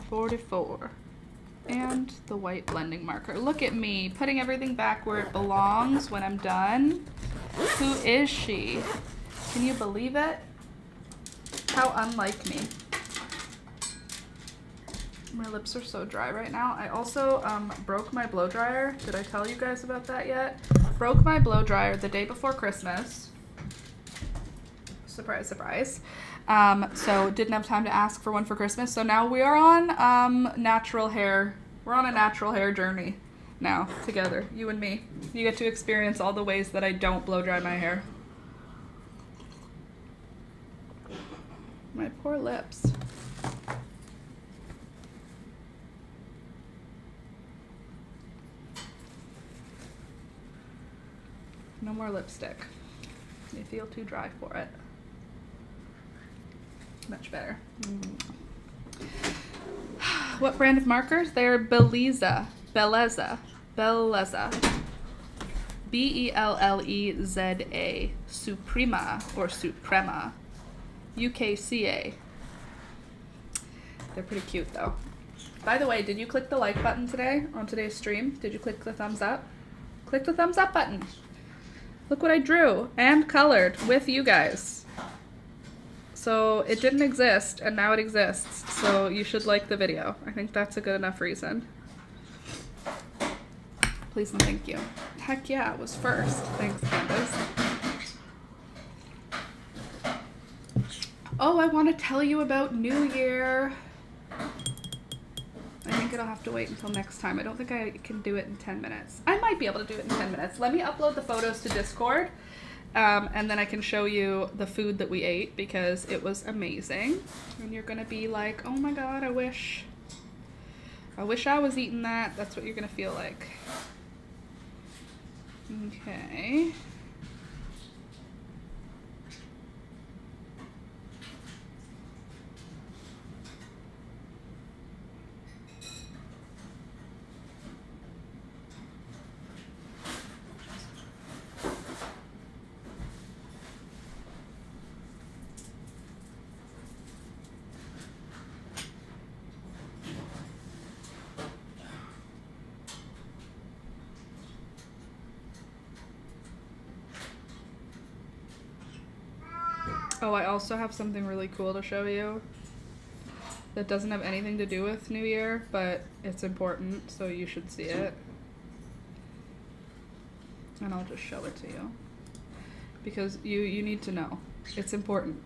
44. And the white blending marker. Look at me, putting everything back where it belongs when I'm done. Who is she? Can you believe it? How unlike me. My lips are so dry right now. I also broke my blow dryer. Did I tell you guys about that yet? Broke my blow dryer the day before Christmas. Surprise, surprise. So didn't have time to ask for one for Christmas. So now we are on natural hair. We're on a natural hair journey now together, you and me. You get to experience all the ways that I don't blow dry my hair. My poor lips. No more lipstick. They feel too dry for it. Much better. What brand of markers? They're Belleza. Belleza. Belleza. Belleza. Suprema or Suprema. UKCA. They're pretty cute though. By the way, did you click the like button today on today's stream? Did you click the thumbs up? Click the thumbs up button. Look what I drew and colored with you guys. So it didn't exist and now it exists. So you should like the video. I think that's a good enough reason. Please and thank you. Heck yeah, it was first. Thanks, Candace. Oh, I want to tell you about New Year. I think it'll have to wait until next time. I don't think I can do it in 10 minutes. I might be able to do it in 10 minutes. Let me upload the photos to Discord, and then I can show you the food that we ate because it was amazing. And you're going to be like, oh my God, I wish I was eating that. That's what you're going to feel like. Okay. Oh, I also have something really cool to show you that doesn't have anything to do with New Year, but it's important, so you should see it. And I'll just show it to you. Because you need to know. It's important.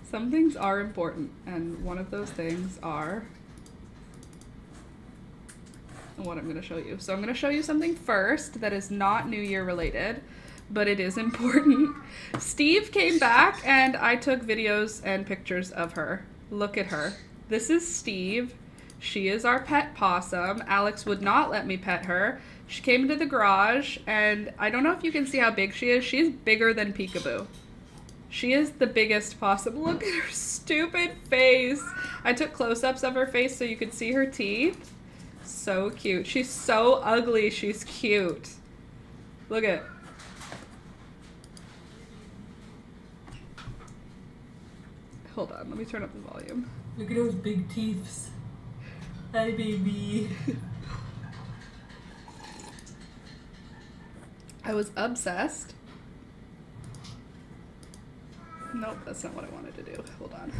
Some things are important, and one of those things are what I'm going to show you. So I'm going to show you something first that is not New Year related, but it is important. Steve came back and I took videos and pictures of her. Look at her. This is Steve. She is our pet possum. Alex would not let me pet her. She came into the garage and I don't know if you can see how big she is. She's bigger than Peekaboo. She is the biggest possum. Look at her stupid face. I took close-ups of her face so you could see her teeth. So cute. She's so ugly. She's cute. Look at it. Hold on, let me turn up the volume. Look at those big teeth. Hi, baby. I was obsessed. Nope, that's not what I wanted to do. Hold on.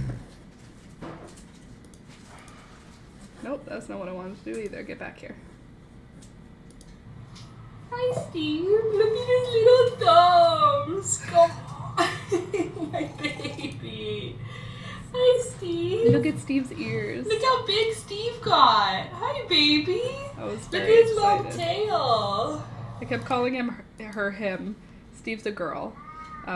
Nope, that's not what I wanted to do either. Get back here. Hi, Steve. Look at his little thumbs. Come on. My baby. Hi, Steve. Steve. Look at Steve's ears. Look how big Steve got. Hi, baby. I was Look very at his long excited. tail. I kept calling him him. Steve's a girl.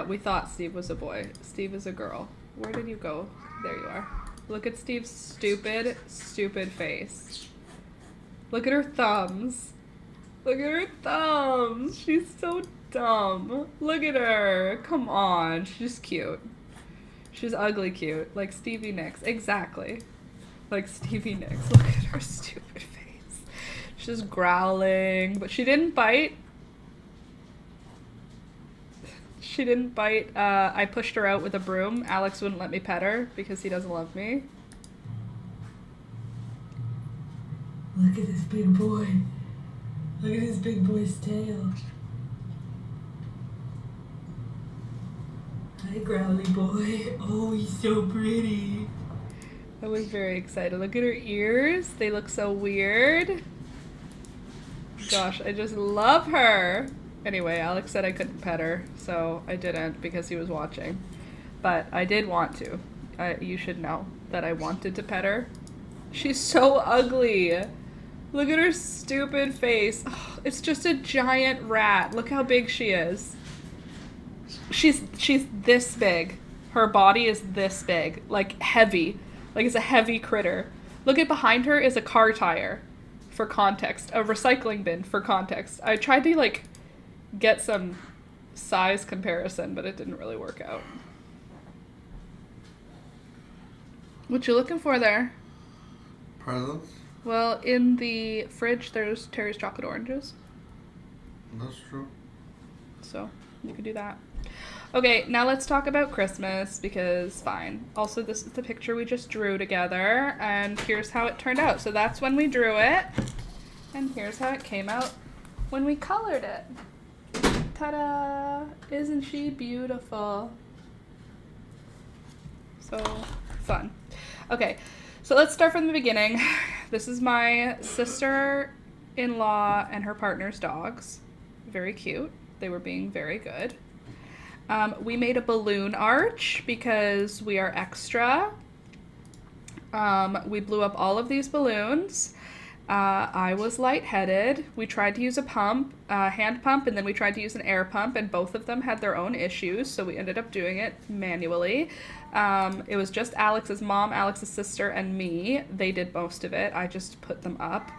We thought Steve was a boy. Steve is a girl. Where did you go? There you are. Look at Steve's stupid, stupid face. Look at her thumbs. Look at her thumbs. She's so dumb. Look at her. Come on. She's cute. She's ugly cute. Like Stevie Nicks. Exactly. Like Stevie Nicks. Look at her stupid face. She's growling. But she didn't bite. She didn't bite. I pushed her out with a broom. Alex wouldn't let me pet her because he doesn't love me. Look at this big boy. Look at this big boy's tail. Hi, growly boy. Oh, he's so pretty. I was very excited. Look at her ears. They look so weird. Gosh, I just love her. Anyway, Alex said I couldn't pet her, so I didn't because he was watching. But I did want to. You should know that I wanted to pet her. She's so ugly. Look at her stupid face. Oh, it's just a giant rat. Look how big she is. She's this big. Her body is this big. Like heavy. Like it's a heavy critter. Look at behind her is a car tire. For context. A recycling bin for context. I tried to like get some size comparison, but it didn't really work out. What you looking for there? Presents? Well, in the fridge there's Terry's chocolate oranges. That's true. So, you can do that. Okay, now let's talk about Christmas because fine. Also, this is the picture we just drew together and here's how it turned out. So that's when we drew it and here's how it came out when we colored it. Ta-da! Isn't she beautiful? So fun. Okay, so let's start from the beginning. This is my sister-in-law and her partner's dogs. Very cute. They were being very good. We made a balloon arch because we are extra. We blew up all of these balloons. I was lightheaded. We tried to use a pump, hand pump, and then we tried to use an air pump, and both of them had their own issues, so we ended up doing it manually. It was just Alex's mom, Alex's sister, and me. They did most of it. I just put them up.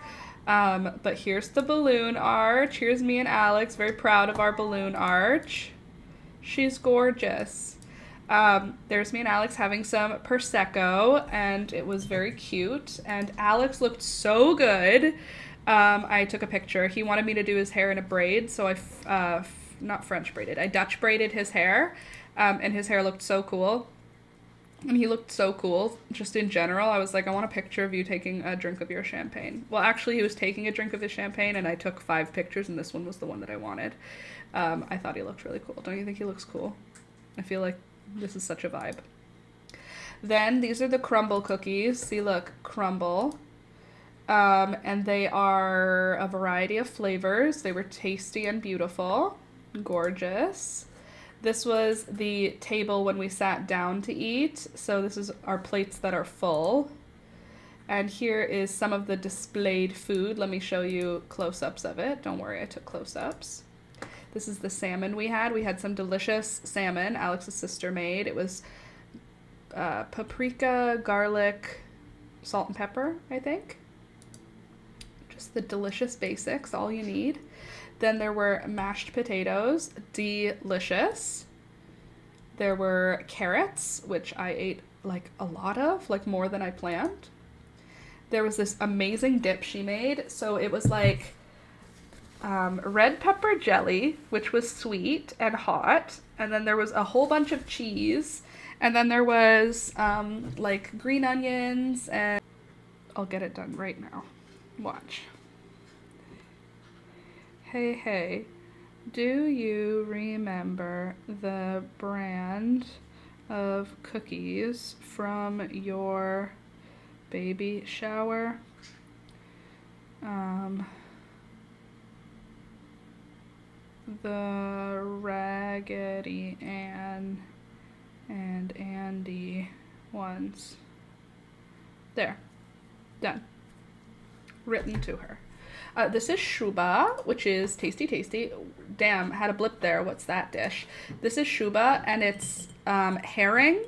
But here's the balloon arch. Here's me and Alex, very proud of our balloon arch. She's gorgeous. There's me and Alex having some Prosecco, and it was very cute. And Alex looked so good. I took a picture. He wanted me to do his hair in a braid, so I, not French braided, I Dutch braided his hair, and his hair looked so cool. And he looked so cool, just in general. I was like, I want a picture of you taking a drink of your champagne. Well, actually, he was taking a drink of his champagne, and I took 5 pictures, and this one was the one that I wanted. I thought he looked really cool. Don't you think he looks cool? I feel like this is such a vibe. Then, these are the crumble cookies. See, look, crumble. And they are a variety of flavors. They were tasty and beautiful. Gorgeous. This was the table when we sat down to eat. So this is our plates that are full. And here is some of the displayed food. Let me show you close-ups of it. Don't worry, I took close-ups. This is the salmon we had. We had some delicious salmon Alex's sister made. It was paprika, garlic, salt and pepper, I think. Just the delicious basics, all you need. Then there were mashed potatoes, delicious. There were carrots, which I ate like a lot of, like more than I planned. There was this amazing dip she made. So it was like red pepper jelly, which was sweet and hot. And then there was a whole bunch of cheese. And then there was like green onions and I'll get it done right now. Watch. Hey, hey, do you remember the brand of cookies from your baby shower? The Raggedy Ann and Andy ones. There. Done. Written to her. This is shuba, which is tasty, tasty. Damn, had a blip there. What's that dish? This is shuba, and it's herring,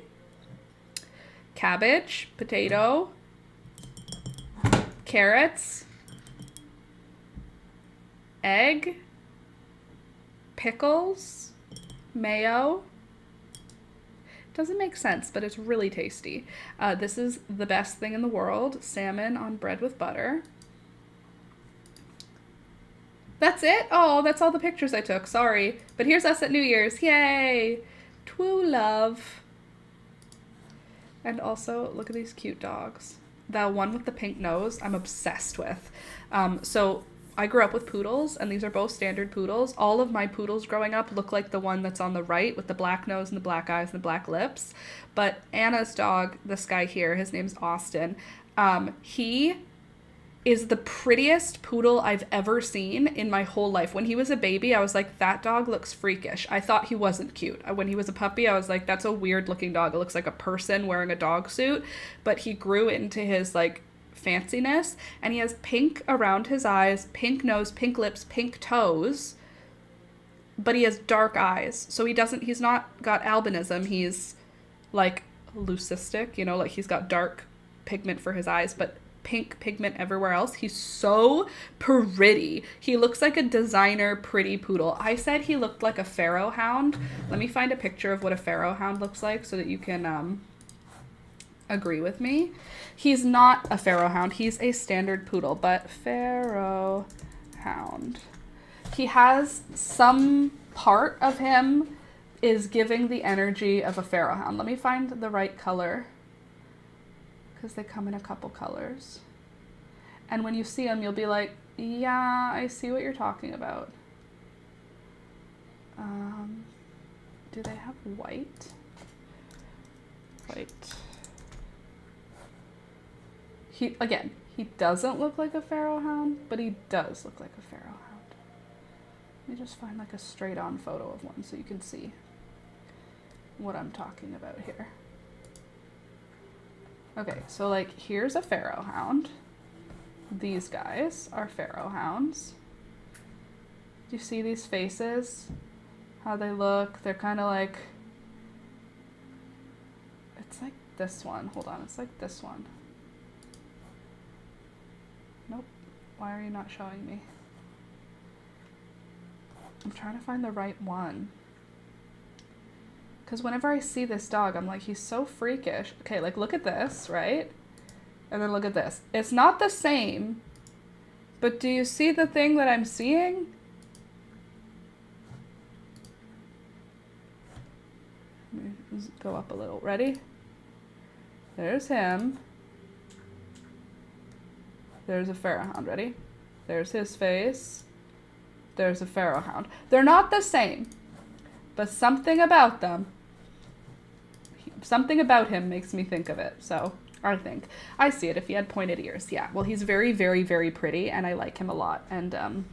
cabbage, potato, carrots, egg, pickles, mayo. Doesn't make sense, but it's really tasty. This is the best thing in the world. Salmon on bread with butter. That's it? Oh, that's all the pictures I took. Sorry. But here's us at New Year's. Yay! Twoo love. And also, look at these cute dogs. The one with the pink nose, I'm obsessed with. So I grew up with poodles, and these are both standard poodles. All of my poodles growing up look like the one that's on the right with the black nose and the black eyes and the black lips. But Anna's dog, this guy here, his name's Austin, he is the prettiest poodle I've ever seen in my whole life. When he was a baby, I was like, that dog looks freakish. I thought he wasn't cute. When he was a puppy, I was like, that's a weird looking dog. It looks like a person wearing a dog suit. But he grew into his like fanciness, and he has pink around his eyes, pink nose, pink lips, pink toes, but he has dark eyes. So he's not got albinism. He's like leucistic, you know, like he's got dark pigment for his eyes, but pink pigment everywhere else. He's so pretty. He looks like a designer pretty poodle. I said he looked like a pharaoh hound. Let me find a picture of what a pharaoh hound looks like so that you can agree with me. He's not a pharaoh hound. He's a standard poodle, but pharaoh hound. He has some part of him is giving the energy of a pharaoh hound. Let me find the right color, because they come in a couple colors. And when you see them, you'll be like, yeah, I see what you're talking about. Do they have white? White. He doesn't look like a pharaoh hound, but he does look like a pharaoh hound. Let me just find like a straight on photo of one so you can see what I'm talking about here. Okay, so like here's a pharaoh hound. These guys are pharaoh hounds. Do you see these faces? How they look? They're kind of like, it's like this one. Hold on, it's like this one. Nope. Why are you not showing me? I'm trying to find the right one. Because whenever I see this dog, I'm like, he's so freakish. Okay, like look at this, right? And then look at this. It's not the same, but do you see the thing that I'm seeing? Let me go up a little. Ready? There's him. There's a pharaoh hound. Ready? There's his face. There's a pharaoh hound. They're not the same, but something about them, something about him makes me think of it. So I think I see it. If he had pointed ears, yeah. Well, he's very, very, very pretty, and I like him a lot. And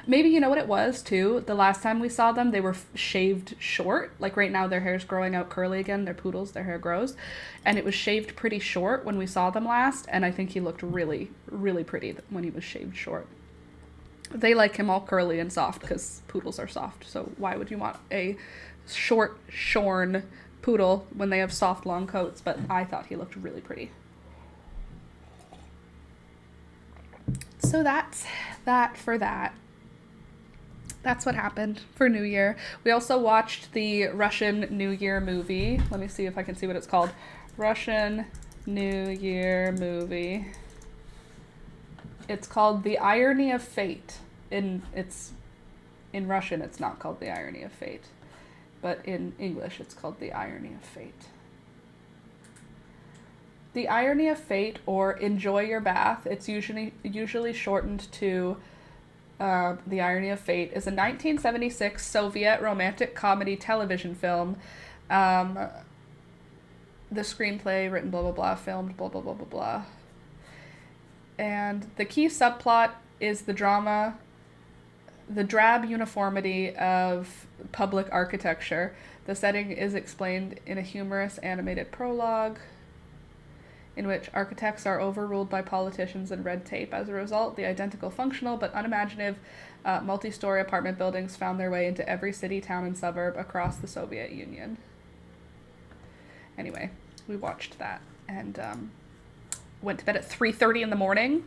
maybe you know what it was too. The last time we saw them, they were shaved short. Like right now, their hair's growing out curly again. They're poodles. Their hair grows, and it was shaved pretty short when we saw them last. And I think he looked really, really pretty when he was shaved short. They like him all curly and soft because poodles are soft. So why would you want a short, shorn poodle when they have soft, long coats? But I thought he looked really pretty. So that's that for that. That's what happened for New Year. We also watched the Russian New Year movie. Let me see if I can see what it's called. Russian New Year movie. It's called The Irony of Fate. In Russian, it's not called The Irony of Fate. But in English, it's called The Irony of Fate. The Irony of Fate, or Enjoy Your Bath, it's usually shortened to The Irony of Fate, is a 1976 Soviet romantic comedy television film. The screenplay, written blah, blah, blah, filmed blah, blah, blah, blah, blah. And the key subplot is the drama, the drab uniformity of public architecture. The setting is explained in a humorous animated prologue. in which architects are overruled by politicians and red tape. As a result, the identical functional but unimaginative multi-story apartment buildings found their way into every city, town, and suburb across the Soviet Union. Anyway, we watched that and went to bed at 3:30 in the morning.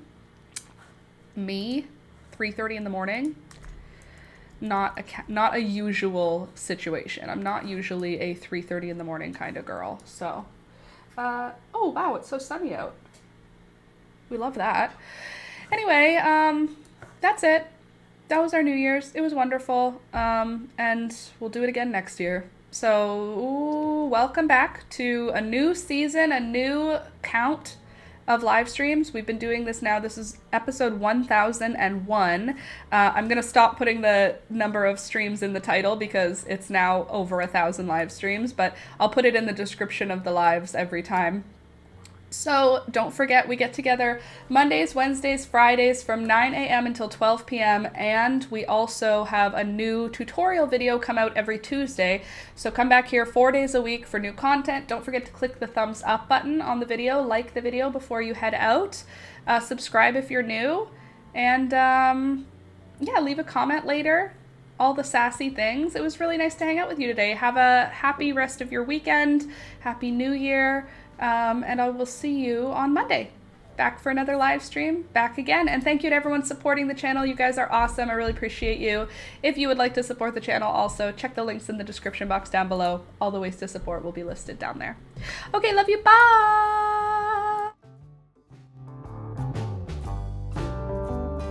Me, 3:30 in the morning. Not a usual situation. I'm not usually a 3:30 in the morning kind of girl. So, oh wow, it's so sunny out. We love that. Anyway, that's it. That was our New Year's. It was wonderful. And we'll do it again next year. So, welcome back to a new season, a new count of live streams. We've been doing this now. This is episode 1001. I'm going to stop putting the number of streams in the title because it's now over 1,000 live streams, but I'll put it in the description of the lives every time. So don't forget, we get together Mondays, Wednesdays, Fridays from 9 a.m. until 12 p.m. And we also have a new tutorial video come out every Tuesday. So come back here 4 days a week for new content. Don't forget to click the thumbs up button on the video, like the video before you head out. Subscribe if you're new. And yeah, leave a comment later. All the sassy things. It was really nice to hang out with you today. Have a happy rest of your weekend. Happy New Year. And I will see you on Monday. Back for another live stream. Back again. And thank you to everyone supporting the channel. You guys are awesome. I really appreciate you. If you would like to support the channel also, check the links in the description box down below. All the ways to support will be listed down there. Okay, love you. Bye!